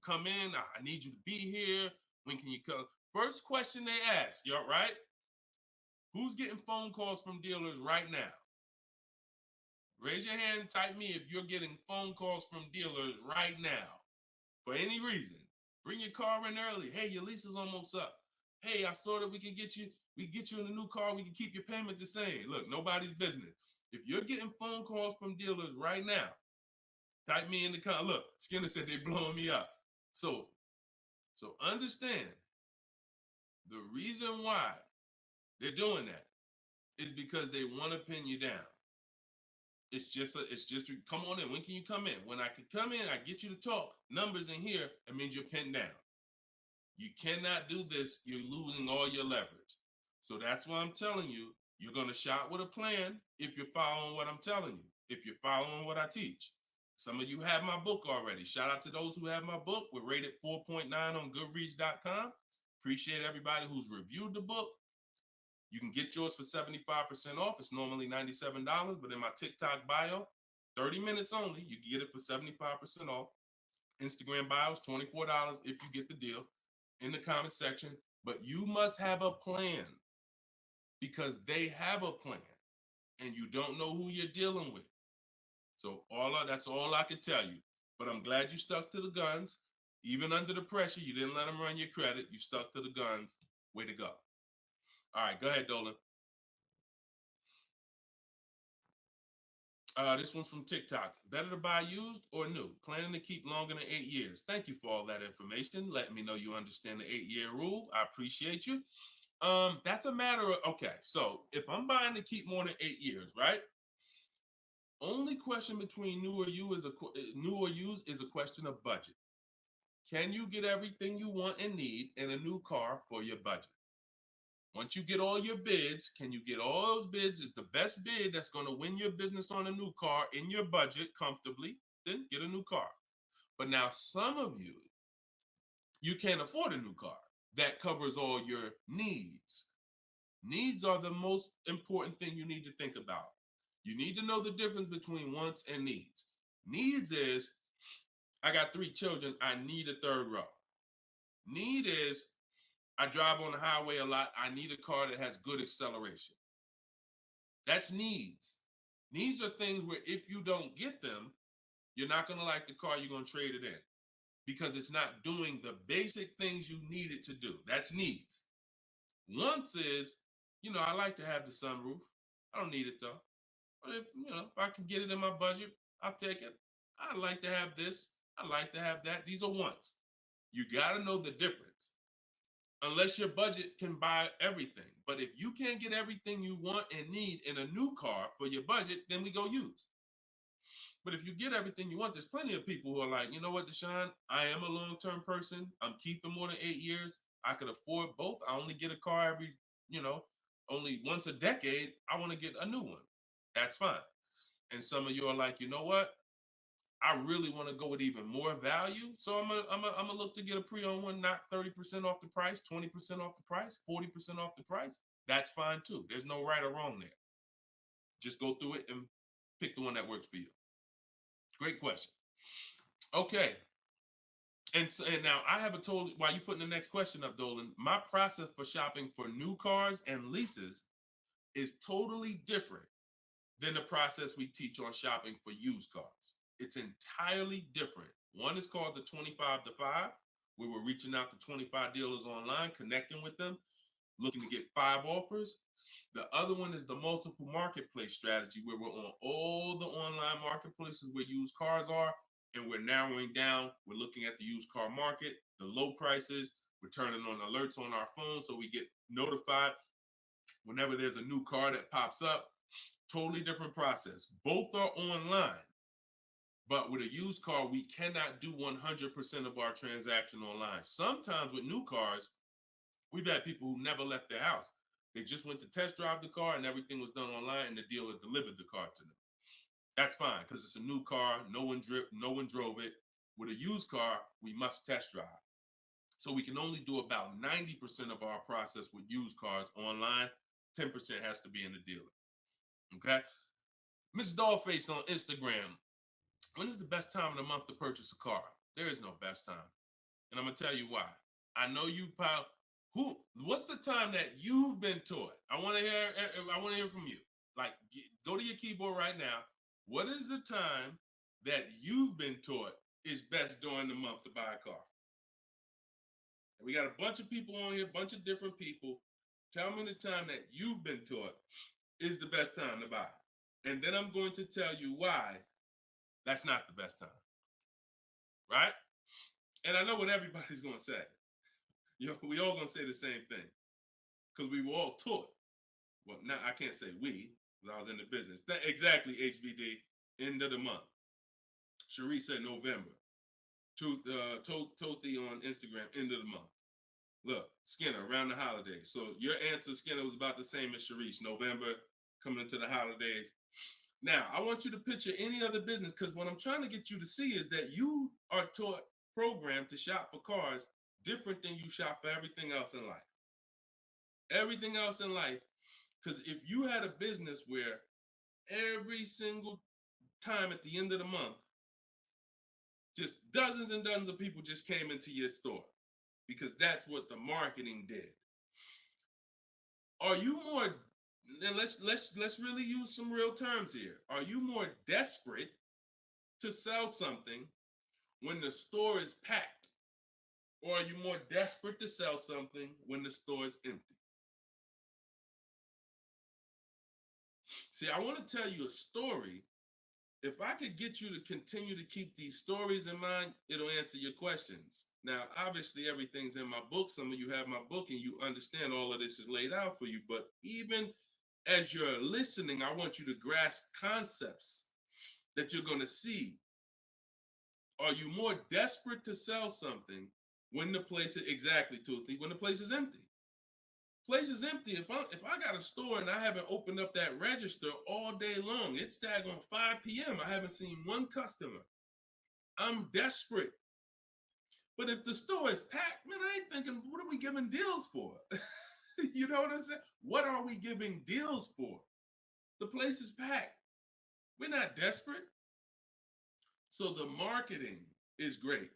S2: Come in. I need you to be here. When can you come? First question they ask, you all right? Who's getting phone calls from dealers right now? Raise your hand and type me if you're getting phone calls from dealers right now for any reason. Bring your car in early. Hey, your lease is almost up. Hey, I saw that we can get you in a new car. We can keep your payment the same. Look, nobody's business. If you're getting phone calls from dealers right now, type me in the comment. Look, Skinner said they blowing me up. So understand the reason why they're doing that is because they want to pin you down. It's just come on in. When can you come in? When I can come in, I get you to talk. Numbers in here, it means you're pinned down. You cannot do this. You're losing all your leverage. So that's why I'm telling you, you're going to shop with a plan if you're following what I'm telling you, if you're following what I teach. Some of you have my book already. Shout out to those who have my book. We're rated 4.9 on Goodreads.com. Appreciate everybody who's reviewed the book. You can get yours for 75% off. It's normally $97, but in my TikTok bio, 30 minutes only, you can get it for 75% off. Instagram bio is $24 if you get the deal in the comment section. But you must have a plan because they have a plan and you don't know who you're dealing with. So that's all I can tell you. But I'm glad you stuck to the guns. Even under the pressure, you didn't let them run your credit. You stuck to the guns. Way to go. All right, go ahead, Dolan. This one's from TikTok. Better to buy used or new? Planning to keep longer than 8 years. Thank you for all that information. Let me know you understand the 8-year rule. I appreciate you. That's a matter of, okay, so if I'm buying to keep more than 8 years, right? Only question between new or used is a question of budget. Can you get everything you want and need in a new car for your budget? Once you get all your bids, can you get all those bids? Is the best bid that's going to win your business on a new car in your budget comfortably, then get a new car. But now some of you can't afford a new car that covers all your needs. Needs are the most important thing you need to think about. You need to know the difference between wants and needs. Needs is, I got 3 children, I need a third row. Need is, I drive on the highway a lot, I need a car that has good acceleration. That's needs. Needs are things where if you don't get them, you're not going to like the car, you're going to trade it in because it's not doing the basic things you need it to do. That's needs. Wants is, I like to have the sunroof. I don't need it though. But if I can get it in my budget, I'll take it. I like to have this. I like to have that. These are wants. You got to know the difference. Unless your budget can buy everything. But if you can't get everything you want and need in a new car for your budget, then we go used. But if you get everything you want, there's plenty of people who are like, you know what, Deshone, I am a long-term person. I'm keeping more than 8 years. I could afford both. I only get a car every, only once a decade. I want to get a new one. That's fine. And some of you are like, you know what? I really want to go with even more value. So I'm gonna look to get a pre-owned one, not 30% off the price, 20% off the price, 40% off the price. That's fine too. There's no right or wrong there. Just go through it and pick the one that works for you. Great question. Okay. And now I haven't told you, while you putting the next question up, Dolan, my process for shopping for new cars and leases is totally different than the process we teach on shopping for used cars. It's entirely different. One is called the 25 to 5, where we're reaching out to 25 dealers online, connecting with them, looking to get 5 offers. The other one is the multiple marketplace strategy, where we're on all the online marketplaces where used cars are, and we're narrowing down. We're looking at the used car market, the low prices. We're turning on alerts on our phone so we get notified whenever there's a new car that pops up. Totally different process. Both are online. But with a used car, we cannot do 100% of our transaction online. Sometimes with new cars, we've had people who never left their house. They just went to test drive the car and everything was done online and the dealer delivered the car to them. That's fine because it's a new car. No one drove it. With a used car, we must test drive. So we can only do about 90% of our process with used cars online. 10% has to be in the dealer. Okay. Miss Dollface on Instagram. When is the best time of the month to purchase a car? There is no best time. And I'm gonna tell you why. I know you probably what's the time that you've been taught? I want to hear from you. Like go to your keyboard right now. What is the time that you've been taught is best during the month to buy a car? And we got a bunch of people on here, a bunch of different people. Tell me the time that you've been taught is the best time to buy. And then I'm going to tell you why that's not the best time. Right? And I know what everybody's going to say. We all going to say the same thing because we were all taught. Well, now I can't say we because I was in the business. Exactly, HBD, end of the month. Cherie said November. Tothi on Instagram, end of the month. Look, Skinner, around the holidays. So your answer, Skinner, was about the same as Sharice. November, coming into the holidays. Now, I want you to picture any other business because what I'm trying to get you to see is that you are taught, programmed to shop for cars different than you shop for everything else in life. Everything else in life. Because if you had a business where every single time at the end of the month, just dozens and dozens of people just came into your store because that's what the marketing did. Are you more, and let's really use some real terms here. Are you more desperate to sell something when the store is packed? Or are you more desperate to sell something when the store is empty? See, I want to tell you a story. If I could get you to continue to keep these stories in mind, it'll answer your questions. Now, obviously, everything's in my book. Some of you have my book and you understand all of this is laid out for you. But even as you're listening, I want you to grasp concepts that you're going to see. Are you more desperate to sell something when the place is exactly, Toothy, when the place is empty? Place is empty. If I got a store and I haven't opened up that register all day long, it's daggone 5 p.m. I haven't seen one customer. I'm desperate. But if the store is packed, man, I ain't thinking, what are we giving deals for? You know what I'm saying? What are we giving deals for? The place is packed. We're not desperate. So the marketing is great.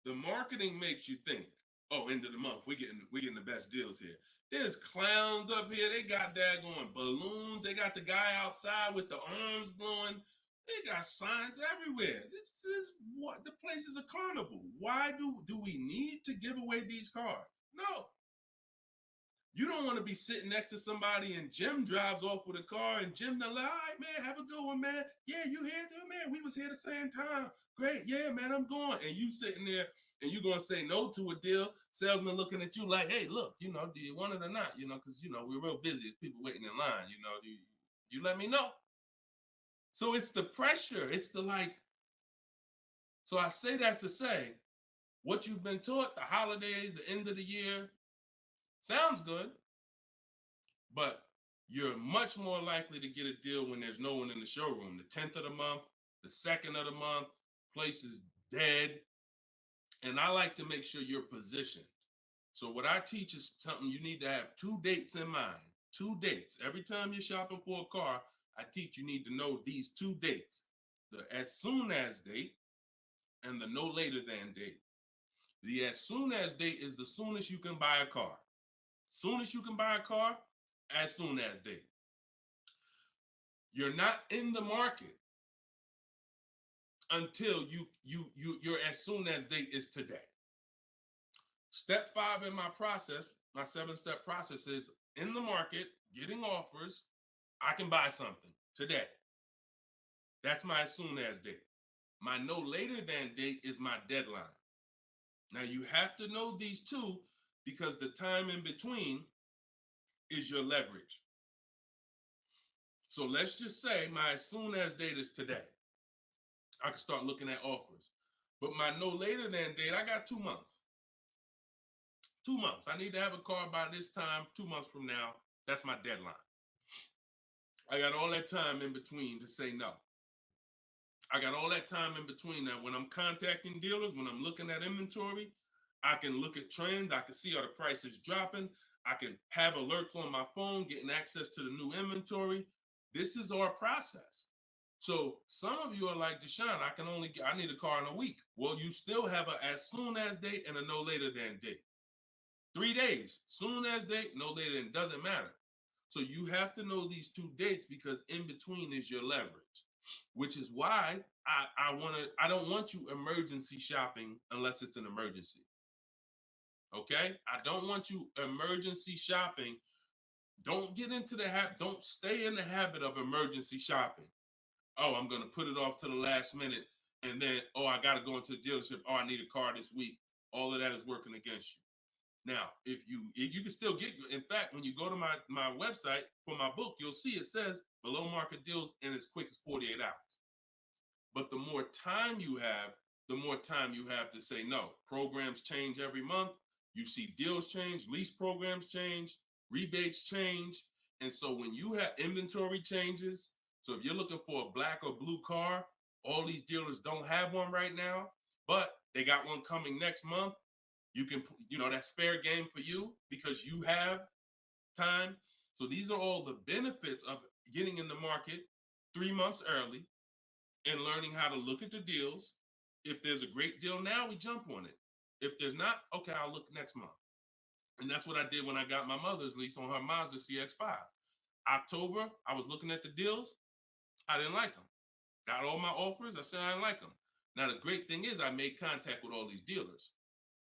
S2: The marketing makes you think, oh, end of the month, we're getting the best deals here. There's clowns up here. They got daggone balloons. They got the guy outside with the arms blowing. They got signs everywhere. This is what the place is a carnival. Why do we need to give away these cars? No. You don't want to be sitting next to somebody and Jim drives off with a car and Jim, all right, man, have a good one, man. Yeah, you here too, man. We was here the same time. Great. Yeah, man, I'm going. And you sitting there and you going to say no to a deal. Salesman looking at you like, hey, look, do you want it or not? Because, we're real busy. It's people waiting in line. Do you let me know? So it's the pressure. It's the like. So I say that to say what you've been taught, the holidays, the end of the year, sounds good, but you're much more likely to get a deal when there's no one in the showroom. The 10th of the month, the 2nd of the month, place is dead. And I like to make sure you're positioned. So what I teach is something you need to have 2 dates in mind. 2 dates. Every time you're shopping for a car, I teach you need to know these 2 dates. The as soon as date and the no later than date. The as soon as date is the soonest you can buy a car. Soon as you can buy a car, as soon as date. You're not in the market until your as soon as date is today. Step 5 in my process, my 7-step process is in the market, getting offers. I can buy something today. That's my as soon as date. My no later than date is my deadline. Now you have to know these 2 because the time in between is your leverage. So let's just say my as soon as date is today. I can start looking at offers. But my no later than date, I got 2 months. 2 months. I need to have a car by this time, 2 months from now. That's my deadline. I got all that time in between to say no. I got all that time in between that when I'm contacting dealers, when I'm looking at inventory, I can look at trends. I can see are the prices dropping. I can have alerts on my phone, getting access to the new inventory. This is our process. So some of you are like, Deshone, I need a car in a week. Well, you still have a as soon as date and a no later than date. 3 days, soon as date, no later than, doesn't matter. So you have to know these 2 dates because in between is your leverage, which is why I don't want you emergency shopping unless it's an emergency. Okay? I don't want you emergency shopping. Don't get into the habit, don't stay in the habit of emergency shopping. Oh, I'm gonna put it off to the last minute, and then, oh, I gotta go into the dealership. Oh, I need a car this week. All of that is working against you. Now, if you can still get, in fact, when you go to my website for my book, you'll see it says below market deals in as quick as 48 hours. But the more time you have, the more time you have to say no. Programs change every month. You see deals change, lease programs change, rebates change. And so when you have inventory changes, so if you're looking for a black or blue car, all these dealers don't have one right now, but they got one coming next month. You can, that's fair game for you because you have time. So these are all the benefits of getting in the market 3 months early and learning how to look at the deals. If there's a great deal now, we jump on it. If there's not, okay, I'll look next month. And that's what I did when I got my mother's lease on her Mazda CX-5. October, I was looking at the deals. I didn't like them. Got all my offers. I said I didn't like them. Now, the great thing is I made contact with all these dealers.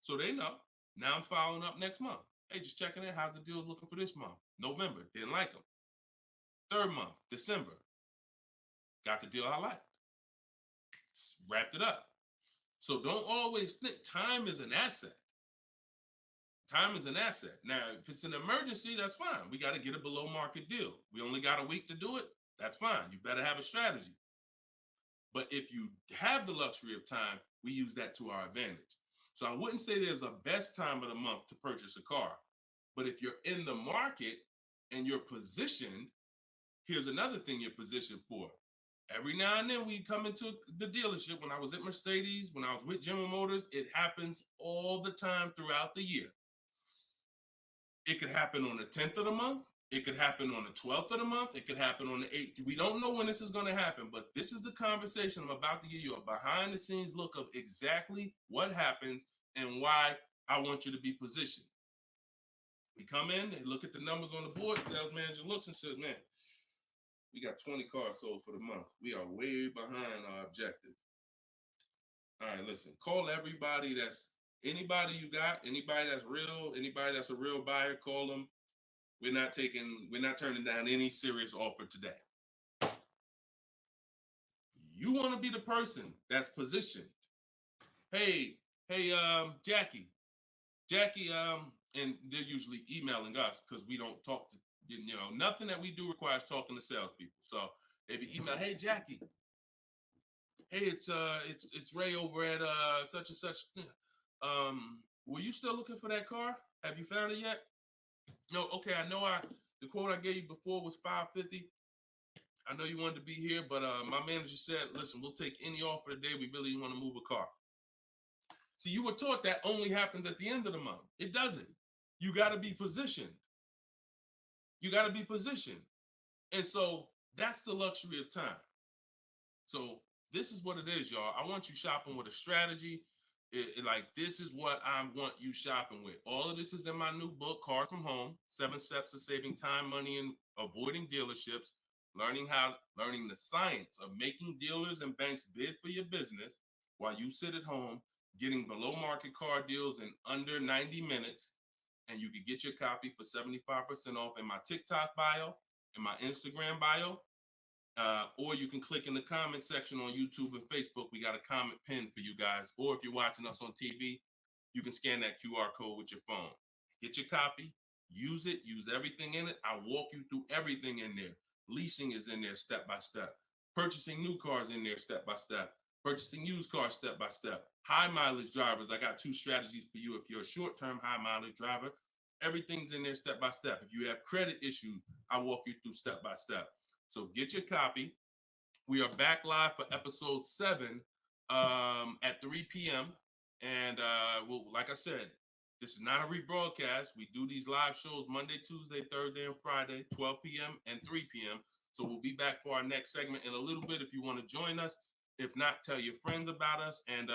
S2: So they know. Now I'm following up next month. Hey, just checking in. How's the deals looking for this month? November, didn't like them. 3rd month, December, got the deal I liked. Wrapped it up. So don't always think time is an asset. Time is an asset. Now, if it's an emergency, that's fine. We got to get a below market deal. We only got a week to do it. That's fine. You better have a strategy. But if you have the luxury of time, we use that to our advantage. So I wouldn't say there's a best time of the month to purchase a car. But if you're in the market and you're positioned, here's another thing you're positioned for. Every now and then we come into the dealership. When I was at Mercedes, when I was with General Motors, it happens all the time throughout the year. It could happen on the 10th of the month. It could happen on the 12th of the month. It could happen on the 8th. We don't know when this is going to happen, but this is the conversation I'm about to give you, a behind the scenes look of exactly what happens and why I want you to be positioned. We come in, they look at the numbers on the board, sales manager looks and says, man, we got 20 cars sold for the month. We are way behind our objective. All right, listen, call everybody anybody you got, anybody that's real, anybody that's a real buyer, call them. We're not turning down any serious offer today. You want to be the person that's positioned. Hey, Jackie, and they're usually emailing us because we don't talk to, nothing that we do requires talking to salespeople. So if you email, hey, Jackie, hey, it's Ray over at such and such. Were you still looking for that car? Have you found it yet? No, okay, I know the quote I gave you before was $550. I know you wanted to be here, but my manager said, listen, we'll take any offer today. We really want to move a car. See, you were taught that only happens at the end of the month. It doesn't. You got to be positioned. You got to be positioned. And so that's the luxury of time. So this is what it is, y'all. I want you shopping with a strategy. This is what I want you shopping with. All of this is in my new book, Cars from Home, 7 Steps to Saving Time, Money, and Avoiding Dealerships, learning the science of making dealers and banks bid for your business while you sit at home, getting below market car deals in under 90 minutes. And you can get your copy for 75% off in my TikTok bio, in my Instagram bio, or you can click in the comment section on YouTube and Facebook. We got a comment pinned for you guys. Or if you're watching us on TV, you can scan that QR code with your phone. Get your copy, use it, use everything in it. I walk you through everything in there. Leasing is in there step by step. Purchasing new cars in there step by step. Purchasing used cars step by step. High mileage drivers, I got 2 strategies for you. If you're a short-term high mileage driver, everything's in there step by step. If you have credit issues, I walk you through step by step. So get your copy. We are back live for episode 7 at 3 p.m. And we'll, like I said, this is not a rebroadcast. We do these live shows Monday, Tuesday, Thursday, and Friday, 12 p.m. and 3 p.m. So we'll be back for our next segment in a little bit if you want to join us. If not, tell your friends about us, and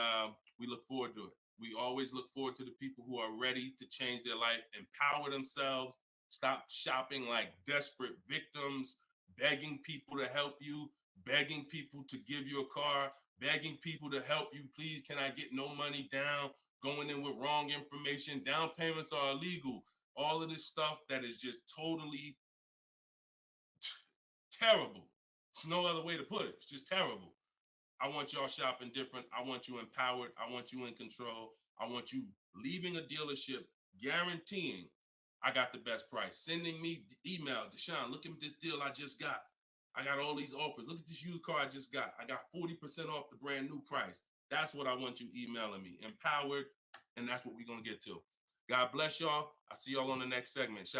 S2: we look forward to it. We always look forward to the people who are ready to change their life, empower themselves, stop shopping like desperate victims, begging people to help you, begging people to give you a car, begging people to help you. Please, can I get no money down? Going in with wrong information. Down payments are illegal. All of this stuff that is just totally terrible. It's no other way to put it. It's just terrible. I want y'all shopping different. I want you empowered. I want you in control. I want you leaving a dealership guaranteeing I got the best price. Sending me email, Deshone, look at this deal I just got. I got all these offers. Look at this used car I just got. I got 40% off the brand new price. That's what I want you emailing me. Empowered, and that's what we're going to get to. God bless y'all. I'll see y'all on the next segment. Shout out.